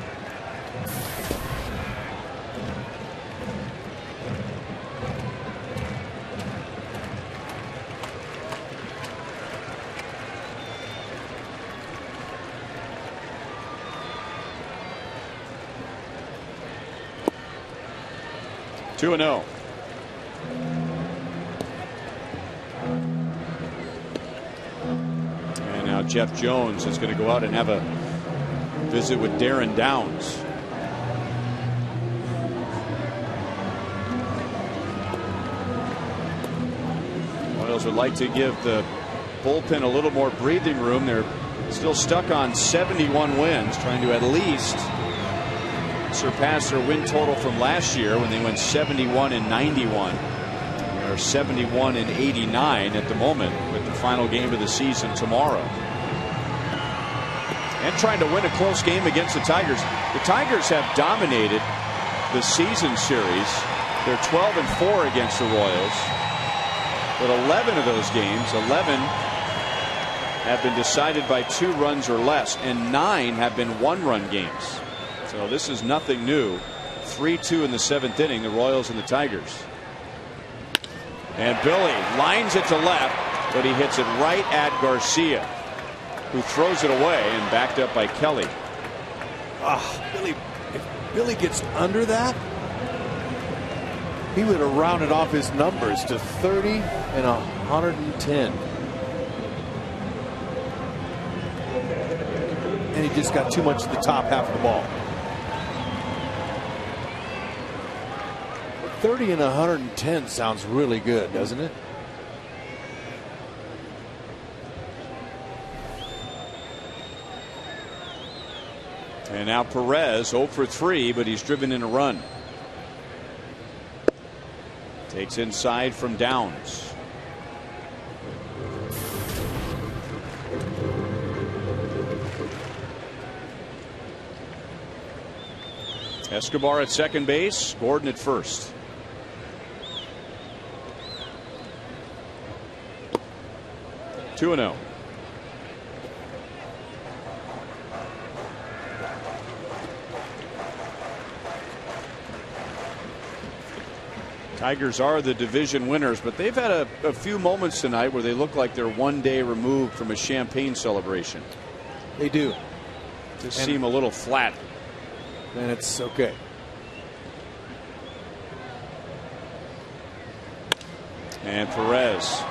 Two and 0. And now Jeff Jones is going to go out and have a visit with Darren Downs. Royals would like to give the bullpen a little more breathing room. They're still stuck on 71 wins, trying to at least surpass their win total from last year when they went 71 and 91. They're 71 and 89 at the moment, with the final game of the season tomorrow. And trying to win a close game against the Tigers. The Tigers have dominated the season series They're 12-4 against the Royals. But 11 of those games, 11 have been decided by 2 runs or less, and 9 have been 1-run games. So this is nothing new. 3-2 in the 7th inning, the Royals and the Tigers. And Billy lines it to left, but he hits it right at Garcia, who throws it away and backed up by Kelly. If Billy gets under that, he would have rounded off his numbers to 30 and 110. And he just got too much at the top half of the ball. 30 and 110 sounds really good, doesn't it? And now Perez 0 for 3, but he's driven in a run. Takes inside from Downs. Escobar at second base, Gordon at first. Two and 0. Tigers are the division winners, but they've had a few moments tonight where they look like they're one day removed from a champagne celebration. They do. Just seem a little flat. And it's okay. And Perez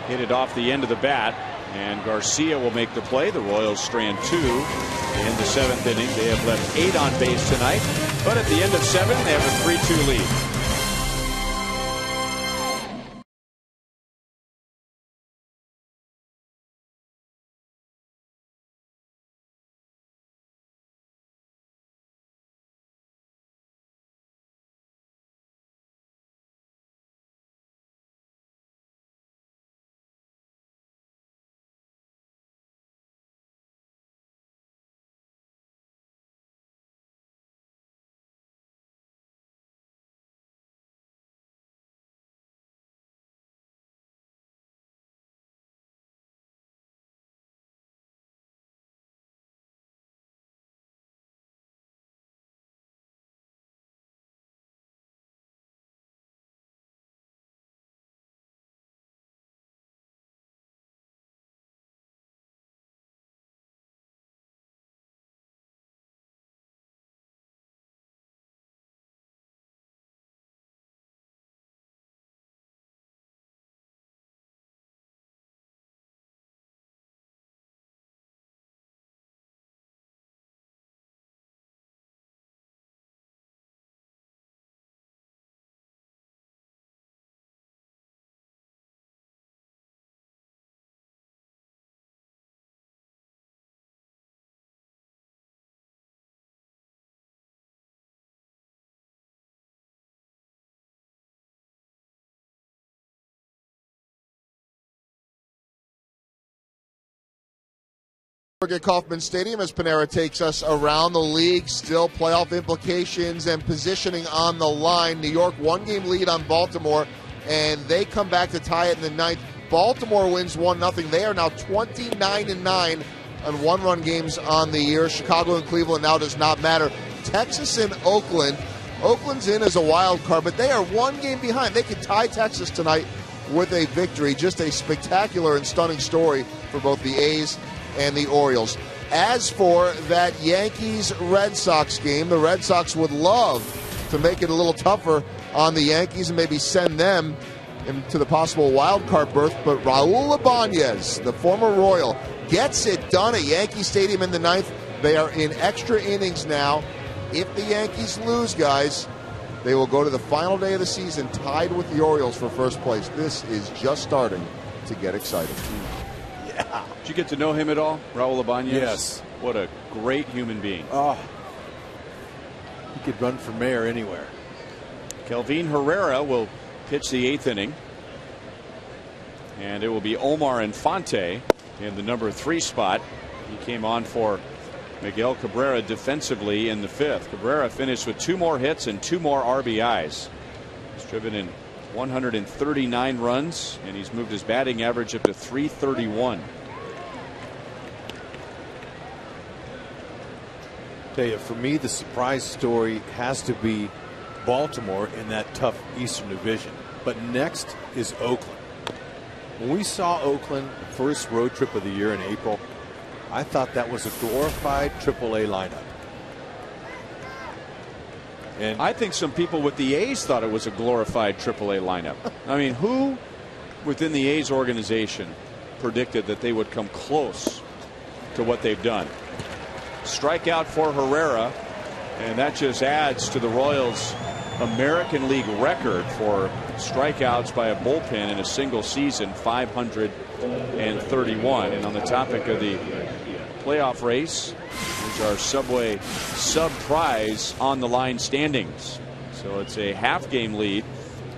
hit it off the end of the bat, and Garcia will make the play. The Royals strand 2 in the 7th inning. They have left 8 on base tonight, but at the end of 7, they have a 3-2 lead. At Kauffman Stadium as Panera takes us around the league. Still playoff implications and positioning on the line. New York 1-game lead on Baltimore, and they come back to tie it in the 9th. Baltimore wins 1-0. They are now 29-9 on 1-run games on the year. Chicago and Cleveland now does not matter. Texas and Oakland. Oakland's in as a wild card, but they are 1 game behind. They could tie Texas tonight with a victory. Just a spectacular and stunning story for both the A's and the Orioles. As for that Yankees-Red Sox game, the Red Sox would love to make it a little tougher on the Yankees and maybe send them into the possible wild card berth, but Raul Ibanez, the former Royal, gets it done at Yankee Stadium in the 9th. They are in extra innings now. If the Yankees lose, guys, they will go to the final day of the season tied with the Orioles for first place. This is just starting to get exciting. Yeah. Did you get to know him at all, Raul Ibanez? Yes. What a great human being. Oh, he could run for mayor anywhere. Kelvin Herrera will pitch the 8th inning. And it will be Omar Infante in the number 3 spot. He came on for Miguel Cabrera defensively in the 5th. Cabrera finished with 2 more hits and 2 more RBIs. He's driven in 139 runs, and he's moved his batting average up to 331. Tell you, for me, the surprise story has to be Baltimore in that tough Eastern Division. But next is Oakland. When we saw Oakland first road trip of the year in April, I thought that was a glorified AAA lineup. And I think some people with the A's thought it was a glorified AAA lineup. I mean, who within the A's organization predicted that they would come close to what they've done? Strikeout for Herrera, and that just adds to the Royals' American League record for strikeouts by a bullpen in a single season, 531. And on the topic of the playoff race, here's our Subway sub prize on the line standings. So it's a half game lead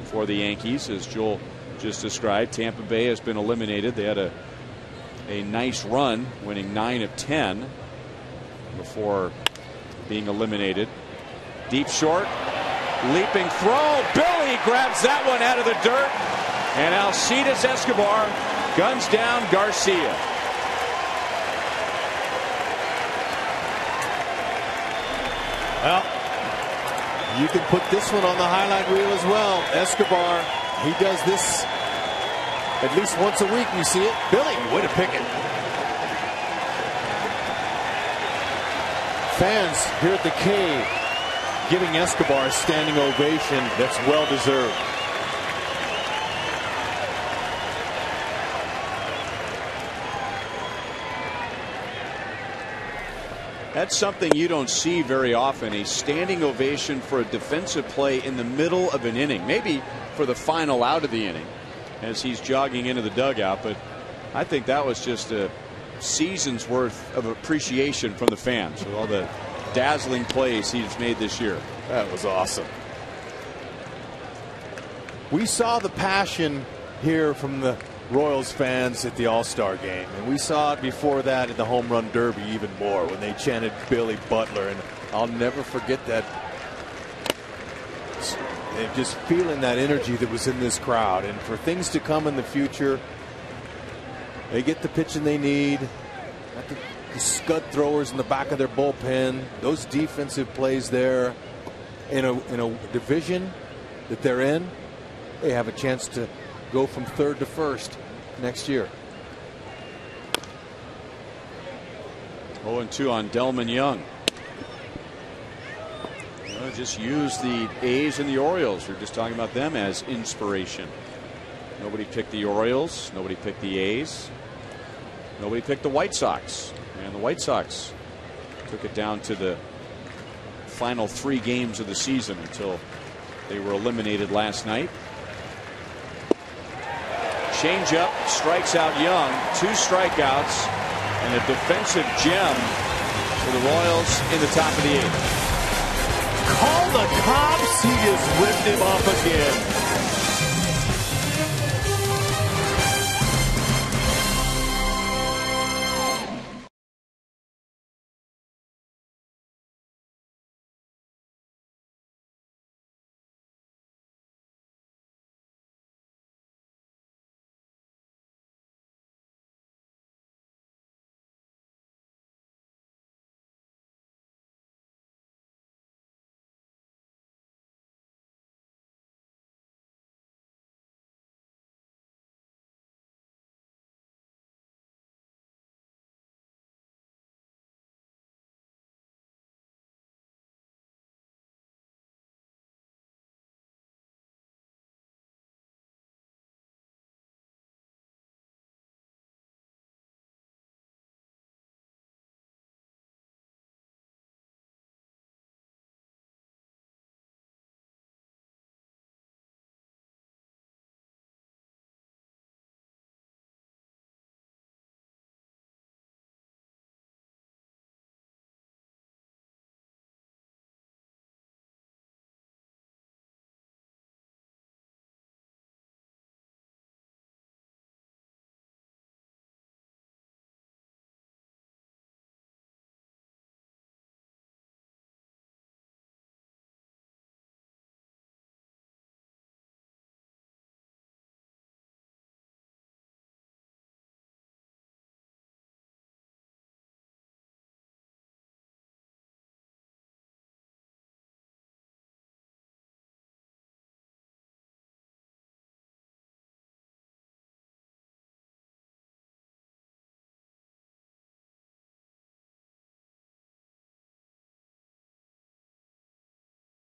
for the Yankees, as Joel just described. Tampa Bay has been eliminated. They had a nice run, winning 9 of 10 before being eliminated. Deep short, leaping throw. Billy grabs that one out of the dirt, and Alcides Escobar guns down Garcia. Well, you can put this one on the highlight reel as well. Escobar, he does this at least once a week. You see it. Billy, way to pick it. Fans here at the Cave giving Escobar a standing ovation that's well deserved. That's something you don't see very often, a standing ovation for a defensive play in the middle of an inning, maybe for the final out of the inning as he's jogging into the dugout. But I think that was just a season's worth of appreciation from the fans with all the dazzling plays he's made this year. That was awesome. We saw the passion here from the Royals fans at the All-Star game, and we saw it before that at the Home Run Derby even more when they chanted Billy Butler, and I'll never forget that. And just feeling that energy that was in this crowd, and for things to come in the future, they get the pitching they need. The scud throwers in the back of their bullpen, those defensive plays there in a division that they're in, they have a chance to go from third to first next year. 0-2 on Delman Young. Just use the A's and the Orioles. You're just talking about them as inspiration. Nobody picked the Orioles. Nobody picked the A's. Nobody picked the White Sox. And the White Sox took it down to the final 3 games of the season until they were eliminated last night. Changeup strikes out Young. 2 strikeouts and a defensive gem for the Royals in the top of the 8th. Call the cops. He just ripped him off again.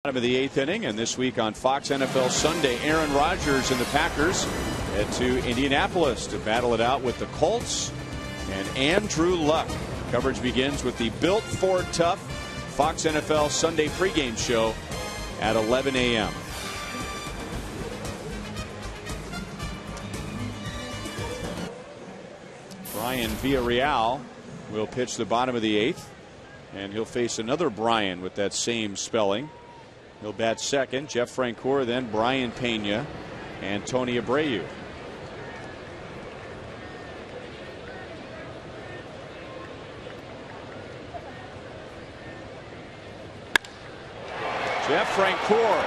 Bottom of the 8th inning, and this week on Fox NFL Sunday, Aaron Rodgers and the Packers head to Indianapolis to battle it out with the Colts and Andrew Luck. Coverage begins with the Built Ford Tough Fox NFL Sunday pregame show at 11 a.m. Brian Villarreal will pitch the bottom of the 8th, and he'll face another Brian with that same spelling. He'll bat second. Jeff Francoeur, then Brian Pena and Tony Abreu. Jeff Francoeur,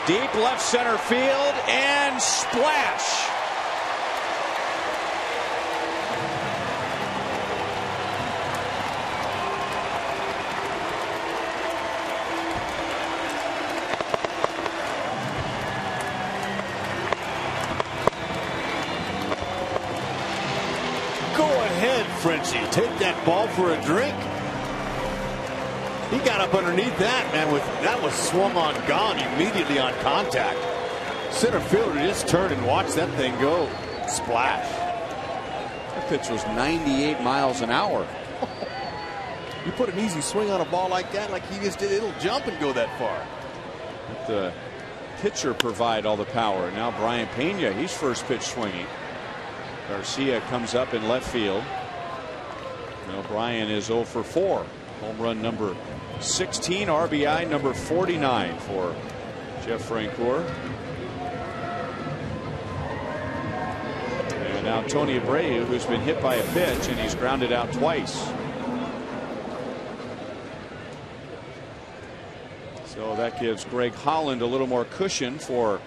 deep left center field, and splash. Frenchie, take that ball for a drink. He got up underneath that, man. That was swung on, gone immediately on contact. Center fielder just turned and watched that thing go. Splash. That pitch was 98 miles an hour. You put an easy swing on a ball like that, like he just did, it'll jump and go that far. Let the pitcher provide all the power. Now Brian Pena, he's first pitch swinging. Garcia comes up in left field. Now Brian is 0 for 4. Home run number 16, RBI number 49 for Jeff Francoeur. And now Tony Abreu, who's been hit by a pitch, and he's grounded out twice. So that gives Greg Holland a little more cushion for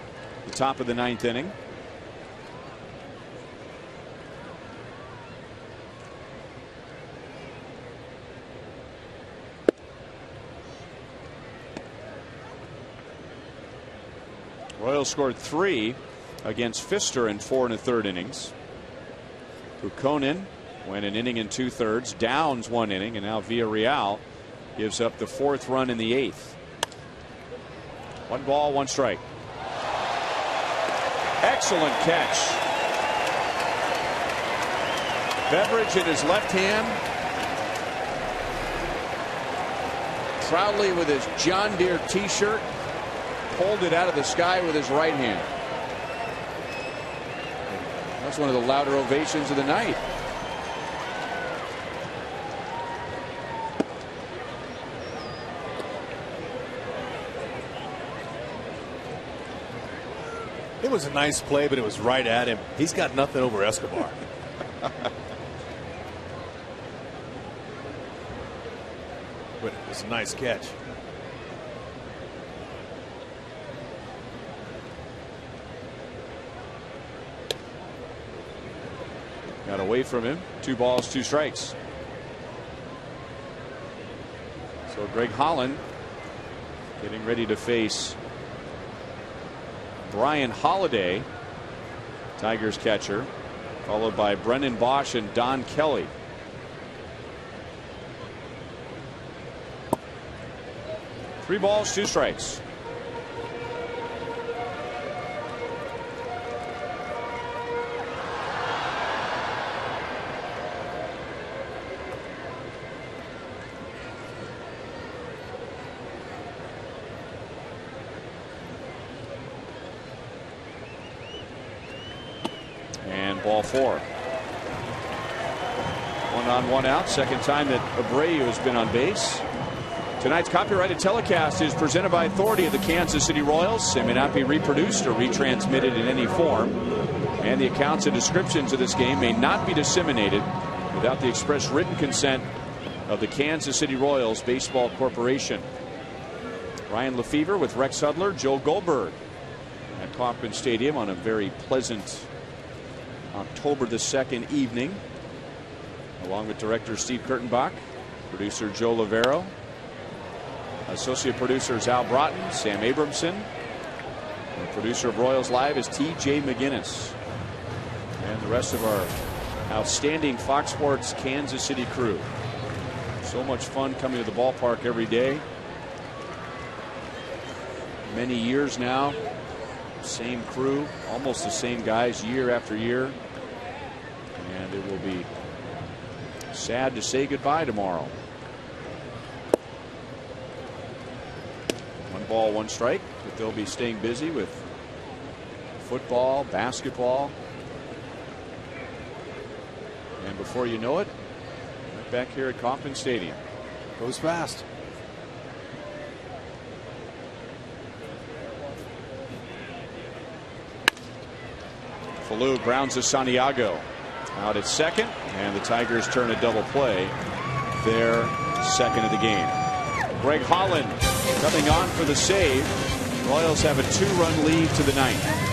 the top of the 9th inning. Royals scored 3 against Pfister in 4 1/3 innings. Kukkonen went an inning and 2/3. Downs 1 inning, and now Villarreal gives up the 4th run in the 8th. 1 ball, 1 strike. Excellent catch. Beverage in his left hand. Proudly with his John Deere t-shirt. Pulled it out of the sky with his right hand. That's one of the louder ovations of the night. It was a nice play, but it was right at him. He's got nothing over Escobar. But it was a nice catch. Got away from him. 2 balls, 2 strikes. So Greg Holland getting ready to face Brian Holiday, Tigers catcher, followed by Brennan Bosch and Don Kelly. Three balls, 2 strikes. Ball 4. 1 on, 1 out. Second time that Abreu has been on base. Tonight's copyrighted telecast is presented by authority of the Kansas City Royals. It may not be reproduced or retransmitted in any form, and the accounts and descriptions of this game may not be disseminated without the express written consent of the Kansas City Royals Baseball Corporation. Ryan Lefevre with Rex Hudler, Joe Goldberg at Kauffman Stadium on a very pleasant October the 2nd evening, along with director Steve Kurtenbach, producer Joe Lavero, associate producers Al Broughton, Sam Abramson, and the producer of Royals Live is T.J. McGinnis, and the rest of our outstanding Fox Sports Kansas City crew. So much fun coming to the ballpark every day. many years now. Same crew, almost the same guys year after year. And it will be sad to say goodbye tomorrow. 1 ball, 1 strike, but they'll be staying busy with football, basketball. And before you know it, right back here at Kauffman Stadium. Goes fast. Falou grounds to Santiago out at second, and the Tigers turn a double play. Their second of the game. Greg Holland coming on for the save. Royals have a 2-run lead to the 9th.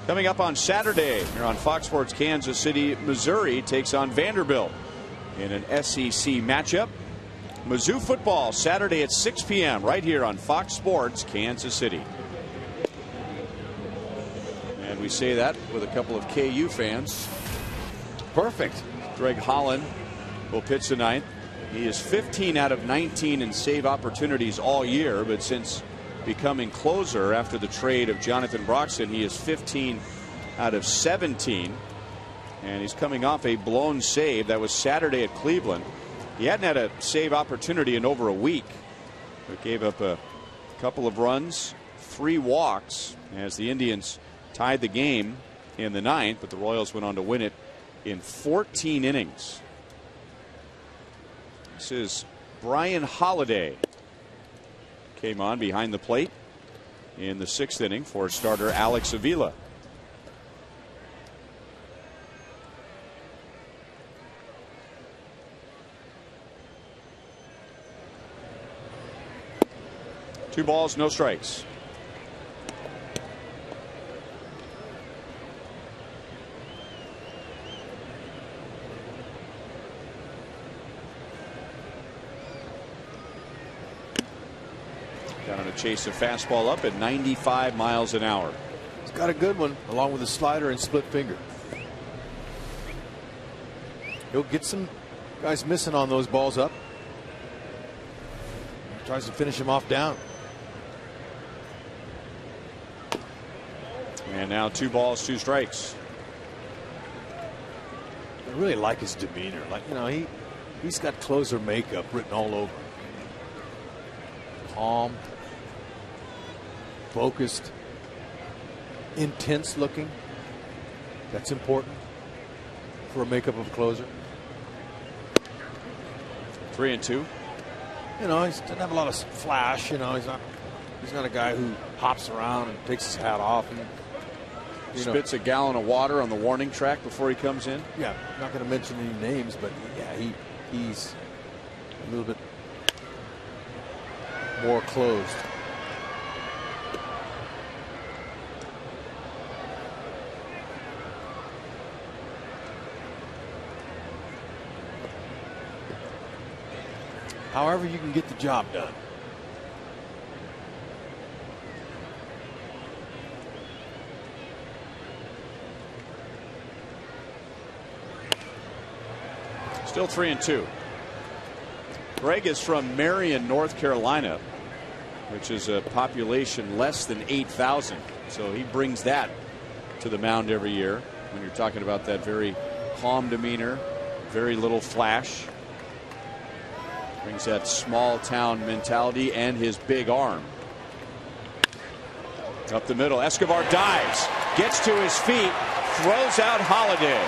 Coming up on Saturday here on Fox Sports, Kansas City, Missouri takes on Vanderbilt in an SEC matchup. Mizzou football Saturday at 6 p.m. right here on Fox Sports, Kansas City. And we say that with a couple of KU fans. Perfect. Greg Holland will pitch the 9th. He is 15 out of 19 in save opportunities all year, but since becoming closer after the trade of Jonathan Broxton, he is 15 out of 17, and he's coming off a blown save that was Saturday at Cleveland. He hadn't had a save opportunity in over a week, but gave up a couple of runs, 3 walks as the Indians tied the game in the 9th, but the Royals went on to win it in 14 innings. This is Brian Holiday. Came on behind the plate in the 6th inning for starter Alex Avila. Two balls, no strikes. Down on a chase of fastball up at 95 miles an hour. He's got a good one along with a slider and split finger. He'll get some guys missing on those balls up. Tries to finish him off down. And now 2 balls, 2 strikes. I really like his demeanor. Like, you know, he's got closer makeup written all over. Calm, focused, intense looking. That's important for a makeup of a closer. 3-2. You know, he doesn't have a lot of flash. You know, he's not a guy who hops around and takes his hat off and spits a gallon of water on the warning track before he comes in. Yeah, I'm not going to mention any names, but yeah, he's a little bit more closed. however you can get the job done. Still 3-2. Greg is from Marion, North Carolina, which is a population less than 8,000. So he brings that to the mound every year when you're talking about that very calm demeanor, very little flash. Brings that small town mentality and his big arm. Up the middle, Escobar dives, gets to his feet, throws out Holiday.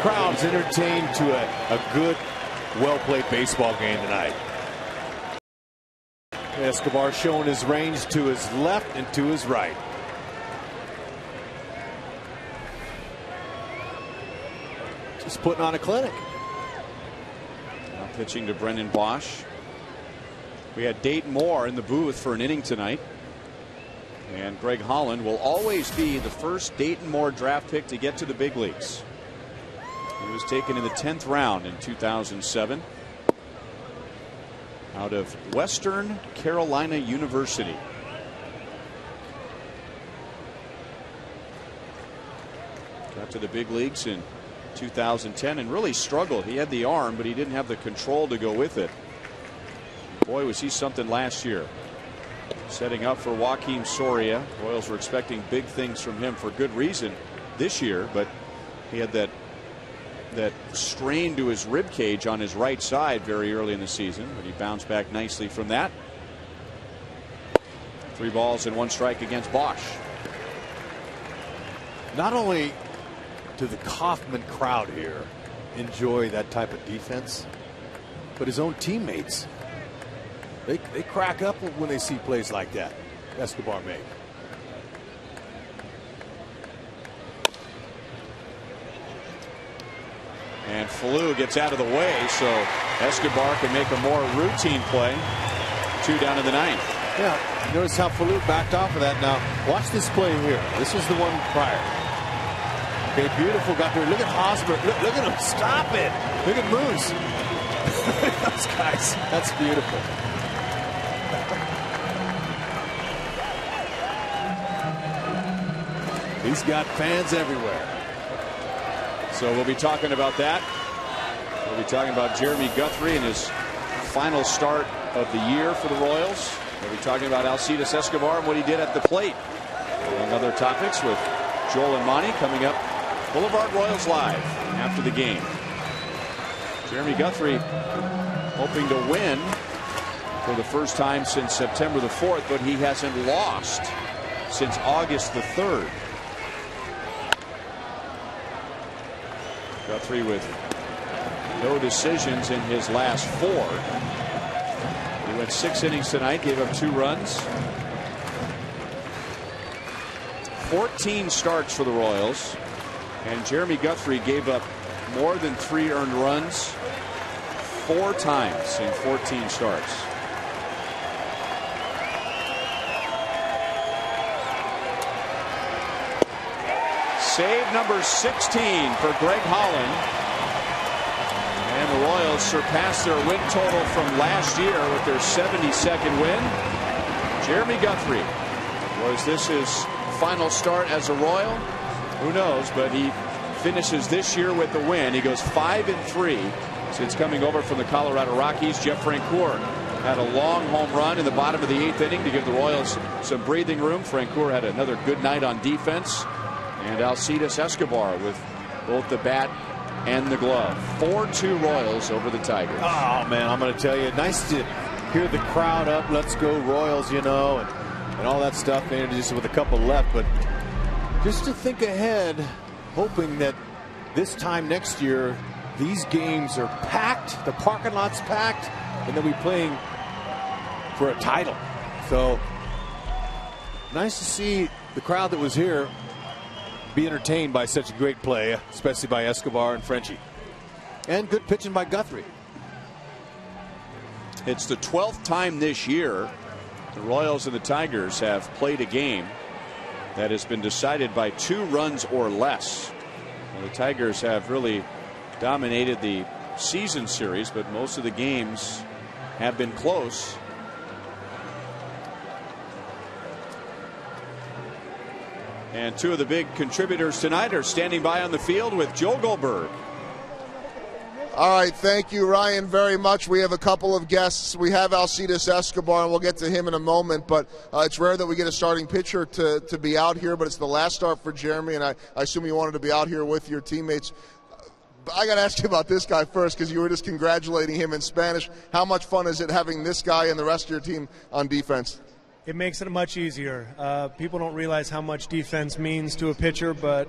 Crowds entertained to a good, well-played baseball game tonight. Escobar showing his range to his left and to his right. Just putting on a clinic. Now pitching to Brendan Bosch. We had Dayton Moore in the booth for an inning tonight. And Greg Holland will always be the first Dayton Moore draft pick to get to the big leagues. He was taken in the 10th round in 2007 out of Western Carolina University. Got to the big leagues in 2010 and really struggled. He had the arm, but he didn't have the control to go with it. Boy, was he something last year. Setting up for Joaquim Soria. Royals were expecting big things from him for good reason this year, but he had that strain to his rib cage on his right side very early in the season, but he bounced back nicely from that. 3 balls and 1 strike against Bosch. Not only do the Kauffman crowd here enjoy that type of defense, but his own teammates, they crack up when they see plays like that Escobar make. And Falou gets out of the way, so Escobar can make a more routine play. 2 down in the 9th. Yeah, notice how Falou backed off of that. Now, watch this play here. This is the one prior. Okay, beautiful. Got there. Look at Hosmer. Look at him. Stop it. Look at Moose. Look at those guys. That's beautiful. He's got fans everywhere. So we'll be talking about that. We'll be talking about Jeremy Guthrie and his final start of the year for the Royals. We'll be talking about Alcides Escobar and what he did at the plate. Among other topics with Joel and Monty coming up. Boulevard Royals Live after the game. Jeremy Guthrie hoping to win for the first time since September the 4th, but he hasn't lost since August the 3rd. Guthrie with no decisions in his last 4. He went 6 innings tonight, gave up 2 runs. 14 starts for the Royals, and Jeremy Guthrie gave up more than 3 earned runs 4 times in 14 starts. Save number 16 for Greg Holland. And the Royals surpassed their win total from last year with their 72nd win. Jeremy Guthrie, was this his final start as a Royal? Who knows, but he finishes this year with the win. He goes 5-3 since coming over from the Colorado Rockies. Jeff Francoeur had a long home run in the bottom of the 8th inning to give the Royals some breathing room. Francoeur had another good night on defense. And Alcides Escobar with both the bat and the glove. 4-2 Royals over the Tigers. Oh, man, I'm going to tell you, nice to hear the crowd up. Let's go Royals, you know, and all that stuff. And just with a couple left. But just to think ahead, hoping that this time next year, these games are packed, the parking lot's packed, and then we're playing for a title. So nice to see the crowd that was here be entertained by such a great play, especially by Escobar and Frenchie. And good pitching by Guthrie. It's the 12th time this year the Royals and the Tigers have played a game that has been decided by 2 runs or less. Now, the Tigers have really dominated the season series, but most of the games have been close. And 2 of the big contributors tonight are standing by on the field with Joe Goldberg. All right, thank you, Ryan, very much. We have a couple of guests. We have Alcides Escobar, and we'll get to him in a moment. But it's rare that we get a starting pitcher to be out here, but it's the last start for Jeremy, and I assume you wanted to be out here with your teammates. I got to ask you about this guy first, because you were just congratulating him in Spanish. How much fun is it having this guy and the rest of your team on defense? It makes it much easier. People don't realize how much defense means to a pitcher, but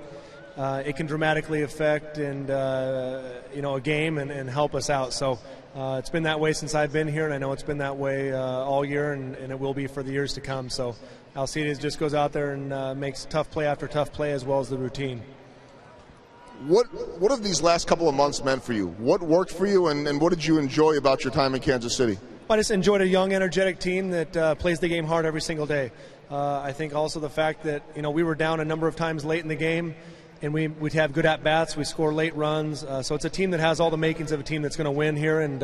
it can dramatically affect a game and help us out. So it's been that way since I've been here, and I know it's been that way all year, and it will be for the years to come. So Alcides just goes out there and makes tough play after tough play, as well as the routine. What have these last couple of months meant for you? What worked for you, and what did you enjoy about your time in Kansas City? I just enjoyed a young, energetic team that plays the game hard every single day. I think also the fact that we were down a number of times late in the game, and we'd have good at-bats. We score late runs. So it's a team that has all the makings of a team that's going to win here. And,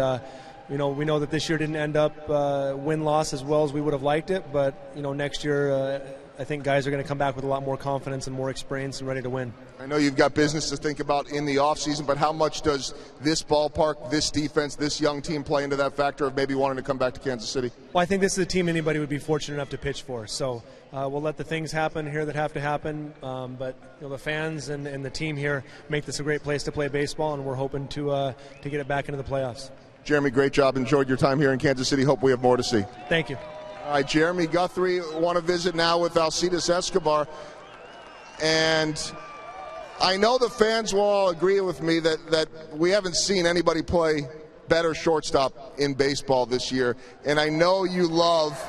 we know that this year didn't end up win-loss as well as we would have liked it. But, next year I think guys are going to come back with a lot more confidence and more experience and ready to win. I know you've got business to think about in the offseason, but how much does this ballpark, this defense, this young team play into that factor of maybe wanting to come back to Kansas City? Well, I think this is a team anybody would be fortunate enough to pitch for. So we'll let the things happen here that have to happen. But the fans and the team here make this a great place to play baseball, and we're hoping to get it back into the playoffs. Jeremy, great job. Enjoyed your time here in Kansas City. Hope we have more to see. Thank you. All right, Jeremy Guthrie, want to visit now with Alcides Escobar. And I know the fans will all agree with me that we haven't seen anybody play better shortstop in baseball this year. And I know you love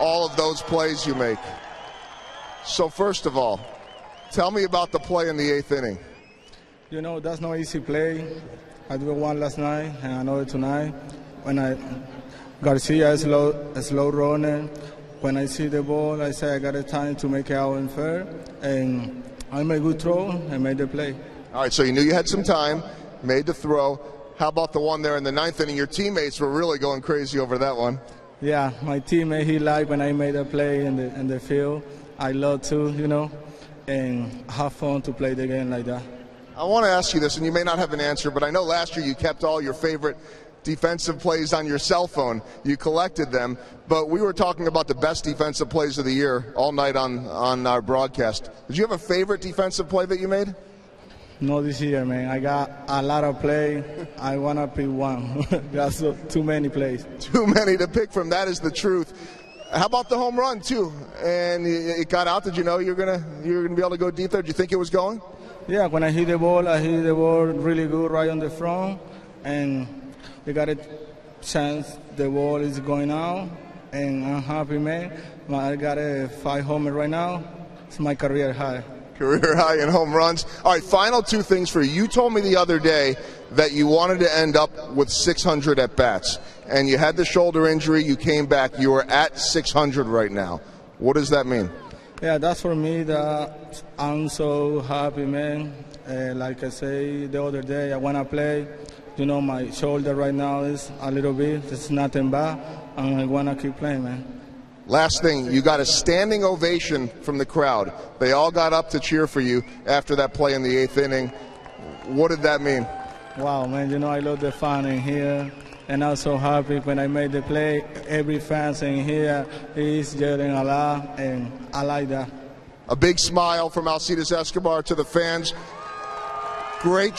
all of those plays you make. So first of all, tell me about the play in the 8th inning. That's no easy play. I did one last night and another tonight. Garcia is slow runner. When I see the ball, I say I got a time to make it out in fair, and I made a good throw and made the play. All right, so you knew you had some time, made the throw. How about the one there in the 9th inning? Your teammates were really going crazy over that one. Yeah, my teammate, he liked when I made a play in the field. I love to, and have fun to play the game like that. I want to ask you this, and you may not have an answer, but I know last year you kept all your favorite defensive plays on your cell phone. You collected them, but we were talking about the best defensive plays of the year all night on our broadcast. Did you have a favorite defensive play that you made? No, this year, man. I got a lot of play. I want to pick one. Got too many plays. Too many to pick from. That is the truth. How about the home run, too? And it got out. Did you know you were gonna be able to go deep there? Did you think it was going? Yeah, when I hit the ball really good right on the front, and we got a chance the ball is going out, and I'm happy, man. I got a 5 homer right now. It's my career high. Career high in home runs. All right, final 2 things for you. You told me the other day that you wanted to end up with 600 at-bats, and you had the shoulder injury. You came back. You are at 600 right now. What does that mean? Yeah, that's for me that I'm so happy, man. Like I say the other day, I want to play. My shoulder right now is a little bit. It's nothing bad, and I want to keep playing, man. Last thing, you got a standing ovation from the crowd. They all got up to cheer for you after that play in the 8th inning. What did that mean? Wow, man, I love the fan in here. And I'm so happy when I made the play. Every fan in here is yelling a lot, and I like that. A big smile from Alcides Escobar to the fans. Great